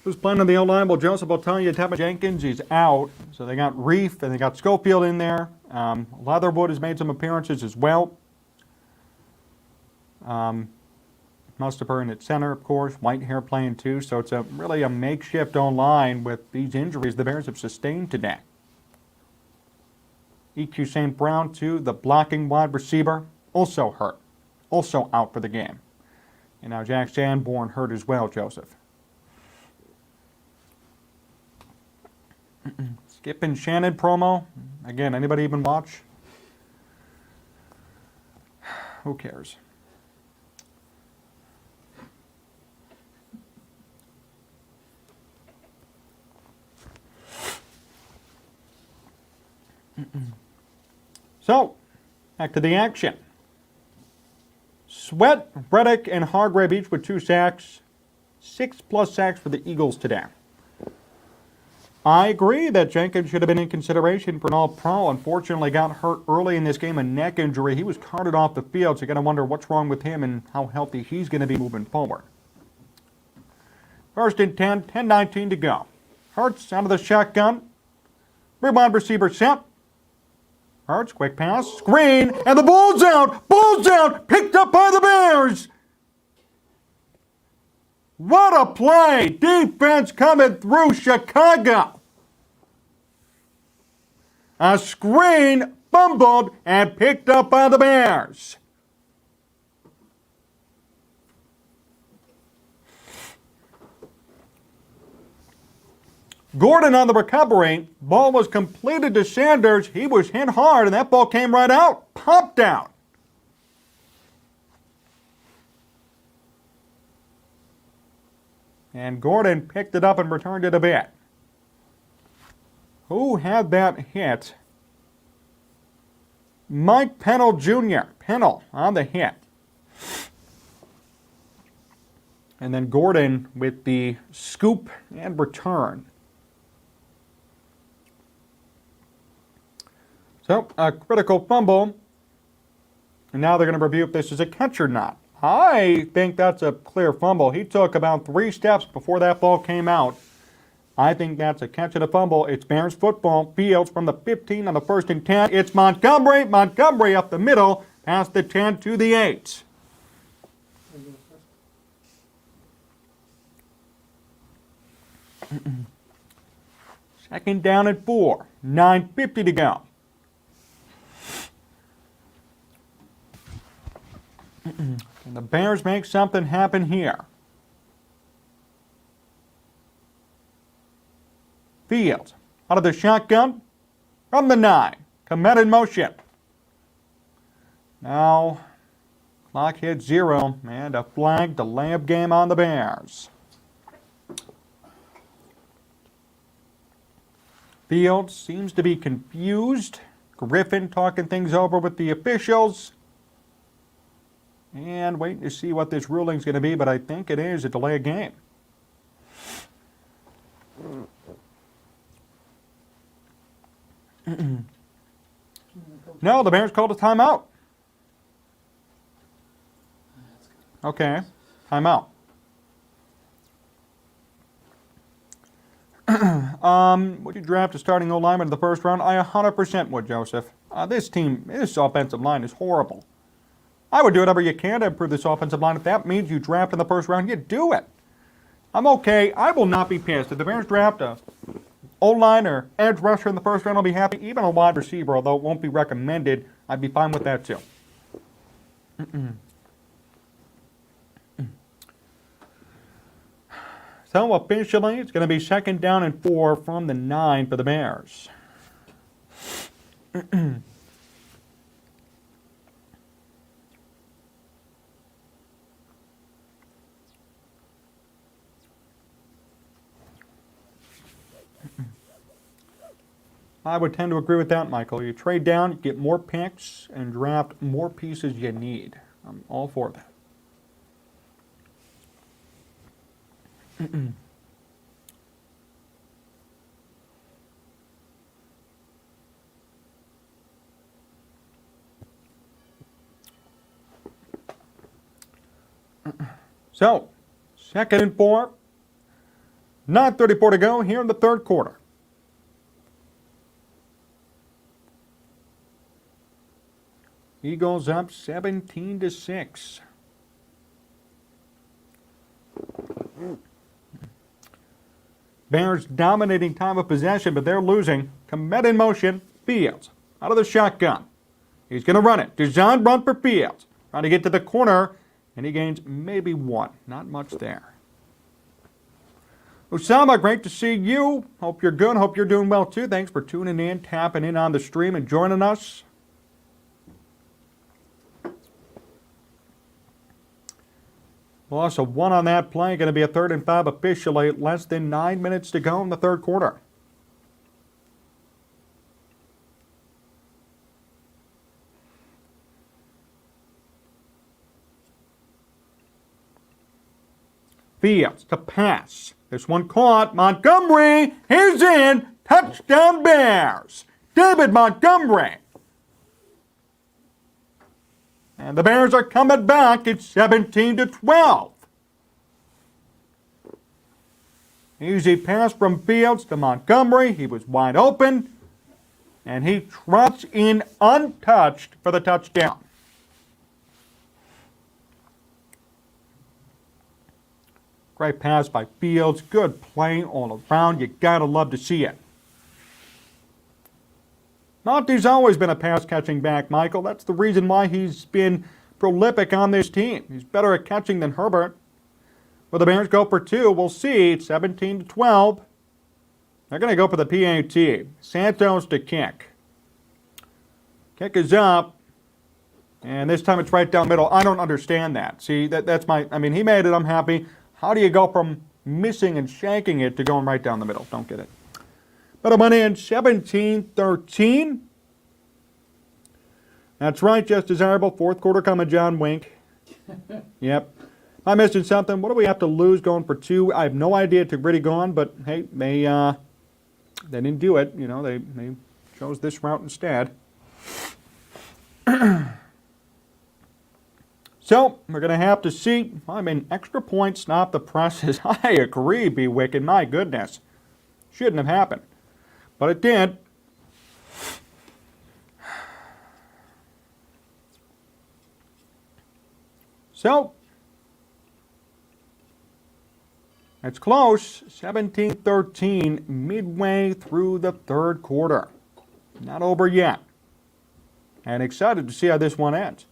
Who's playing on the O-line? Well, Joseph will tell you, Tevin Jenkins is out. So they got Reef and they got Schofield in there. Leatherwood has made some appearances as well. Mustapher in at center, of course. Whitehair playing too. So it's really a makeshift O-line with these injuries the Bears have sustained today. EQ St. Brown, too, the blocking wide receiver, also hurt. Also out for the game. And now Jack Sanborn hurt as well, Joseph. Skip and Shannon promo. Again, anybody even watch? Who cares? So, back to the action. Sweat, Reddick, and Hargrave each with 2 sacks. 6+ sacks for the Eagles today. I agree that Jenkins should have been in consideration for an All-Pro. Unfortunately, got hurt early in this game, a neck injury. He was carted off the field, so you're going to wonder what's wrong with him and how healthy he's going to be moving forward. 1st and 10, 10-19 to go. Hurts out of the shotgun. Rebound receiver set. Hurts, quick pass, screen, and the ball's out! Ball's out! Picked up by the Bears! What a play! Defense coming through Chicago. A screen fumbled and picked up by the Bears. Gordon on the recovery. Ball was completed to Sanders. He was hit hard, and that ball came right out. Popped out. And Gordon picked it up and returned it a bit. Who had that hit? Mike Pennell Jr. Pennell on the hit. And then Gordon with the scoop and return. So, a critical fumble. And now they're going to review if this is a catch or not. I think that's a clear fumble. He took about 3 steps before that ball came out. I think that's a catch and a fumble. It's Bears football. Fields from the 15 on the 1st and 10. It's Montgomery. Montgomery up the middle, past the 10 to the 8. Second down at 4. 9:50 to go. Can the Bears make something happen here? Fields out of the shotgun from the 9. Komet in motion. Now, clock hits 0 and a flag, delay of game on the Bears. Fields seems to be confused. Griffin talking things over with the officials. And waiting to see what this ruling's going to be, but I think it is a delay of game. No, the Bears called a timeout. Okay, timeout. Would you draft a starting O-lineman in the first round? I 100% would, Joseph. This offensive line is horrible. I would do whatever you can to improve this offensive line. If that means you draft in the first round, you do it. I'm okay. I will not be pissed. If the Bears draft a O-line or edge rusher in the first round, I'll be happy. Even a wide receiver, although it won't be recommended, I'd be fine with that too. So officially, it's going to be second down and 4 from the 9 for the Bears. I would tend to agree with that, Michael. You trade down, you get more picks, and draft more pieces you need. I'm all for that. So, second and 4. 9:34 to go here in the third quarter. Eagles up 17-6. Bears dominating time of possession, but they're losing. Komet in motion. Fields out of the shotgun. He's going to run it. Dijon run for Fields. Trying to get to the corner, and he gains maybe 1. Not much there. Usama, great to see you. Hope you're good. Hope you're doing well too. Thanks for tuning in, tapping in on the stream, and joining us. Loss of 1 on that play. Going to be a 3rd and 5 officially. Less than 9 minutes to go in the third quarter. Fields to pass. This one caught. Montgomery. He's in. Touchdown Bears. David Montgomery. And the Bears are coming back. It's 17-12. Easy pass from Fields to Montgomery. He was wide open. And he trots in untouched for the touchdown. Great pass by Fields. Good play all around. You gotta love to see it. Monty's always been a pass-catching back, Michael. That's the reason why he's been prolific on this team. He's better at catching than Herbert. Will the Bears go for two? We'll see. 17-12. They're going to go for the PAT. Santos to kick. Kick is up. And this time it's right down middle. I don't understand that. See, that's my... I mean, he made it. I'm happy. How do you go from missing and shanking it to going right down the middle? Don't get it. But it went in 17-13. That's right, just desirable. Fourth quarter coming, John Wink. Yep. Am I missing something? What do we have to lose going for two? I have no idea. It took really gone, but hey, they didn't do it. You know, they chose this route instead. So we're going to have to see. I mean, extra points, not the presses. I agree, B. Wicked. My goodness. Shouldn't have happened. But it did. So, it's close. 17-13, midway through the third quarter. Not over yet. And excited to see how this one ends.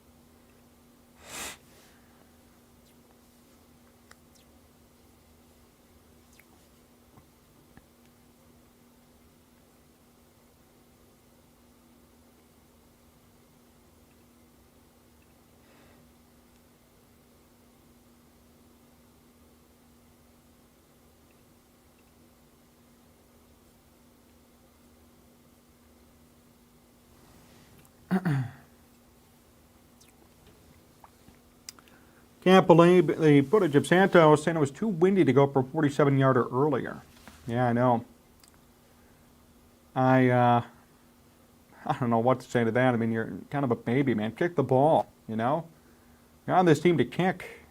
Can't believe the footage of Santos saying it was too windy to go for a 47-yarder earlier. Yeah, I know. I don't know what to say to that. I mean, you're kind of a baby, man. Kick the ball, you know? You're on this team to kick.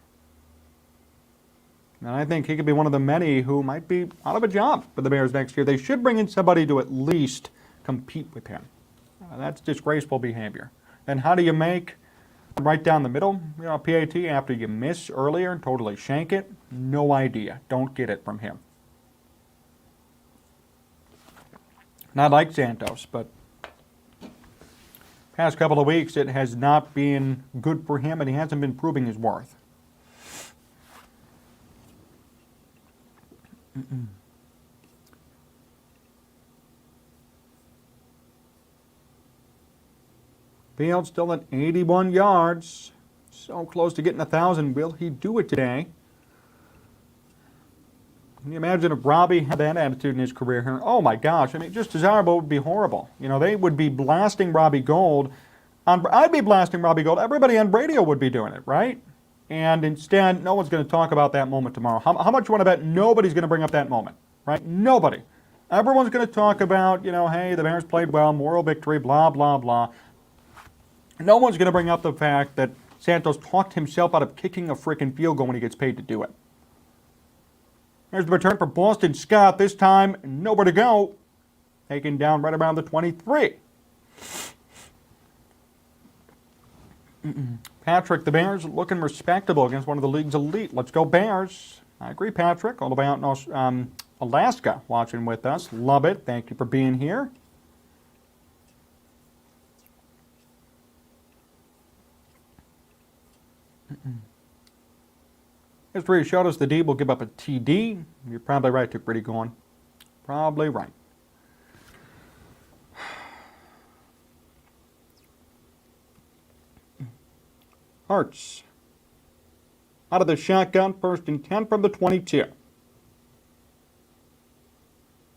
And I think he could be one of the many who might be out of a job for the Bears next year. They should bring in somebody to at least compete with him. That's disgraceful behavior. And how do you make right down the middle, you know, PAT after you miss earlier and totally shank it? No idea. Don't get it from him. Not like Santos, but past couple of weeks it has not been good for him and he hasn't been proving his worth. Field still at 81 yards. So close to getting 1,000. Will he do it today? Can you imagine if Robbie had that attitude in his career here? Oh my gosh, I mean, just desirable would be horrible. You know, they would be blasting Robbie Gold. I'd be blasting Robbie Gold. Everybody on radio would be doing it, right? And instead, no one's going to talk about that moment tomorrow. How much you want to bet nobody's going to bring up that moment, right? Nobody. Everyone's going to talk about, you know, hey, the Bears played well, moral victory, blah, blah, blah. No one's going to bring up the fact that Santos talked himself out of kicking a freaking field goal when he gets paid to do it. Here's the return for Boston Scott. This time, nowhere to go. Taken down right around the 23. Patrick, the Bears looking respectable against one of the league's elite. Let's go Bears. I agree, Patrick. All the way out in Alaska watching with us. Love it. Thank you for being here. History showed us the D will give up a TD. You're probably right, took pretty going. Probably right. Hurts. Out of the shotgun, 1st and 10 from the 22.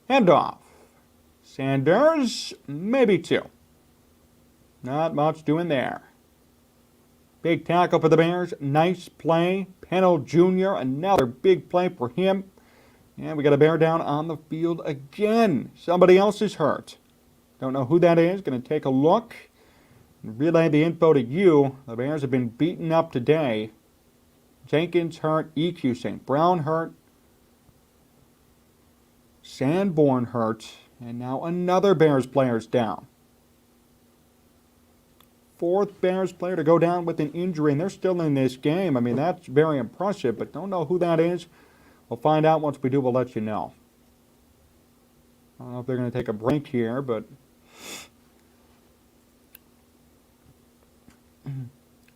Handoff. Sanders, maybe 2. Not much doing there. Big tackle for the Bears. Nice play. Pennell Jr., another big play for him. And we got a Bear down on the field again. Somebody else is hurt. Don't know who that is. Going to take a look and relay the info to you. The Bears have been beaten up today. Jenkins hurt. EQ St. Brown hurt. Sanborn hurt. And now another Bears player's down. 4th Bears player to go down with an injury, and they're still in this game. I mean, that's very impressive, but don't know who that is. We'll find out. Once we do, we'll let you know. I don't know if they're going to take a break here, but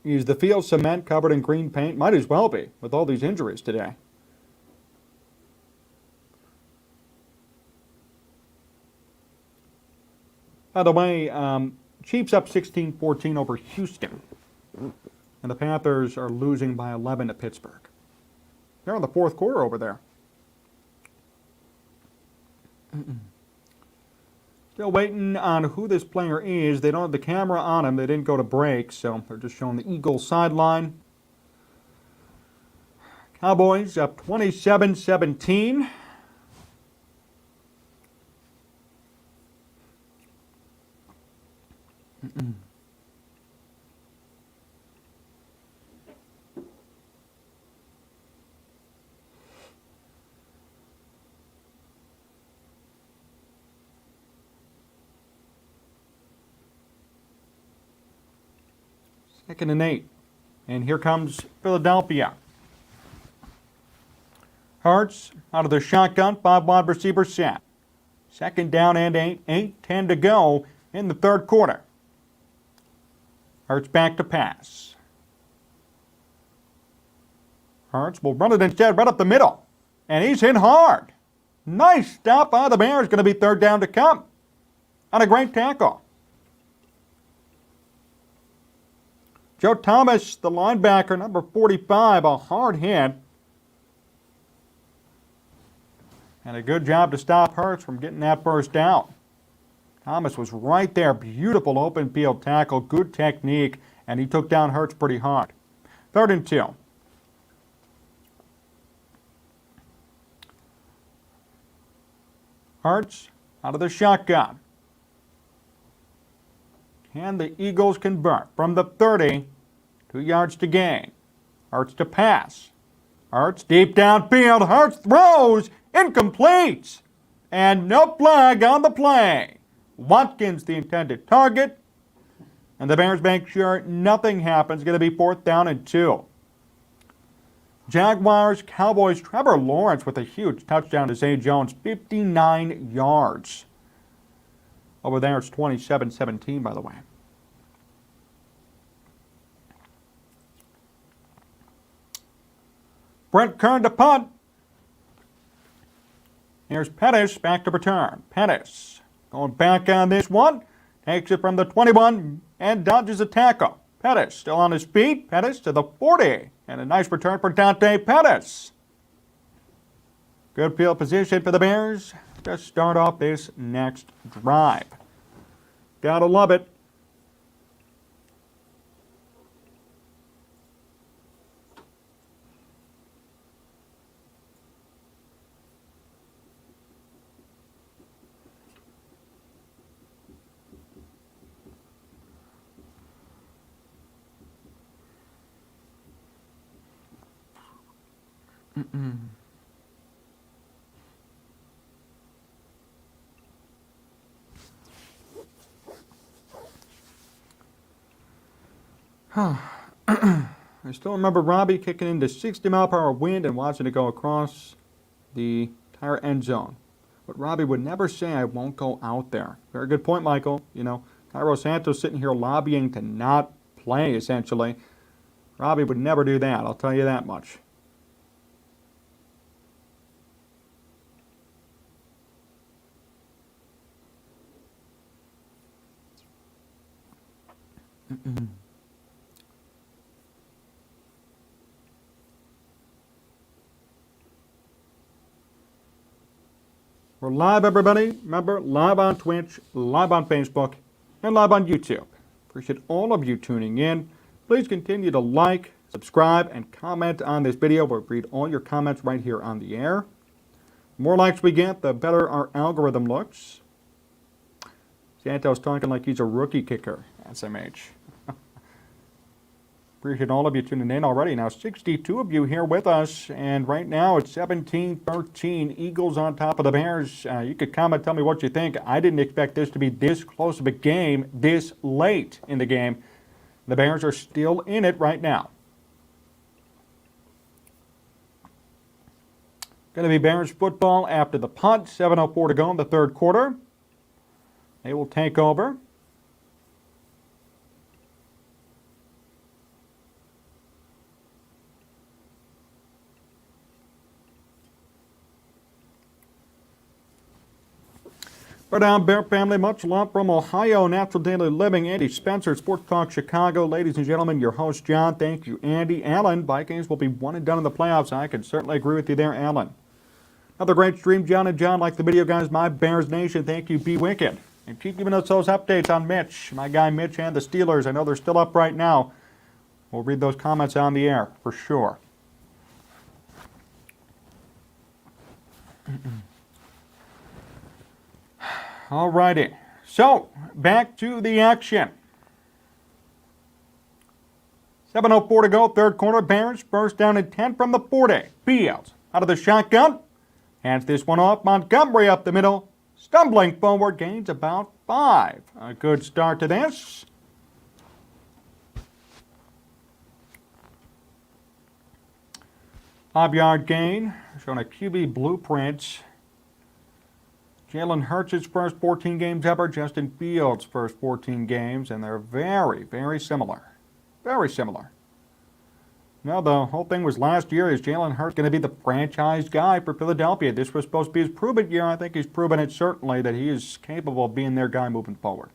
Is the field cement covered in green paint? Might as well be with all these injuries today. By the way, Chiefs up 16-14 over Houston. And the Panthers are losing by 11 to Pittsburgh. They're in the fourth quarter over there. Still waiting on who this player is. They don't have the camera on him. They didn't go to break, so they're just showing the Eagles sideline. Cowboys up 27-17. Second and 8. And here comes Philadelphia. Hurts out of the shotgun, 5 wide receiver set. Second down and 8, 8-10 to go in the third quarter. Hurts back to pass. Hurts will run it instead right up the middle. And he's hit hard. Nice stop by the Bears. Going to be third down to come. On a great tackle. Joe Thomas, the linebacker, number 45, a hard hit. And a good job to stop Hurts from getting that first down. Thomas was right there. Beautiful open field tackle, good technique, and he took down Hurts pretty hard. 3rd and 2. Hurts out of the shotgun. Can the Eagles convert from the 30? 2 yards to gain. Hurts to pass. Hurts deep downfield. Hurts throws. Incomplete. And no flag on the play. Watkins the intended target. And the Bears make sure nothing happens. Going to be 4th down and 2. Jaguars, Cowboys, Trevor Lawrence with a huge touchdown to Zay Jones. 59 yards. Over there it's 27-17, by the way. Brent Kern to punt. Here's Pettis back to return. Pettis going back on this one. Takes it from the 21 and dodges a tackle. Pettis still on his feet. Pettis to the 40. And a nice return for Dante Pettis. Good field position for the Bears to start off this next drive. Gotta love it. I still remember Robbie kicking into 60-mile-per-hour wind and watching it go across the entire end zone. But Robbie would never say, I won't go out there. Very good point, Michael. You know, Cairo Santos sitting here lobbying to not play, essentially. Robbie would never do that, I'll tell you that much. We're live, everybody. Remember, live on Twitch, live on Facebook, and live on YouTube. Appreciate all of you tuning in. Please continue to like, subscribe, and comment on this video. We'll read all your comments right here on the air. The more likes we get, the better our algorithm looks. Santos talking like he's a rookie kicker, SMH. Appreciate all of you tuning in already. Now 62 of you here with us, and right now it's 17-13. Eagles on top of the Bears. You could comment, tell me what you think. I didn't expect this to be this close of a game this late in the game. The Bears are still in it right now. Going to be Bears football after the punt. 7:04 to go in the third quarter. They will take over. We're down, Bear family. Much love from Ohio, Natural Daily Living. Andy Spencer, Sports Talk Chicago. Ladies and gentlemen, your host, John. Thank you, Andy. Alan, Vikings will be one and done in the playoffs. I can certainly agree with you there, Alan. Another great stream, John and John. Like the video, guys. My Bears Nation. Thank you, Be Wicked. And keep giving us those updates on Mitch, my guy Mitch, and the Steelers. I know they're still up right now. We'll read those comments on the air, for sure. All righty. So, back to the action. 7:04 to go, third quarter. Bears first down and 10 from the 40. Fields out of the shotgun. Hands this one off. Montgomery up the middle. Stumbling forward. Gains about 5. A good start to this. Five-yard gain. Showing a QB blueprint. Jalen Hurts' first 14 games ever, Justin Fields' first 14 games, and they're very, very similar. Very similar. Now, the whole thing was last year, is Jalen Hurts going to be the franchise guy for Philadelphia? This was supposed to be his proven year. I think he's proven it certainly that he is capable of being their guy moving forward.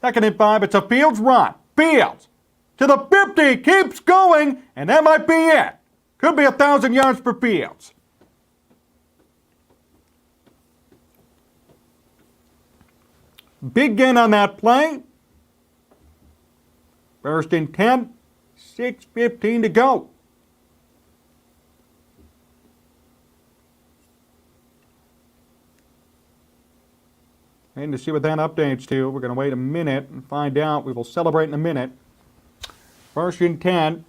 2nd and 5, it's a Fields run. Fields to the 50, keeps going, and that might be it. Could be 1,000 yards for Fields. Big gain on that play. First and 10, 6:15 to go. And to see what that updates to, we're going to wait a minute and find out. We will celebrate in a minute. First and 10.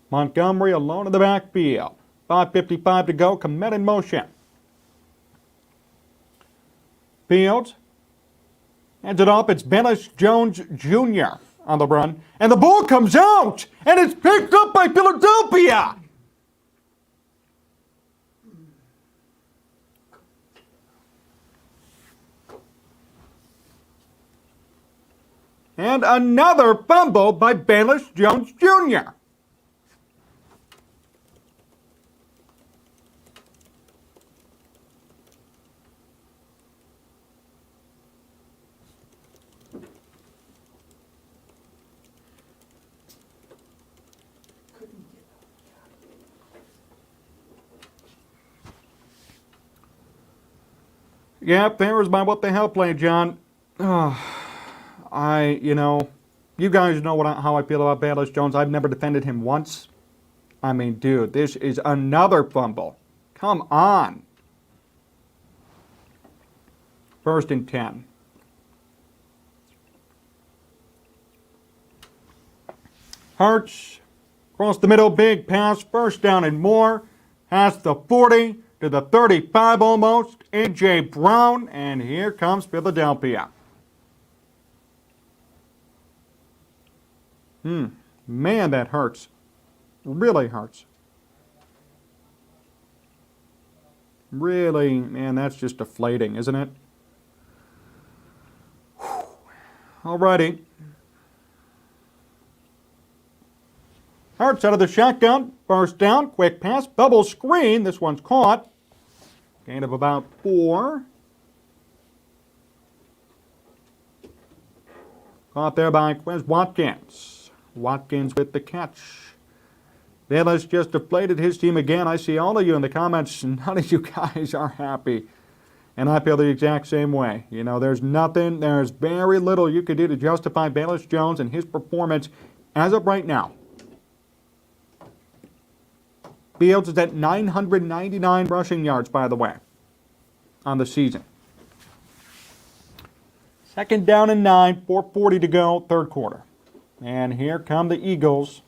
Montgomery alone in the backfield. 5:55 to go. Commit in motion. Fields hands it off. It's Bennis Jones Jr. on the run. And the ball comes out, and it's picked up by Philadelphia. And another fumble by Bennis Jones Jr. Yep, there was my what the hell play, John. You guys know how I feel about Bennis Jones. I've never defended him once. I mean, dude, this is another fumble. Come on. First and 10. Hurts, across the middle, big pass, first down and more. Past the 40 to the 35 almost. A.J. Brown, and here comes Philadelphia. Man, that hurts. Really hurts. Really, man, that's just deflating, isn't it? Alrighty. Hurts out of the shotgun. First down, quick pass, bubble screen. This one's caught. Gain of about 4. Caught there by Quez Watkins. Watkins with the catch. Bayless just deflated his team again. I see all of you in the comments. None of you guys are happy. And I feel the exact same way. There's very little you could do to justify Bayless Jones and his performance as of right now. Fields is at 999 rushing yards, by the way, on the season. 2nd down and 9, 4:40 to go, third quarter. And here come the Eagles.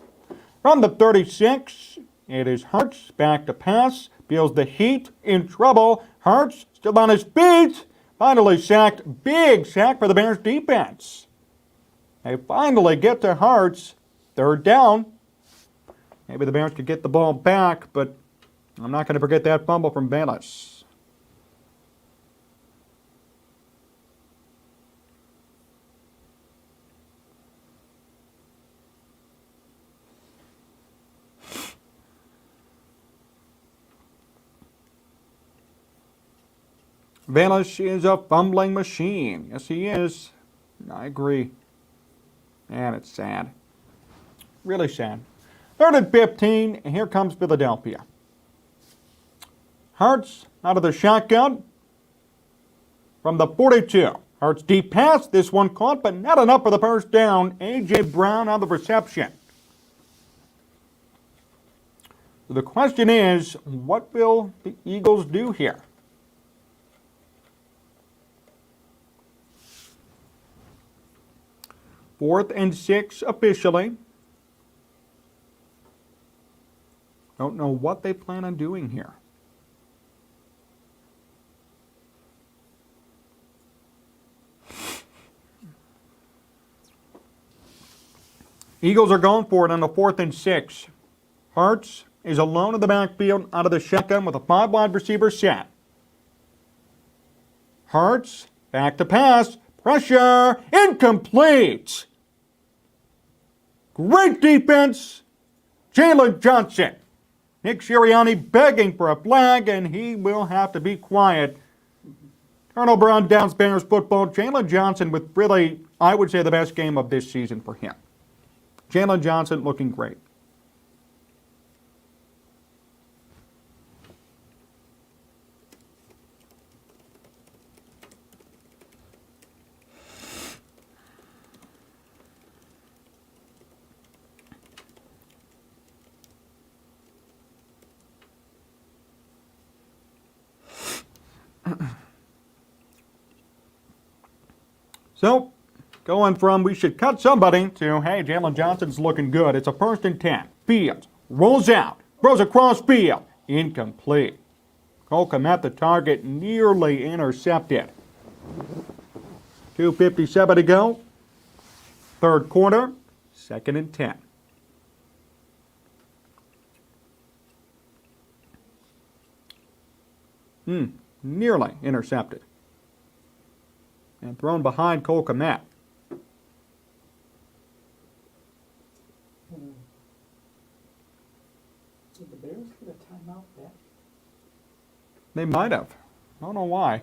From the 36, it is Hurts, back to pass. Feels the heat, in trouble. Hurts, still on his feet. Finally sacked. Big sack for the Bears defense. They finally get to Hurts. Third down. Maybe the Bears could get the ball back, but I'm not going to forget that fumble from Bayless. Baelish is a fumbling machine. Yes, he is. I agree. And it's sad. Really sad. 3rd and 15, and here comes Philadelphia. Hurts out of the shotgun from the 42. Hurts deep pass. This one caught, but not enough for the first down. A.J. Brown on the reception. So the question is, what will the Eagles do here? Fourth and 6 officially. Don't know what they plan on doing here. Eagles are going for it on the 4th and 6. Hurts is alone in the backfield out of the shotgun with a 5 wide receiver set. Hurts, back to pass, pressure, incomplete. Great defense, Jalen Johnson. Nick Sirianni begging for a flag, and he will have to be quiet. Turnover on downs, Bears football. Jalen Johnson with really, I would say, the best game of this season for him. Jalen Johnson looking great. So, going from we should cut somebody to, hey, Jalen Johnson's looking good. It's a 1st and 10. Fields rolls out, throws across field. Incomplete. Holcomb at the target, nearly intercepted. 2:57 to go. 3rd quarter, 2nd and 10. Nearly intercepted. And thrown behind Cole Kmet. Did the Bears get a timeout back? They might have. I don't know why.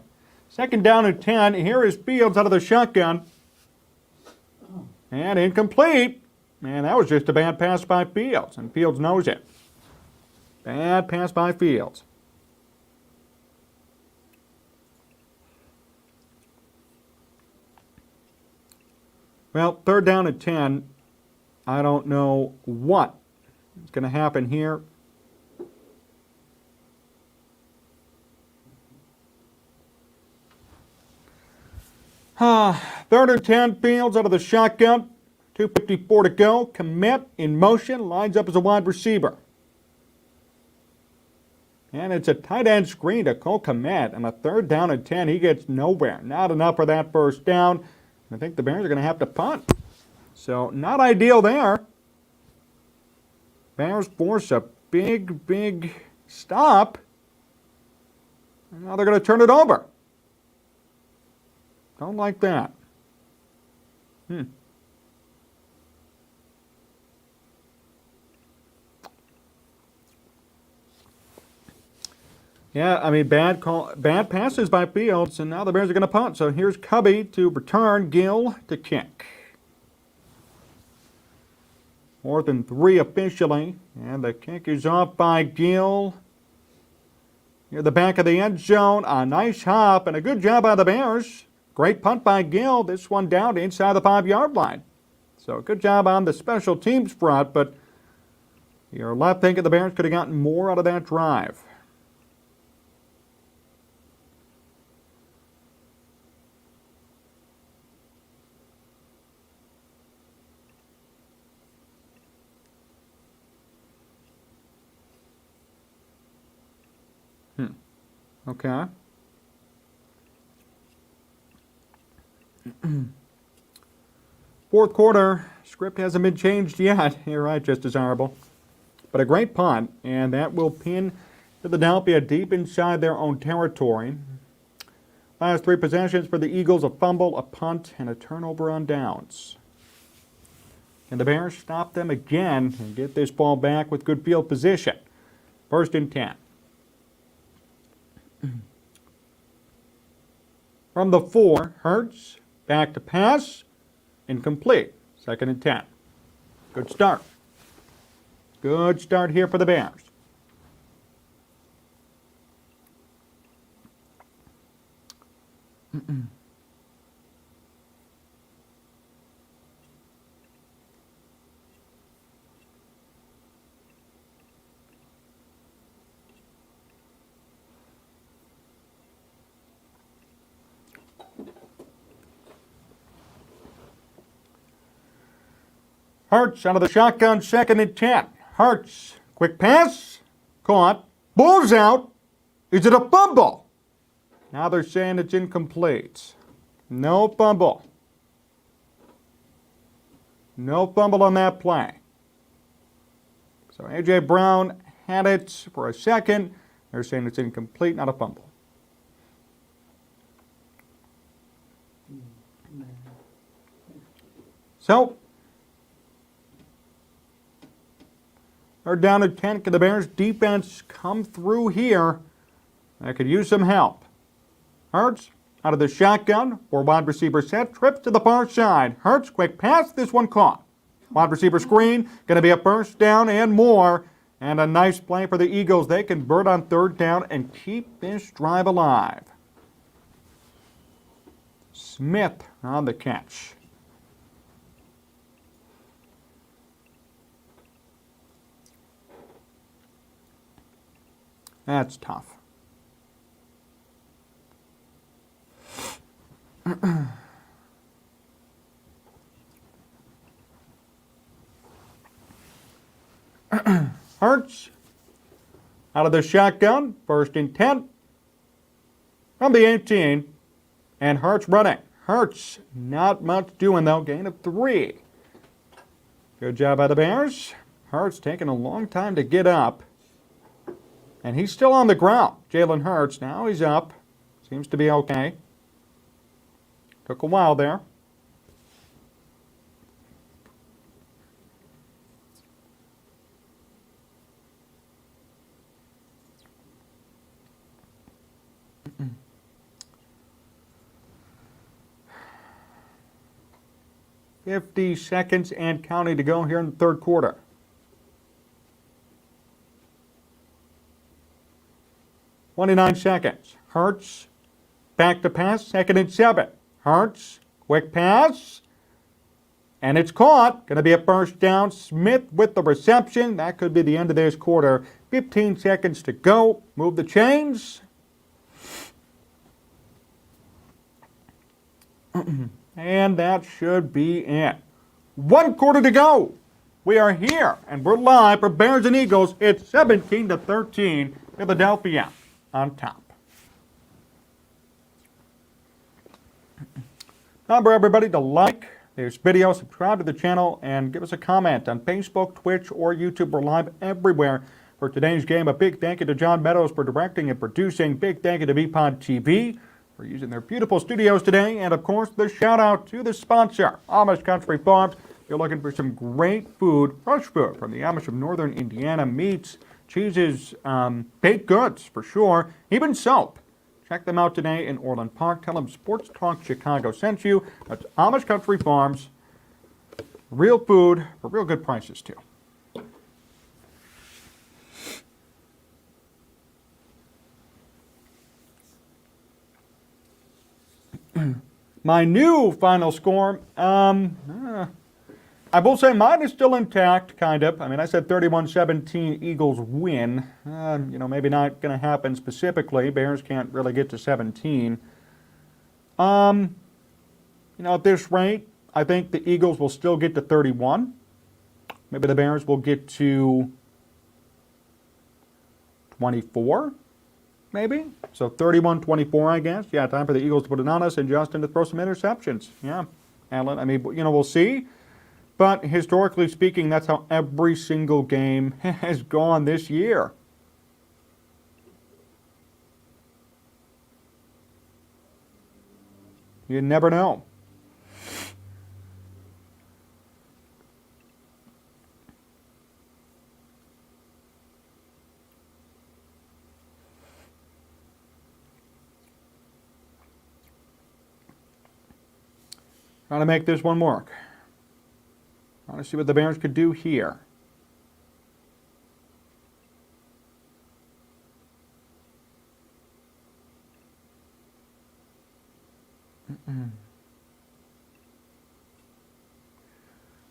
2nd down and 10. Here is Fields out of the shotgun. And incomplete. Man, that was just a bad pass by Fields. And Fields knows it. Bad pass by Fields. Well, 3rd down and 10. I don't know what is going to happen here. Third and 10, Fields out of the shotgun. 2:54 to go. Kmet in motion, lines up as a wide receiver. And it's a tight end screen to Cole Kmet. And a 3rd down and 10, he gets nowhere. Not enough for that first down. I think the Bears are going to have to punt. So, not ideal there. Bears force a big stop. And now they're going to turn it over. Don't like that. Yeah, I mean, bad passes by Fields, and now the Bears are going to punt. So here's Cubby to return, Gill to kick. 4th and 3 officially, and the kick is off by Gill. Near the back of the end zone, a nice hop, and a good job by the Bears. Great punt by Gill. This one down inside the 5-yard line. So good job on the special teams front, but you're left thinking the Bears could have gotten more out of that drive. Okay. 4th quarter, script hasn't been changed yet. You're right, just desirable. But a great punt, and that will pin Philadelphia deep inside their own territory. Last 3 possessions for the Eagles, a fumble, a punt, and a turnover on downs. And the Bears stop them again and get this ball back with good field position. 1st and 10. From the 4, Hurts, back to pass, incomplete. 2nd and 10. Good start. Good start here for the Bears. Hurts out of the shotgun, 2nd and 10. Hurts, quick pass, caught, ball's out. Is it a fumble? Now they're saying it's incomplete. No fumble. No fumble on that play. So A.J. Brown had it for a second. They're saying it's incomplete, not a fumble. So, they're down to 10. Can the Bears defense come through here? They could use some help. Hurts out of the shotgun. 4 wide receiver set. Trips to the far side. Hurts, quick pass. This one caught. Wide receiver screen. Going to be a first down and more. And a nice play for the Eagles. They convert on 3rd down and keep this drive alive. Smith on the catch. That's tough. Hurts out of the shotgun, 1st and 10 from the 18, and Hurts running. Hurts not much doing though, gain of 3. Good job by the Bears. Hurts taking a long time to get up. And he's still on the ground. Jalen Hurts, now he's up. Seems to be okay. Took a while there. $50 seconds and counting to go here in the 3rd quarter. $29 seconds. Hurts, back to pass, 2nd and 7. Hurts, quick pass, and it's caught. Going to be a first down. Smith with the reception. That could be the end of this quarter. 15 seconds to go. Move the chains. And that should be it. 1 quarter to go. We are here, and we're live for Bears and Eagles. It's 17-13, Philadelphia on top. Remember, everybody, to like this video, subscribe to the channel, and give us a comment on Facebook, Twitch, or YouTube. We're live everywhere for today's game. A big thank you to John Meadows for directing and producing. Big thank you to VPod TV for using their beautiful studios today. And, of course, the shout-out to the sponsor, Amish Country Farms. If you're looking for some great food, fresh food from the Amish of Northern Indiana, meats, cheeses, baked goods, for sure, even soap. Check them out today in Orland Park. Tell them Sports Talk Chicago sent you. That's Amish Country Farms. Real food for real good prices, too. My new final score, I will say mine is still intact, kind of. I mean, I said 31-17 Eagles win. Maybe not going to happen specifically. Bears can't really get to 17. At this rate, I think the Eagles will still get to 31. Maybe the Bears will get to 24, maybe. So 31-24, I guess. Yeah, time for the Eagles to put it on us and Justin to throw some interceptions. Yeah, Alan, I mean, we'll see. But historically speaking, that's how every single game has gone this year. You never know. Trying to make this one work. Trying to see what the Bears could do here.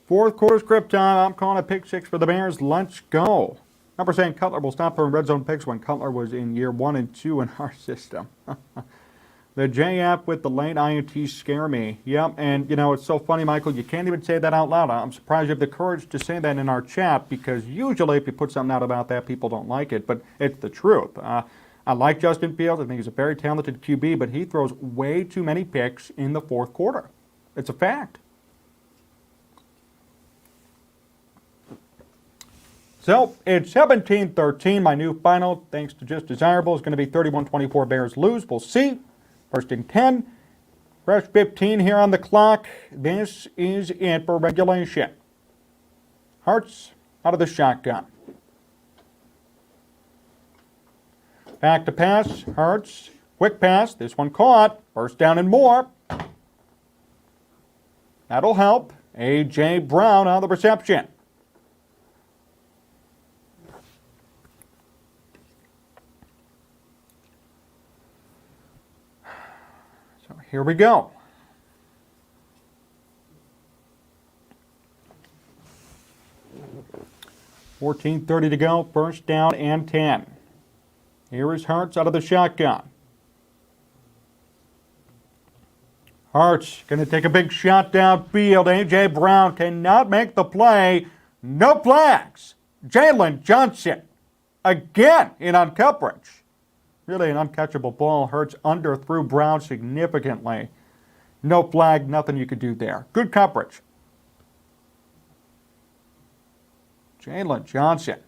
Fourth quarter script time. I'm calling a pick six for the Bears. Let's go. Number saying Cutler will stop throwing red zone picks when Cutler was in year 1 and 2 in our system. The J-App with the late INT scare me. Yep, and you know, it's so funny, Michael, you can't even say that out loud. I'm surprised you have the courage to say that in our chat, because usually if you put something out about that, people don't like it, but it's the truth. I like Justin Fields. I think he's a very talented QB, but he throws way too many picks in the fourth quarter. It's a fact. So it's 17-13. My new final, thanks to Just Desirable, is going to be 31-24. Bears lose. We'll see. First and 10. Fresh 15 here on the clock. This is it for regulation. Hurts out of the shotgun. Back to pass. Hurts. Quick pass. This one caught. First down and more. That'll help. A.J. Brown on the reception. Here we go. $14:30 to go. First down and 10. Here is Hurts out of the shotgun. Hurts going to take a big shot downfield. A.J. Brown cannot make the play. No flags. Jalen Johnson again in on coverage. Really an uncatchable ball. Hurts underthrew Brown significantly. No flag, nothing you could do there. Good coverage. Jalen Johnson.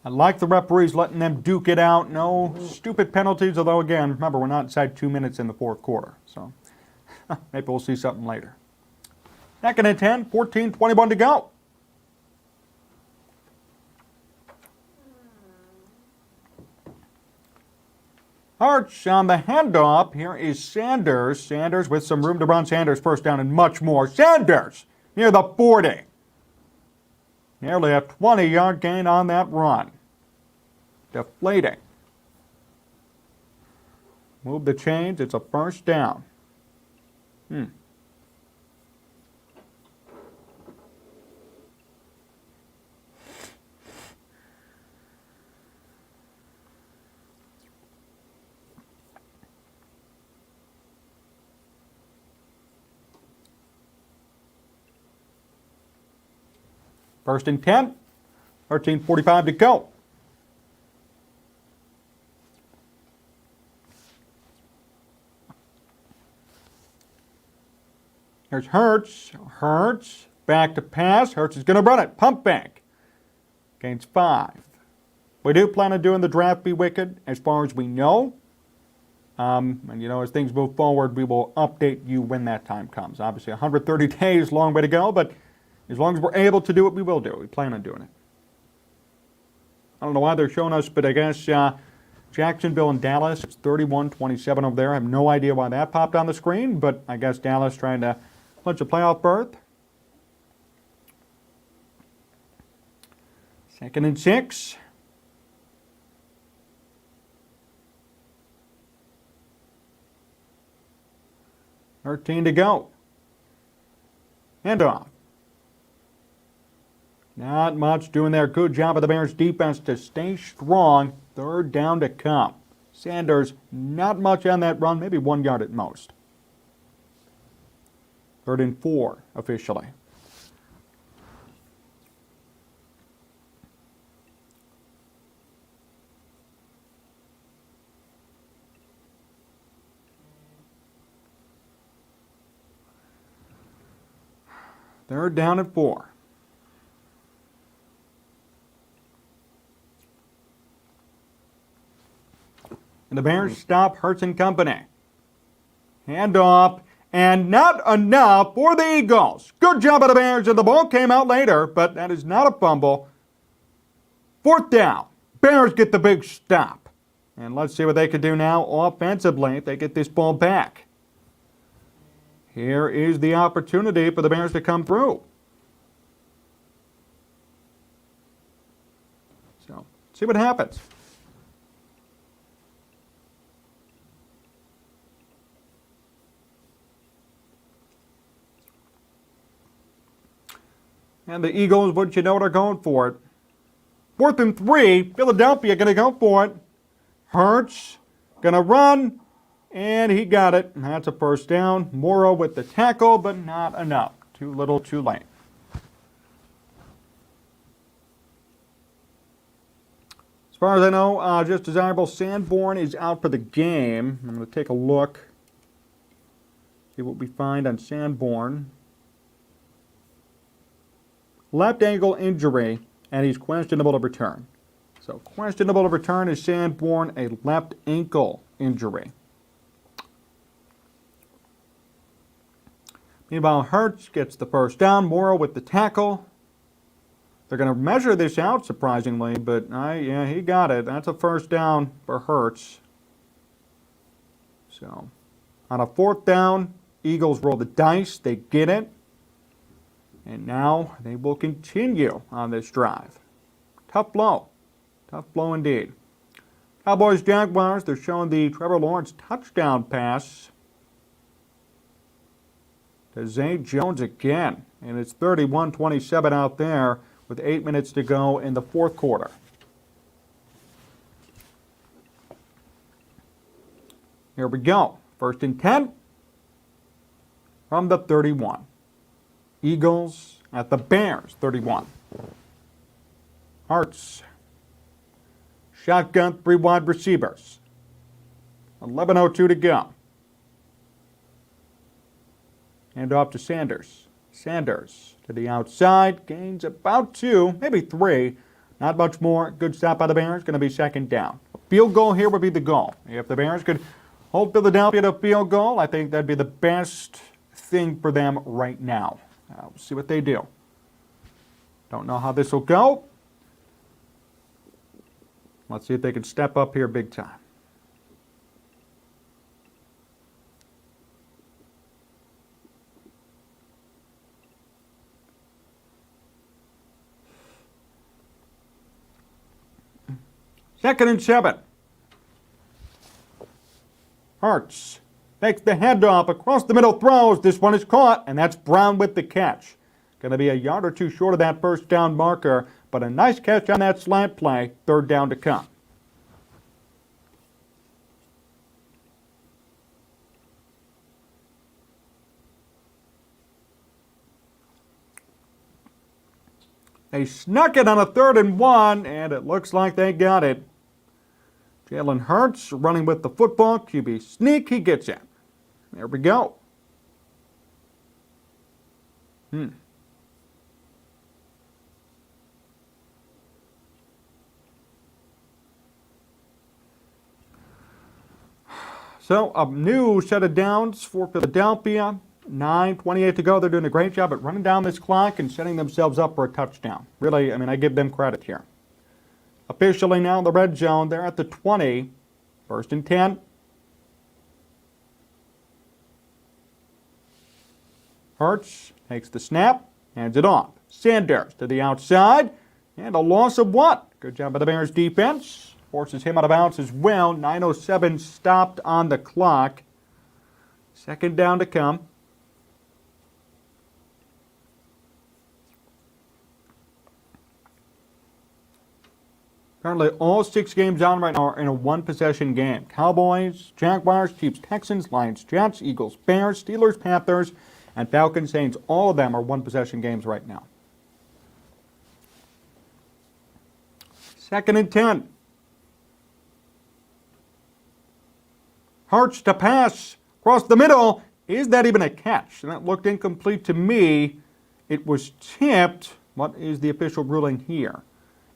I like the referees letting them duke it out. No stupid penalties, although again, remember, we're not inside 2 minutes in the fourth quarter. So maybe we'll see something later. Second and 10, 14:21 to go. Hurts on the handoff. Here is Sanders. Sanders with some room to run. Sanders first down and much more. Sanders near the 40. Nearly a 20-yard gain on that run. Deflating. Move the chains. It's a first down. First and 10, 13:45 to go. Here's Hurts. Hurts back to pass. Hurts is going to run it. Pump fake. Gains 5. We do plan on doing the draft Be Wicked as far as we know. And you know, as things move forward, we will update you when that time comes. Obviously, 130 days, long way to go, but as long as we're able to do it, we will do it. We plan on doing it. I don't know why they're showing us, but I guess Jacksonville and Dallas, it's 31-27 over there. I have no idea why that popped on the screen, but I guess Dallas trying to clinch a playoff berth. Second and 6. $13 to go. Handoff. Not much doing there. Good job of the Bears defense to stay strong. Third down to come. Sanders, not much on that run, maybe 1 yard at most. 3rd and 4 officially. Third down and 4. And the Bears stop Hurts and company. Handoff, and not enough for the Eagles. Good job of the Bears, and the ball came out later, but that is not a fumble. 4th down. Bears get the big stop. And let's see what they can do now offensively if they get this ball back. Here is the opportunity for the Bears to come through. So, see what happens. And the Eagles, wouldn't you know it, are going for it. 4th and 3. Philadelphia going to go for it. Hurts going to run. And he got it. That's a first down. Morrow with the tackle, but not enough. Too little, too late. As far as I know, just desirable, Sanborn is out for the game. I'm going to take a look. See what we find on Sanborn. Left ankle injury, and he's questionable to return. So questionable to return is Sanborn, a left ankle injury. Meanwhile, Hurts gets the first down. Morrow with the tackle. They're going to measure this out, surprisingly, but yeah, he got it. That's a first down for Hurts. So on a 4th down, Eagles roll the dice. They get it. And now they will continue on this drive. Tough blow. Tough blow indeed. Cowboys, Jaguars, they're showing the Trevor Lawrence touchdown pass to Zay Jones again. And it's 31-27 out there with 8 minutes to go in the 4th quarter. Here we go. 1st and 10 from the 31. Eagles at the Bears, 31. Hurts. Shotgun, 3 wide receivers. 11:02 to go. Hand off to Sanders. Sanders to the outside. Gains about 2, maybe 3. Not much more. Good stop by the Bears. Going to be 2nd down. A field goal here would be the goal. If the Bears could hold Philadelphia to a field goal, I think that'd be the best thing for them right now. We'll see what they do. Don't know how this will go. Let's see if they can step up here big time. Second and 7. Hurts takes the handoff across the middle, throws. This one is caught, and that's Brown with the catch. Going to be a yard or 2 short of that first down marker, but a nice catch on that slant play. 3rd down to come. They snuck it on a 3rd and 1, and it looks like they got it. Jalen Hurts running with the football. QB sneak, he gets it. There we go. So a new set of downs for Philadelphia. 9:28 to go. They're doing a great job at running down this clock and setting themselves up for a touchdown. Really, I mean, I give them credit here. Officially now in the red zone. They're at the 20. 1st and 10. Hurts takes the snap, hands it off. Sanders to the outside, and a loss of 1. Good job by the Bears defense. Forces him out of bounds as well. 9:07 stopped on the clock. 2nd down to come. Currently, all 6 games on right now are in a 1-possession game. Cowboys, Jaguars, Chiefs, Texans, Lions, Jets, Eagles, Bears, Steelers, Panthers, and Falcons, Saints. All of them are 1-possession games right now. 2nd and 10. Hurts to pass across the middle. Is that even a catch? And that looked incomplete to me. It was tipped. What is the official ruling here?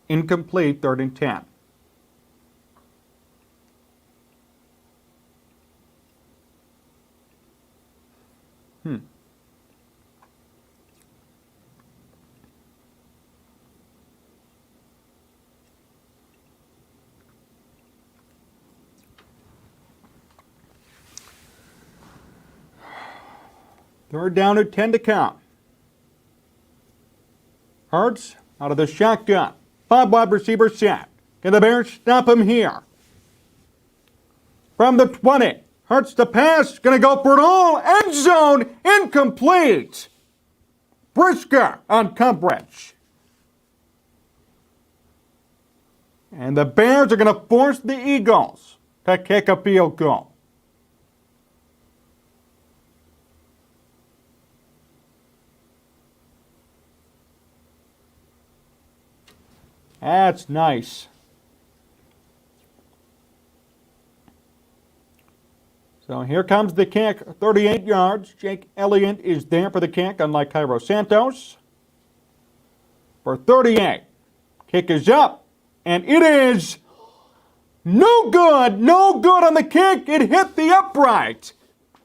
Incomplete, 3rd and 10. Third down and 10 to come. Hurts out of the shotgun. 5 wide receiver set. Can the Bears stop him here? From the 20. Hurts the pass. Going to go for it all. End zone. Incomplete. Brisker on coverage. And the Bears are going to force the Eagles to kick a field goal. That's nice. So here comes the kick, 38 yards. Jake Elliott is there for the kick, unlike Cairo Santos. For 38. Kick is up, and it is no good. No good on the kick. It hit the upright.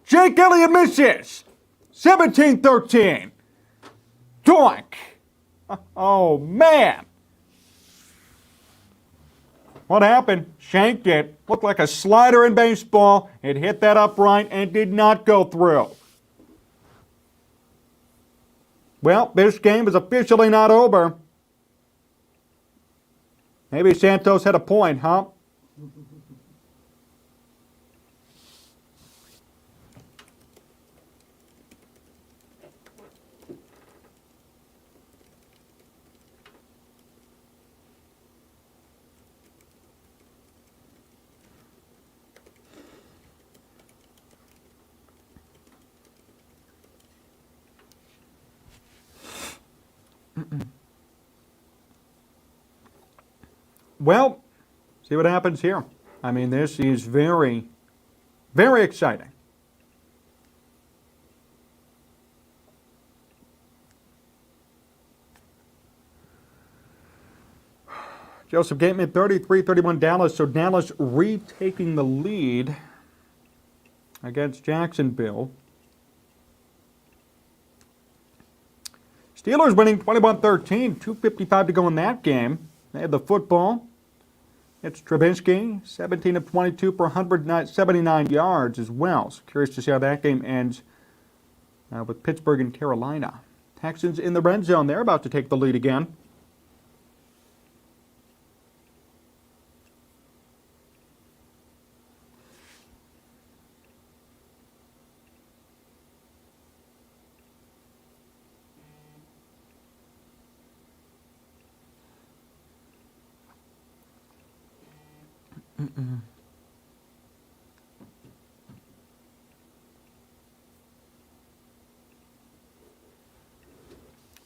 Jake Elliott misses. 17-13. Doink. Oh, man. What happened? Shanked it. Looked like a slider in baseball. It hit that upright and did not go through. Well, this game is officially not over. Maybe Santos had a point, huh? Well, see what happens here. I mean, this is very, very exciting. Joseph Gateman, 33-31 Dallas. So Dallas retaking the lead against Jacksonville. Steelers winning 21-13, 2:55 to go in that game. They had the football. It's Trubisky, 17 of 22 for 179 yards as well. So curious to see how that game ends with Pittsburgh and Carolina. Texans in the red zone. They're about to take the lead again.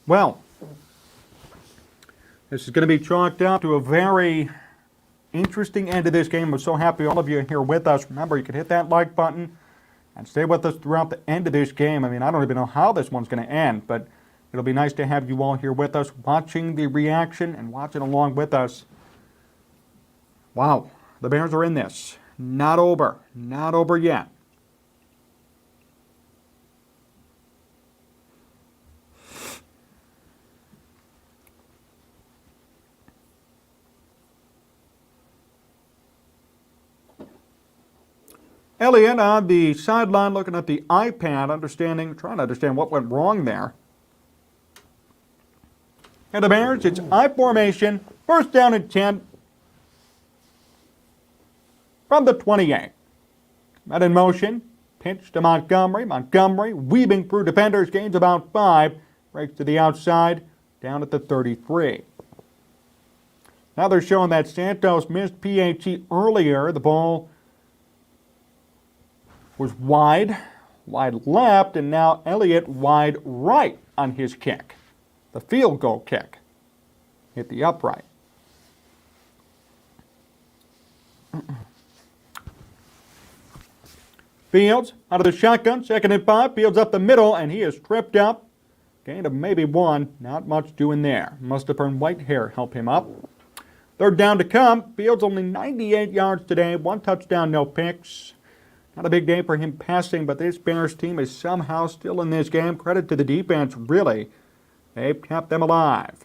Well, this is going to be chalked up to a very interesting end of this game. I'm so happy all of you are here with us. Remember, you can hit that like button and stay with us throughout the end of this game. I mean, I don't even know how this one's going to end, but it'll be nice to have you all here with us, watching the reaction and watching along with us. Wow, the Bears are in this. Not over. Not over yet. Elliott on the sideline looking at the iPad, trying to understand what went wrong there. And the Bears, it's I formation, first down and 10 from the 28. That in motion, pitch to Montgomery. Montgomery weaving through defenders, gains about 5, breaks to the outside, down at the 33. Now they're showing that Santos missed PAT earlier. The ball was wide left, and now Elliott wide right on his kick. The field goal kick hit the upright. Fields out of the shotgun, 2nd and 5. Fields up the middle, and he is tripped up. Gain of maybe 1. Not much doing there. Mustapher and Whitehair help him up. 3rd down to come. Fields only 98 yards today. 1 touchdown, no picks. Not a big day for him passing, but this Bears team is somehow still in this game. Credit to the defense, really. They've kept them alive.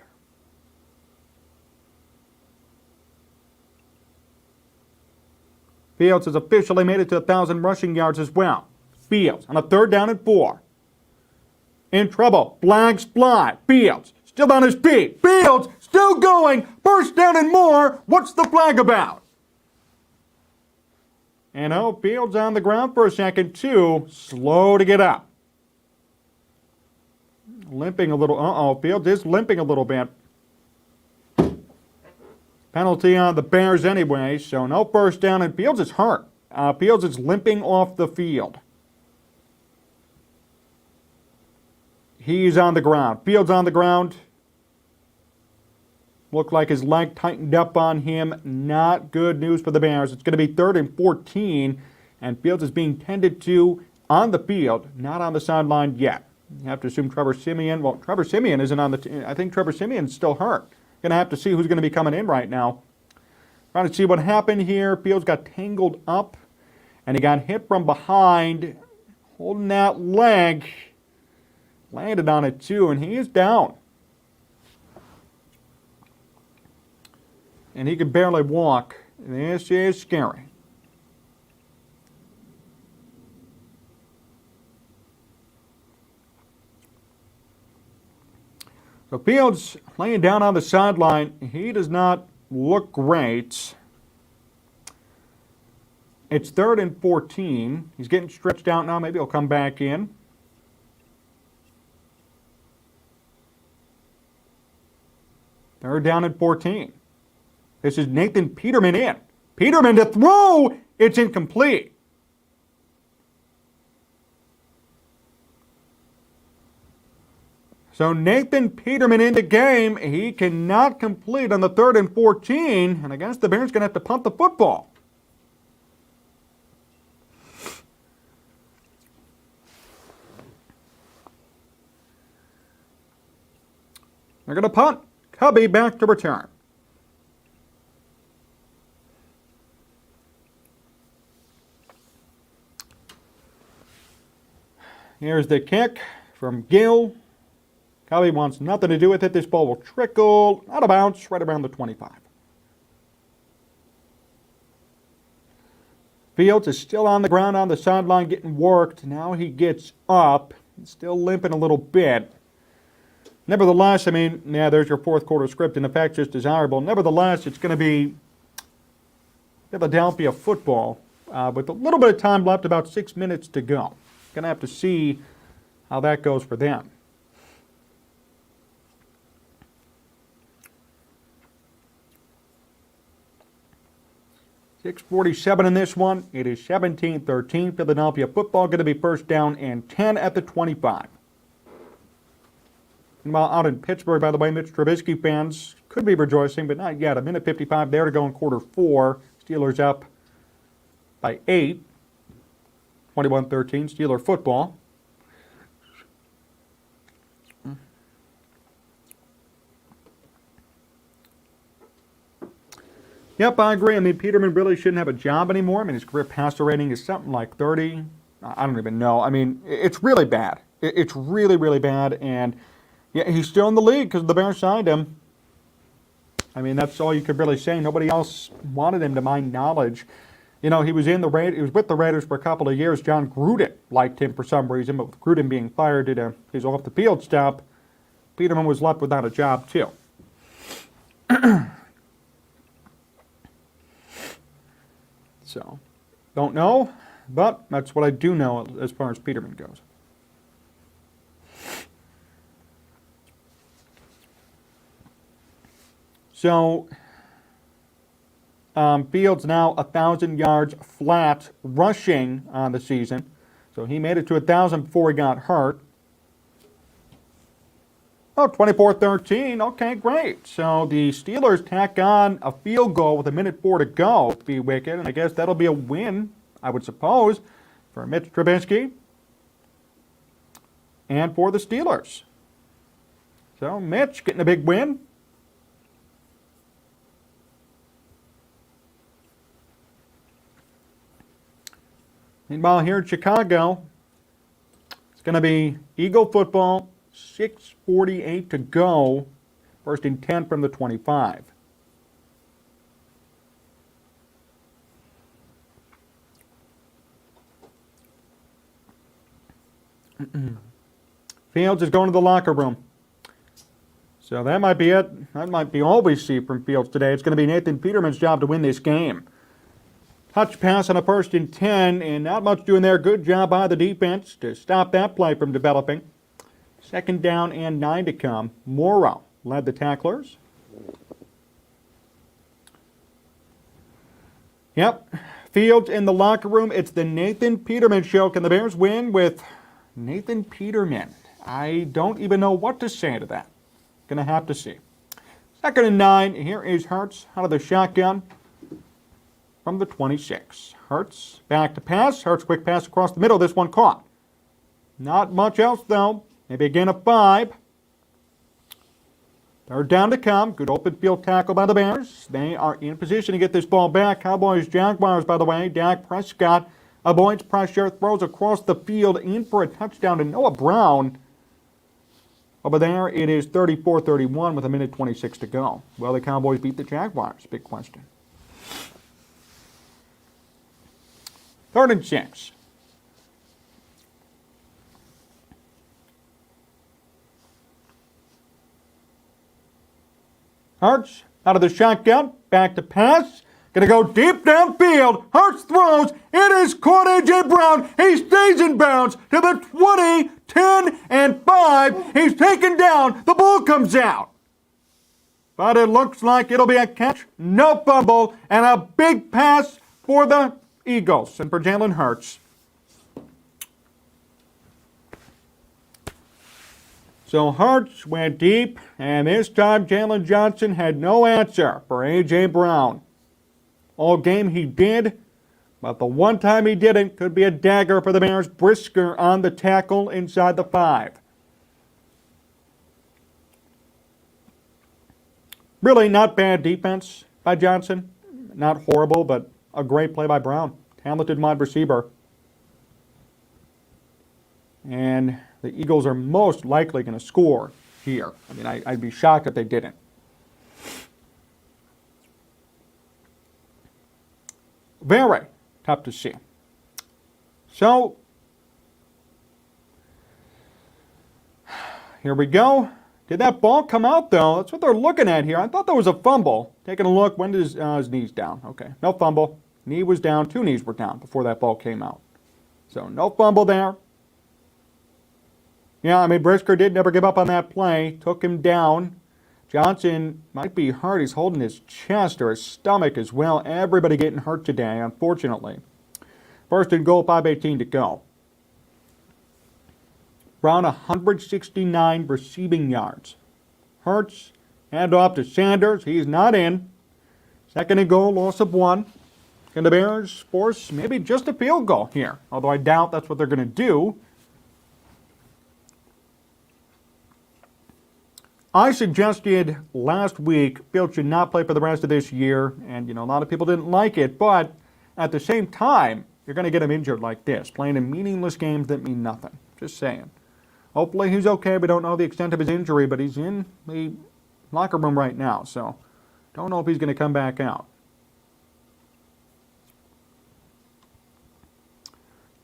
Fields has officially made it to 1,000 rushing yards as well. Fields on a 3rd down and 4. in trouble. Flags fly. Fields still on his feet. Fields still going. First down and more. What's the flag about? And Fields on the ground for a second, too. Slow to get up. Limping a little. Fields is limping a little bit. Penalty on the Bears anyway, so no first down, and Fields is hurt. Fields is limping off the field. He's on the ground. Fields on the ground. Looked like his leg tightened up on him. Not good news for the Bears. It's going to be 3rd and 14, and Fields is being tended to on the field, not on the sideline yet. You have to assume Trevor Siemian. Well, Trevor Siemian isn't on the team. I think Trevor Siemian's still hurt. Going to have to see who's going to be coming in right now. Trying to see what happened here. Fields got tangled up, and he got hit from behind, holding that leg. Landed on it, too, and he is down. And he can barely walk. This is scary. So Fields laying down on the sideline. He does not look great. It's 3rd and 14. He's getting stretched out now. Maybe he'll come back in. Third down and 14. This is Nathan Peterman in. Peterman to throw. It's incomplete. So Nathan Peterman in the game. He cannot complete on the 3rd and 14. And I guess the Bears are going to have to punt the football. They're going to punt. Cubby back to return. Here's the kick from Gill. Cubby wants nothing to do with it. This ball will trickle out of bounds right around the 25. Fields is still on the ground on the sideline getting worked. Now he gets up. He's still limping a little bit. Nevertheless, there's your fourth quarter script. In effect, just desirable. Nevertheless, it's going to be Philadelphia football with a little bit of time left, about 6 minutes to go. Going to have to see how that goes for them. .647 in this one. It is 17-13. Philadelphia football going to be first down and 10 at the 25. Meanwhile, out in Pittsburgh, by the way, Mitch Trubisky fans could be rejoicing, but not yet. 1:55 there to go in quarter 4. Steelers up by 8. 21-13, Steeler football. Yep, I agree. Peterman really shouldn't have a job anymore. His career passer rating is something like 30. I don't even know. It's really bad. It's really, really bad. And yeah, he's still in the league because the Bears signed him. That's all you could really say. Nobody else wanted him, to my knowledge. He was he was with the Raiders for a couple of years. John Gruden liked him for some reason, but with Gruden being fired due to his off-the-field stuff, Peterman was left without a job too. So, don't know, but that's what I do know as far as Peterman goes. So, Fields now 1,000 yards flat rushing on the season. So he made it to 1,000 before he got hurt. 24-13. Okay, great. So the Steelers tack on a field goal with 1:04 to go, be wicked. And I guess that'll be a win, I would suppose, for Mitch Trubisky and for the Steelers. So Mitch getting a big win. Meanwhile, here in Chicago, it's going to be Eagle football, 6:48 to go, first and 10 from the 25. Fields is going to the locker room. So that might be it. That might be all we see from Fields today. It's going to be Nathan Peterman's job to win this game. Touch pass on a 1st and 10, and not much doing there. Good job by the defense to stop that play from developing. 2nd down and 9 to come. Morrow led the tacklers. Yep, Fields in the locker room. It's the Nathan Peterman show. Can the Bears win with Nathan Peterman? I don't even know what to say to that. Gonna have to see. 2nd and 9. Here is Hurts out of the shotgun from the 26. Hurts back to pass. Hurts quick pass across the middle. This one caught. Not much else though. Maybe again a 5. 3rd down to come. Good open field tackle by the Bears. They are in position to get this ball back. Cowboys, Jaguars, by the way. Dak Prescott avoids pressure, throws across the field in for a touchdown to Noah Brown. Over there, it is 34-31 with 1:26 to go. Will the Cowboys beat the Jaguars? Big question. 3rd and 6. Hurts out of the shotgun, back to pass. Gonna go deep downfield. Hurts throws. It is caught A.J. Brown. He stays in bounds to the 20, 10, and 5. He's taken down. The ball comes out. But it looks like it'll be a catch. No fumble. And a big pass for the Eagles and for Jalen Hurts. So Hurts went deep, and this time Jalen Johnson had no answer for A.J. Brown. All game he did, but the one time he didn't could be a dagger for the Bears. Brisker on the tackle inside the 5. Really not bad defense by Johnson. Not horrible, but a great play by Brown. Talented wide receiver. And the Eagles are most likely going to score here. I mean, I'd be shocked if they didn't. Very tough to see. So, here we go. Did that ball come out, though? That's what they're looking at here. I thought that was a fumble. Taking a look, when did his knees down? Okay, no fumble. Knee was down. 2 knees were down before that ball came out. So, no fumble there. Yeah, I mean, Brisker did never give up on that play. Took him down. Johnson might be hurt. He's holding his chest or his stomach as well. Everybody getting hurt today, unfortunately. 1st and goal, 5:18 to go. Brown, 169 receiving yards. Hurts, hand off to Sanders. He's not in. 2nd and goal, loss of 1. Can the Bears force maybe just a field goal here? Although I doubt that's what they're going to do. I suggested last week Fields should not play for the rest of this year, and a lot of people didn't like it, but at the same time, you're going to get him injured like this, playing in meaningless games that mean nothing. Just saying. Hopefully he's okay. We don't know the extent of his injury, but he's in the locker room right now, so don't know if he's going to come back out.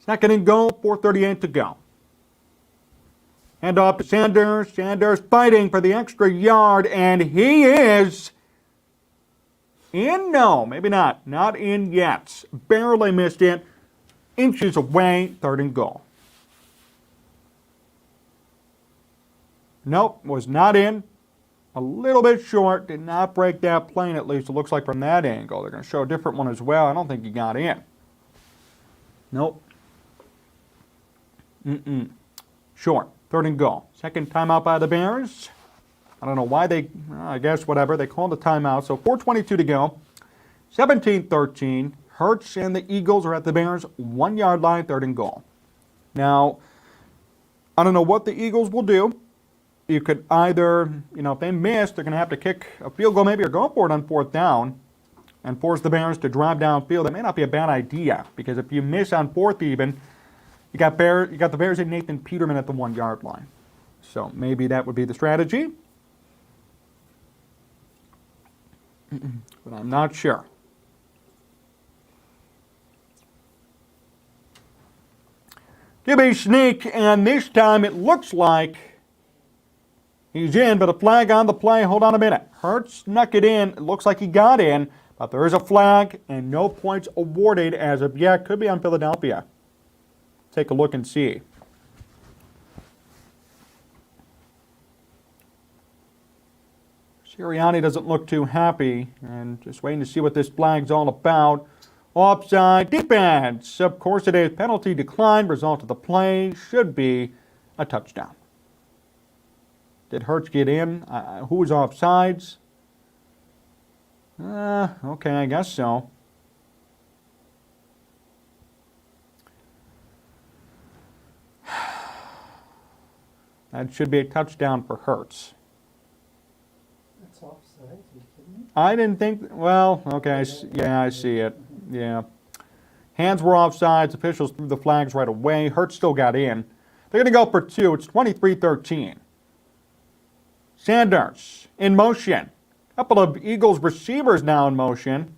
2nd and goal, 4:38 to go. Hand off to Sanders. Sanders fighting for the extra yard, and he is in. No, maybe not. Not in yet. Barely missed it. Inches away. 3rd and goal. Nope, was not in. A little bit short. Did not break that plane, at least it looks like from that angle. They're going to show a different one as well. I don't think he got in. Nope. Short. 3rd and goal. 2nd timeout by the Bears. I don't know why I guess whatever. They called the timeout. So 4:22 to go. 17-13. Hurts and the Eagles are at the Bears' 1-yard line, 3rd and goal. Now, I don't know what the Eagles will do. You could either, if they miss, they're going to have to kick a field goal maybe or go for it on 4th down and force the Bears to drive downfield. That may not be a bad idea because if you miss on 4th even, you got the Bears and Nathan Peterman at the 1-yard line. So maybe that would be the strategy. But I'm not sure. QB sneak, and this time it looks like he's in, but a flag on the play. Hold on a minute. Hurts snuck it in. It looks like he got in, but there is a flag and no points awarded as of yet. Could be on Philadelphia. Take a look and see. Sirianni doesn't look too happy, and just waiting to see what this flag's all about. Offside defense. Of course it is. Penalty declined. Result of the play should be a touchdown. Did Hurts get in? Who was offsides? Okay, I guess so. That should be a touchdown for Hurts. That's offside. Are you kidding me? I didn't think. Well, okay. Yeah, I see it. Yeah. Hands were offsides. Officials threw the flags right away. Hurts still got in. They're going to go for two. It's 23-13. Sanders in motion. Couple of Eagles receivers now in motion.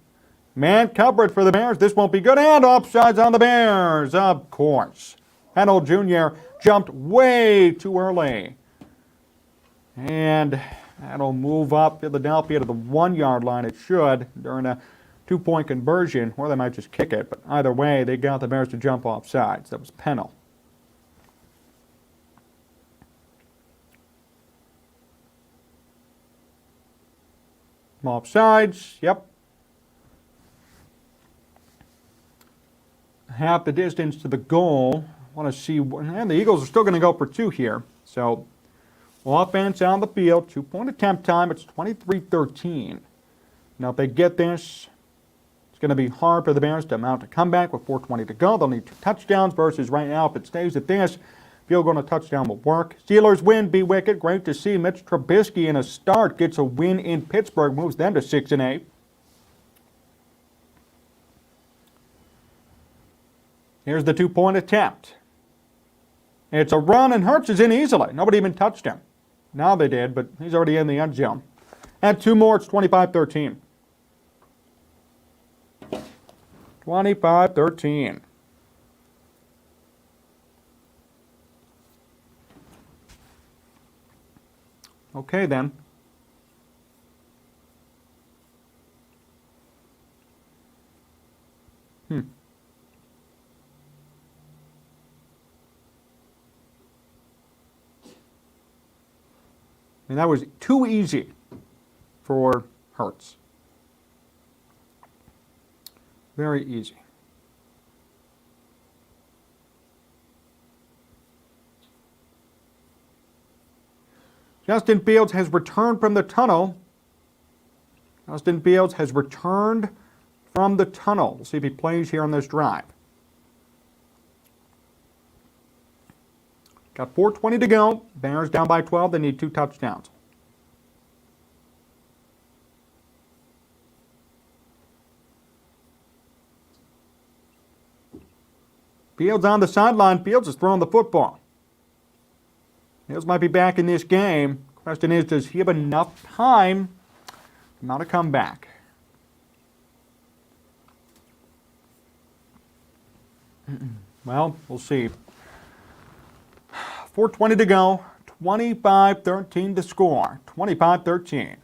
Man coverage for the Bears. This won't be good. And offsides on the Bears. Of course. Hennell Jr. jumped way too early. And that'll move up Philadelphia to the 1 yard line. It should during a 2-point conversion, or they might just kick it. But either way, they got the Bears to jump off sides. That was Pennell. Off sides, yep. Half the distance to the goal. Want to see, and the Eagles are still going to go for two here. So, offense on the field, 2-point attempt time. It's 23-13. Now, if they get this, it's going to be hard for the Bears to mount a comeback with 4:20 to go. They'll need 2 touchdowns versus right now, if it stays at this, field goal and a touchdown will work. Steelers win, be wicked. Great to see Mitch Trubisky in a start gets a win in Pittsburgh, moves them to 6-8. Here's the 2-point attempt. It's a run, and Hurts is in easily. Nobody even touched him. Now they did, but he's already in the end zone. And 2 more, it's 25-13. 25-13. Okay, then. And that was too easy for Hurts. Very easy. Justin Fields has returned from the tunnel. Justin Fields has returned from the tunnel. We'll see if he plays here on this drive. Got 4:20 to go. Bears down by 12. They need 2 touchdowns. Fields on the sideline. Fields is throwing the football. Fields might be back in this game. Question is, does he have enough time now to come back? Well, we'll see. 4:20 to go. 25-13 to score. 25-13.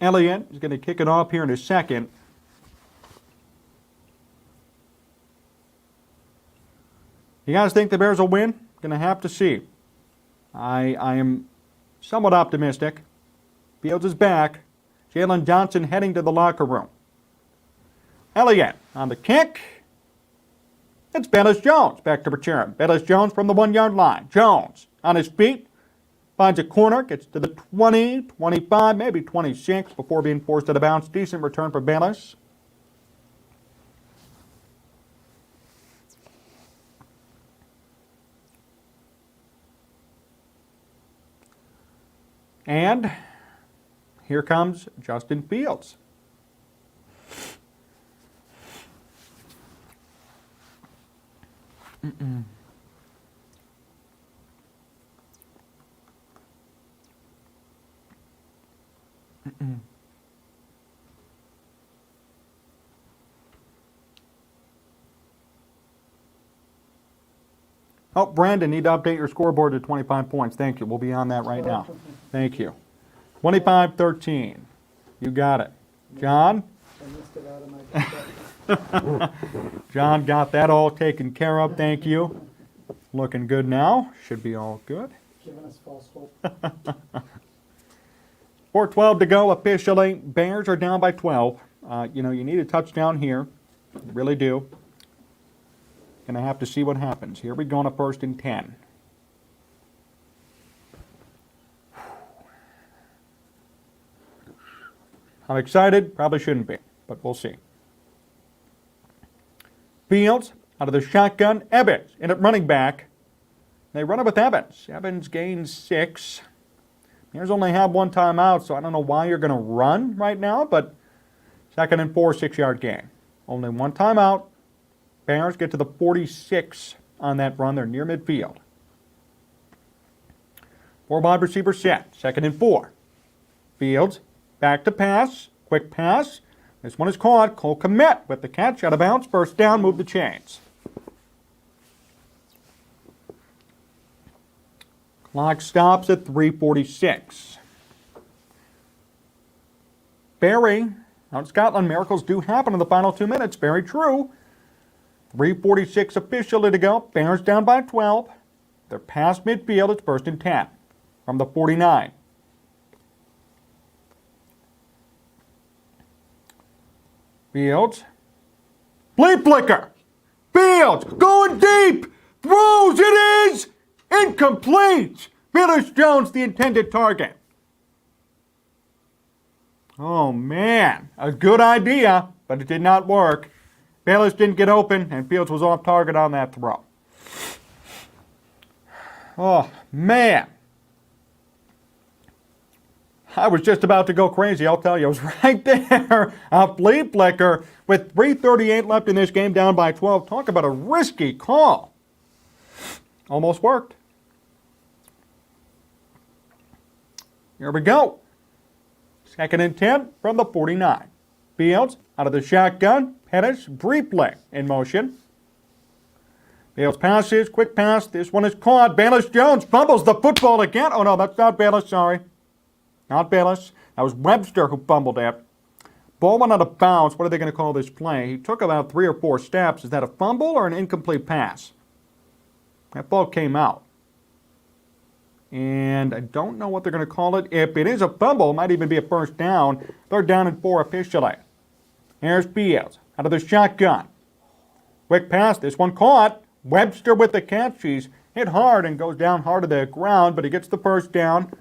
Elliott is going to kick it off here in a second. You guys think the Bears will win? Going to have to see. I am somewhat optimistic. Fields is back. Jalen Johnson heading to the locker room. Elliott on the kick. It's Bellis-Jones back to return. Bellis-Jones from the 1 yard line. Jones on his feet. Finds a corner. Gets to the 20, 25, maybe 26 before being forced out of bounds. Decent return for Bellis. And here comes Justin Fields. Oh, Brandon, need to update your scoreboard to 25 points. Thank you. We'll be on that right now. Thank you. 25-13. You got it. John? I missed it out of my book. John got that all taken care of. Thank you. Looking good now. Should be all good. Giving us false hope. 4:12 to go officially. Bears are down by 12. You need a touchdown here. You really do. Gonna have to see what happens. Here we go on a 1st and 10. I'm excited. Probably shouldn't be, but we'll see. Fields out of the shotgun. Evans in at running back. They run it with Evans. Evans gains 6. Bears only have 1 timeout, so I don't know why you're going to run right now, but 2nd and 4, 6-yard gain. Only 1 timeout. Bears get to the 46 on that run. They're near midfield. 4 wide receiver set. 2nd and 4. Fields back to pass. Quick pass. This one is caught. Cole Kmet with the catch. Out of bounds. 1st down. Move the chains. Clock stops at 3:46. Barry, out in Scotland, miracles do happen in the final 2 minutes. Very true. 3:46 officially to go. Bears down by 12. They're past midfield. It's 1st and 10 from the 49. Fields. Bleep flicker. Fields going deep. Throws. It is incomplete. Phyllis Jones, the intended target. Oh, man. A good idea, but it did not work. Bayless didn't get open, and Fields was off target on that throw. Oh, man. I was just about to go crazy, I'll tell you. I was right there. A flea flicker with 3:38 left in this game, down by 12. Talk about a risky call. Almost worked. Here we go. 2nd and 10 from the 49. Fields out of the shotgun. Pettis briefly in motion. Fields passes, quick pass. This one is caught. Bayless Jones fumbles the football again. Oh, no, that's not Bayless, sorry. Not Bayless. That was Webster who fumbled it. Ball went out of bounds. What are they going to call this play? He took about 3 or 4 steps. Is that a fumble or an incomplete pass? That ball came out. And I don't know what they're going to call it. If it is a fumble, it might even be a 1st down. 3rd down and 4 officially. Here's Fields out of the shotgun. Quick pass. This one caught. Webster with the catch. He's hit hard and goes down hard to the ground, but he gets the 1st down.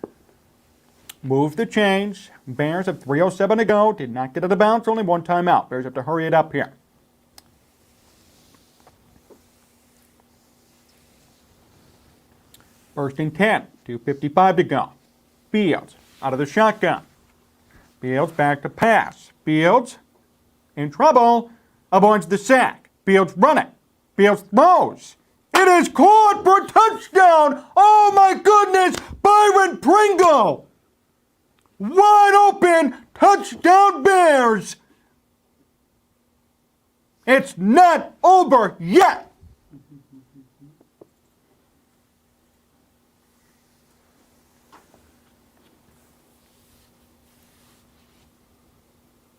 Move the chains. Bears have 3:07 to go. Did not get out of bounds. Only 1 timeout. Bears have to hurry it up here. First and 10. 2:55 to go. Fields out of the shotgun. Fields back to pass. Fields in trouble. Avoids the sack. Fields running. Fields throws. It is caught for a touchdown. Oh my goodness. Byron Pringle. Wide open. Touchdown Bears. It's not over yet.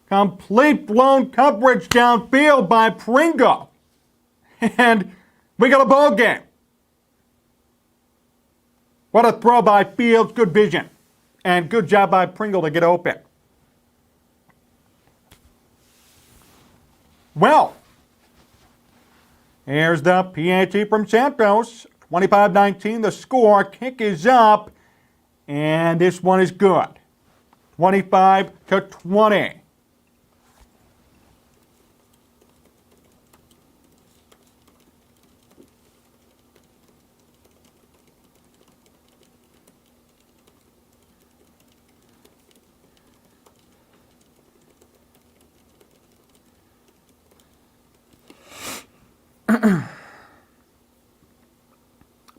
Complete blown coverage downfield by Pringle. And we got a ball game. What a throw by Fields. Good vision. And good job by Pringle to get open. Well, here's the PAT from Santos. 25-19 the score. Kick is up. And this one is good. 25-20.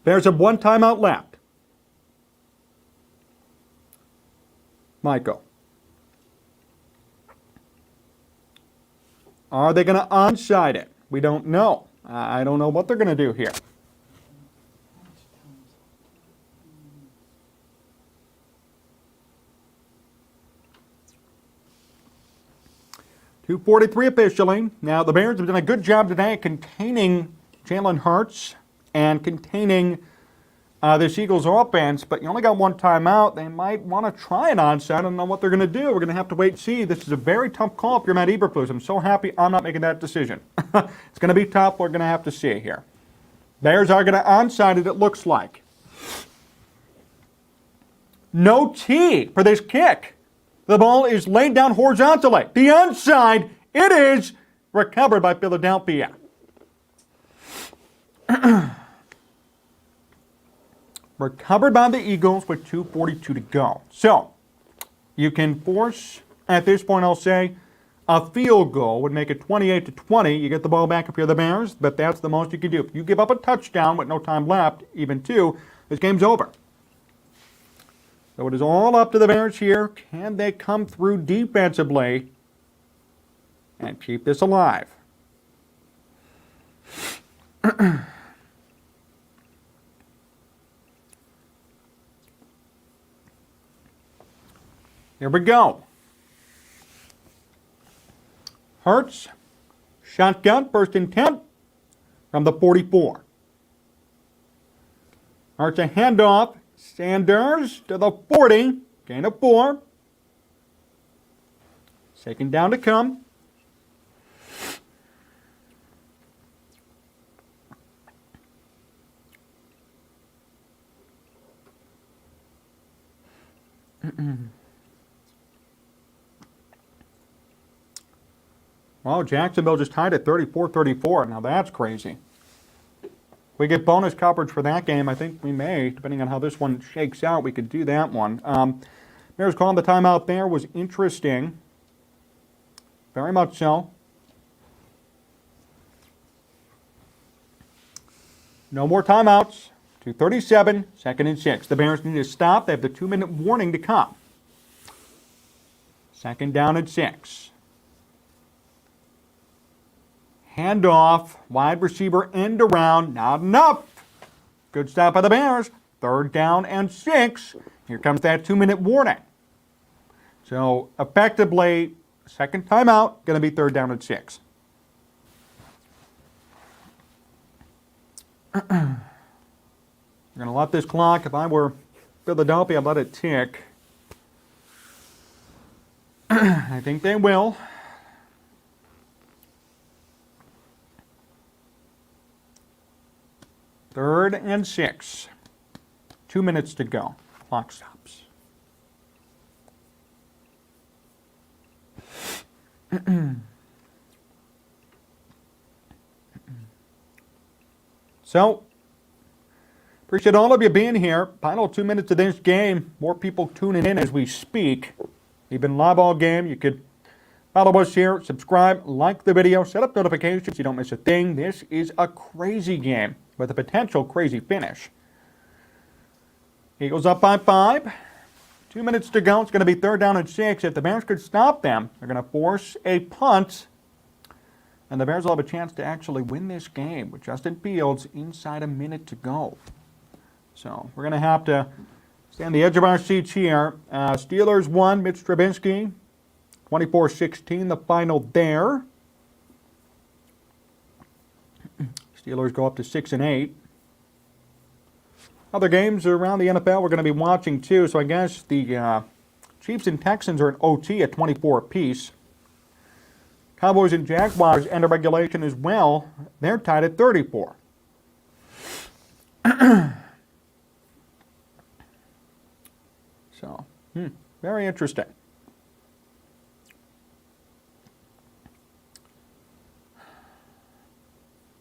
Bears have 1 timeout left. Michael. Are they going to onside it? We don't know. I don't know what they're going to do here. 2:43 officially. Now, the Bears have done a good job today containing Jalen Hurts and containing this Eagles offense, but you only got one timeout. They might want to try an onside. I don't know what they're going to do. We're going to have to wait and see. This is a very tough call if you're Matt Eberflus. I'm so happy I'm not making that decision. It's going to be tough. We're going to have to see here. Bears are going to onside it looks like. No tee for this kick. The ball is laid down horizontally. The onside, it is recovered by Philadelphia. Recovered by the Eagles with 2:42 to go. So, you can force, at this point I'll say, a field goal would make it 28-20. You get the ball back if you're the Bears, but that's the most you can do. If you give up a touchdown with no time left, even two, this game's over. So it is all up to the Bears here. Can they come through defensively and keep this alive? Here we go. Hurts, shotgun, first and 10 from the 44. Hurts a handoff. Sanders to the 40, gain of 4. Second down to come. Well, Jacksonville just tied at 34-34. Now that's crazy. We get bonus coverage for that game. I think we may, depending on how this one shakes out, we could do that one. Bears calling the timeout there was interesting. Very much so. No more timeouts. 2:37, second and 6. The Bears need to stop. They have the 2-minute warning to come. Second down and 6. Handoff, wide receiver end around, not enough. Good stop by the Bears. Third down and 6. Here comes that 2-minute warning. So effectively, second timeout, going to be third down and 6. We're going to let this clock, if I were Philadelphia, I'd let it tick. I think they will. Third and 6. 2 minutes to go. Clock stops. So, appreciate all of you being here. Final 2 minutes of this game. More people tuning in as we speak. You've been live all game. You could follow us here, subscribe, like the video, set up notifications so you don't miss a thing. This is a crazy game with a potential crazy finish. Eagles up by 5. 2 minutes to go. It's going to be third down and 6. If the Bears could stop them, they're going to force a punt. And the Bears will have a chance to actually win this game with Justin Fields inside a minute to go. So we're going to have to stay on the edge of our seats here. Steelers won. Mitch Trubisky, 24-16, the final there. Steelers go up to 6-8. Other games around the NFL we're going to be watching too. So I guess the Chiefs and Texans are in OT at 24 apiece. Cowboys and Jaguars end of regulation as well. They're tied at 34. So, very interesting.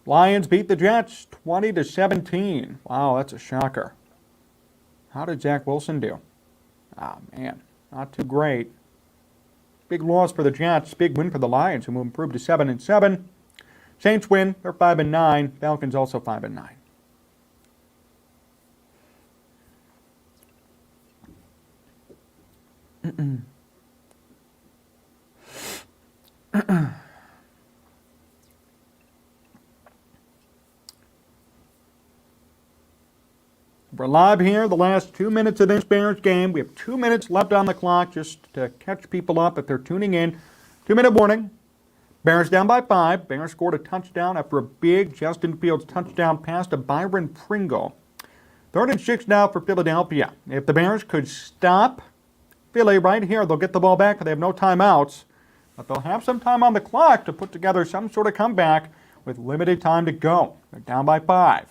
Lions beat the Jets 20-17. Wow, that's a shocker. How did Zach Wilson do? Oh, man, not too great. Big loss for the Jets. Big win for the Lions, who will improve to 7-7. Saints win. They're 5-9. Falcons also 5-9. We're live here, the last 2 minutes of this Bears game. We have 2 minutes left on the clock just to catch people up if they're tuning in. 2-minute warning. Bears down by 5. Bears scored a touchdown after a big Justin Fields touchdown pass to Byron Pringle. 3rd and 6 now for Philadelphia. If the Bears could stop Philly right here, they'll get the ball back. They have no timeouts, but they'll have some time on the clock to put together some sort of comeback with limited time to go. They're down by 5.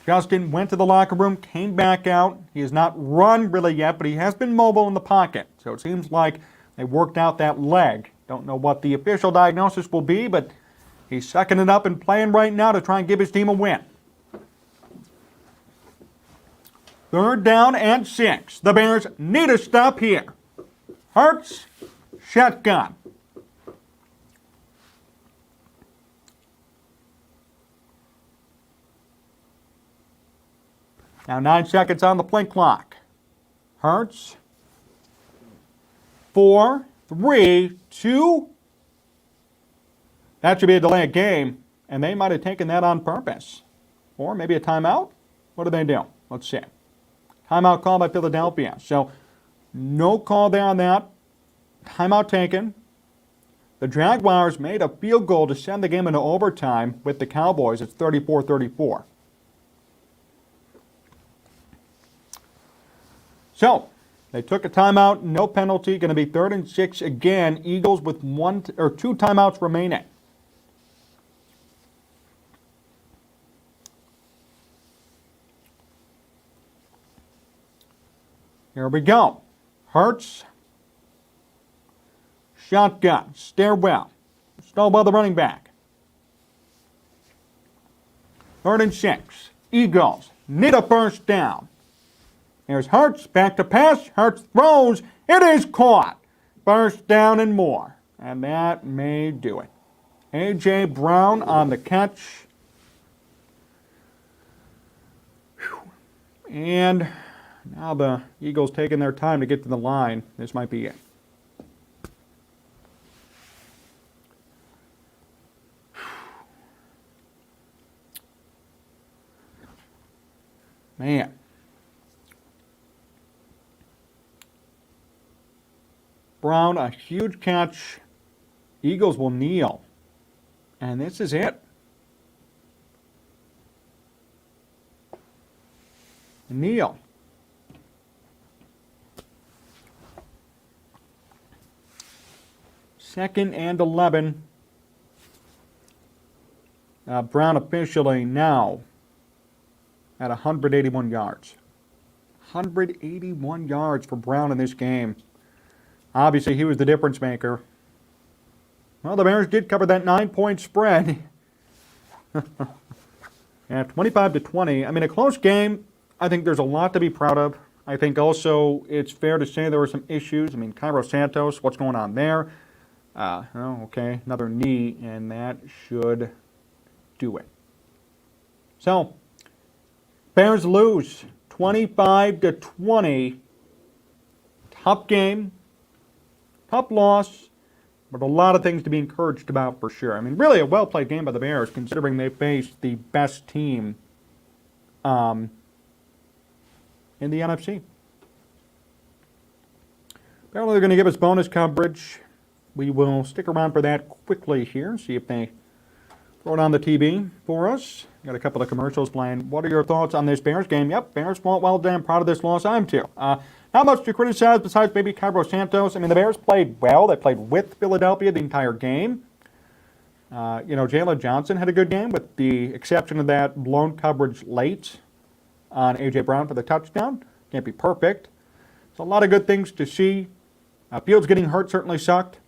Justin went to the locker room, came back out. He has not run really yet, but he has been mobile in the pocket. So it seems like they worked out that leg. Don't know what the official diagnosis will be, but he's sucking it up and playing right now to try and give his team a win. 3rd down and 6. The Bears need a stop here. Hurts, shotgun. Now 9 seconds on the play clock. Hurts. 4, 3, 2. That should be a delay of game, and they might have taken that on purpose. Or maybe a timeout? What do they do? Let's see. Timeout call by Philadelphia. So no call there on that. Timeout taken. The Jaguars made a field goal to send the game into overtime with the Cowboys. It's 34-34. So they took a timeout, no penalty. Going to be 3rd and 6 again. Eagles with 2 timeouts remaining. Here we go. Hurts. Shotgun. Stairwell. Stalled by the running back. 3rd and 6. Eagles need a first down. Here's Hurts, back to pass. Hurts throws. It is caught. First down and more. And that may do it. A.J. Brown on the catch. Whew. And now the Eagles taking their time to get to the line. This might be it. Man. Brown, a huge catch. Eagles will kneel. And this is it. Kneel. Second and 11. Brown officially now at 181 yards. 181 yards for Brown in this game. Obviously, he was the difference maker. Well, the Bears did cover that 9-point spread. Yeah, 25-20. I mean, a close game. I think there's a lot to be proud of. I think also it's fair to say there were some issues. I mean, Cairo Santos, what's going on there? Okay, another knee, and that should do it. So, Bears lose 25-20. Tough game. Tough loss, but a lot of things to be encouraged about for sure. I mean, really a well-played game by the Bears, considering they faced the best team in the NFC. Apparently they're going to give us bonus coverage. We will stick around for that quickly here, see if they throw it on the TV for us. Got a couple of commercials playing. What are your thoughts on this Bears game? Yep, Bears fought well, damn proud of this loss. I am too. Not much to criticize besides maybe Cairo Santos. I mean, the Bears played well. They played with Philadelphia the entire game. Jalen Johnson had a good game with the exception of that blown coverage late on A.J. Brown for the touchdown. Can't be perfect. So a lot of good things to see. Fields getting hurt certainly sucked.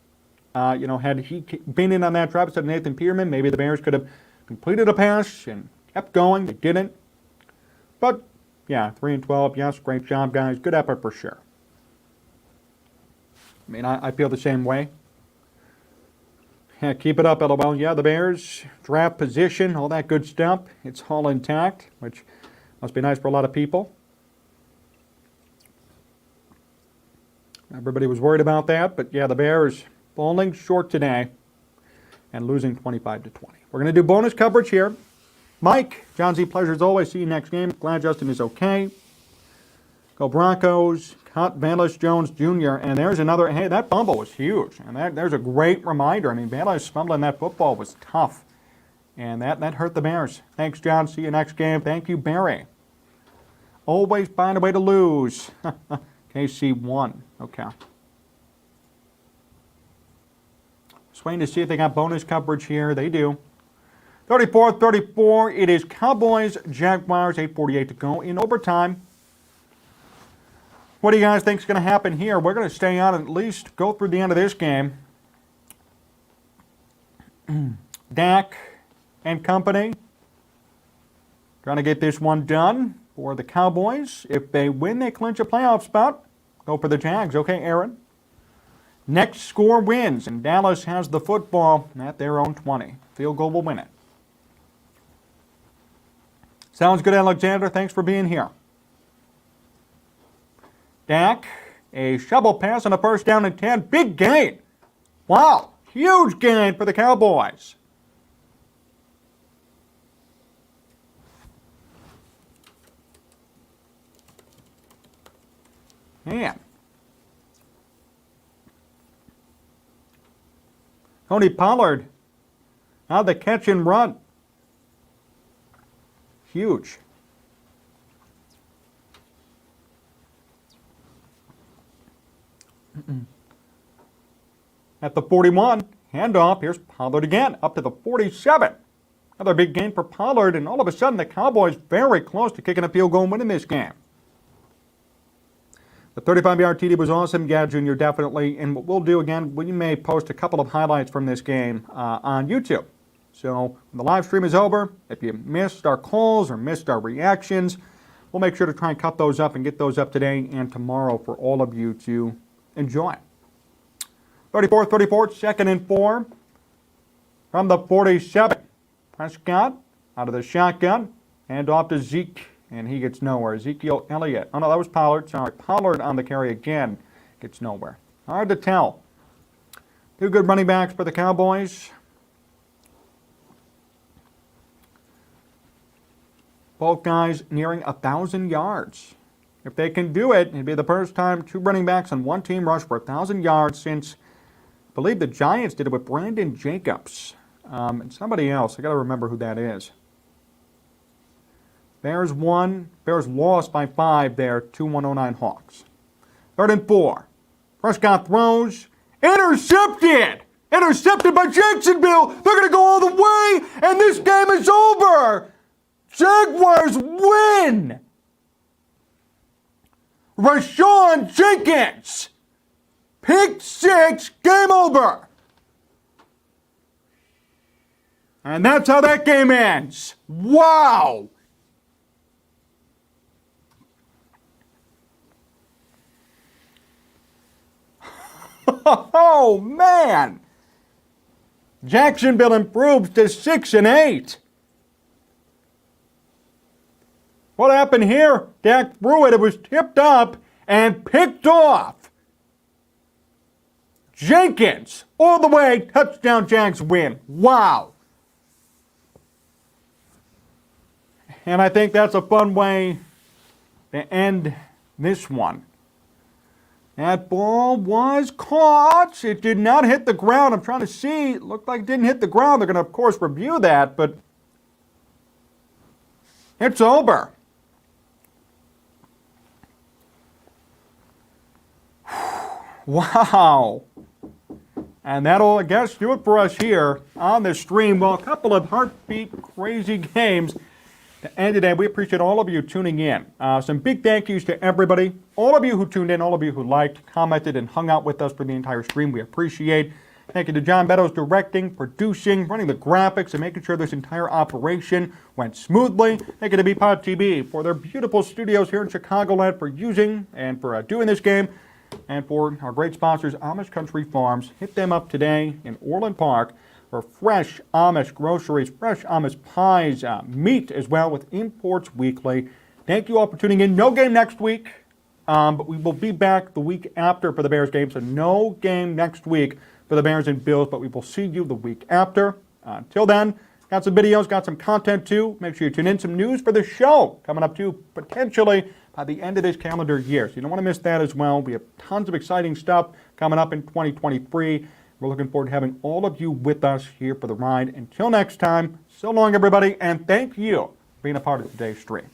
Had he been in on that drive instead of Nathan Peterman, maybe the Bears could have completed a pass and kept going. They didn't. But yeah, 3-12, yes, great job, guys. Good effort for sure. I mean, I feel the same way. Yeah, keep it up, LOL. Yeah, the Bears, draft position, all that good stuff. It's all intact, which must be nice for a lot of people. Everybody was worried about that, but yeah, the Bears falling short today and losing 25-20. We're going to do bonus coverage here. Mike, Jon Z, pleasure as always. See you next game. Glad Justin is okay. Go Broncos. Cut Bayless Jones Jr. And there's another. Hey, that fumble was huge. And there's a great reminder. I mean, Bayless fumbling that football was tough. And that hurt the Bears. Thanks, John. See you next game. Thank you, Barry. Always find a way to lose. KC won. Okay. Just waiting to see if they got bonus coverage here. They do. 34-34. It is Cowboys, Jaguars, 8:48 to go in overtime. What do you guys think is going to happen here? We're going to stay on and at least go through the end of this game. Dak and company trying to get this one done for the Cowboys. If they win, they clinch a playoff spot. Go for the Jags. Okay, Aaron. Next score wins, and Dallas has the football at their own 20. Field goal will win it. Sounds good, Alexander. Thanks for being here. Dak, a shovel pass on a first down and 10. Big gain. Wow, huge gain for the Cowboys. Man. Tony Pollard. Now the catch and run. Huge. At the 41, handoff. Here's Pollard again, up to the 47. Another big gain for Pollard, and all of a sudden the Cowboys very close to kicking a field goal and winning this game. The 35-yard TD was awesome, Gad Jr., definitely. And what we'll do again, we may post a couple of highlights from this game on YouTube. So when the live stream is over, if you missed our calls or missed our reactions, we'll make sure to try and cut those up and get those up today and tomorrow for all of you to enjoy. 34-34, second and 4 from the 47. Prescott out of the shotgun, hand off to Zeke, and he gets nowhere. Ezekiel Elliott. Oh, no, that was Pollard. Sorry, Pollard on the carry again. Gets nowhere. Hard to tell. Two good running backs for the Cowboys. Both guys nearing 1,000 yards. If they can do it, it'd be the first time two running backs on one team rush for 1,000 yards since, I believe the Giants did it with Brandon Jacobs. And somebody else. I got to remember who that is. Bears won. Bears lost by 5 there to 109 Hawks. 3rd and 4. Prescott throws. Intercepted! Intercepted by Jacksonville. They're going to go all the way, and this game is over. Jaguars win. Rashawn Jenkins. Pick 6. Game over. And that's how that game ends. Wow. Oh, man. Jacksonville improves to 6-8. What happened here? Dak threw it. It was tipped up and picked off. Jenkins, all the way, touchdown Jags win. Wow. And I think that's a fun way to end this one. That ball was caught. It did not hit the ground. I'm trying to see. It looked like it didn't hit the ground. They're going to, of course, review that, but it's over. Wow. And that'll, I guess, do it for us here on the stream. Well, a couple of heartbeat crazy games to end today. We appreciate all of you tuning in. Some big thank yous to everybody. All of you who tuned in, all of you who liked, commented, and hung out with us for the entire stream. We appreciate. Thank you to John Meadows directing, producing, running the graphics, and making sure this entire operation went smoothly. Thank you to BPod TV for their beautiful studios here in Chicagoland for using and for doing this game. And for our great sponsors, Amish Country Farms. Hit them up today in Orland Park for fresh Amish groceries, fresh Amish pies, meat as well with Imports Weekly. Thank you all for tuning in. No game next week, but we will be back the week after for the Bears game. So no game next week for the Bears and Bills, but we will see you the week after. Until then, got some videos, got some content too. Make sure you tune in. Some news for the show coming up too, potentially the end of this calendar year. So you don't want to miss that as well. We have tons of exciting stuff coming up in 2023. We're looking forward to having all of you with us here for the ride. Until next time, so long, everybody, and thank you for being a part of today's stream.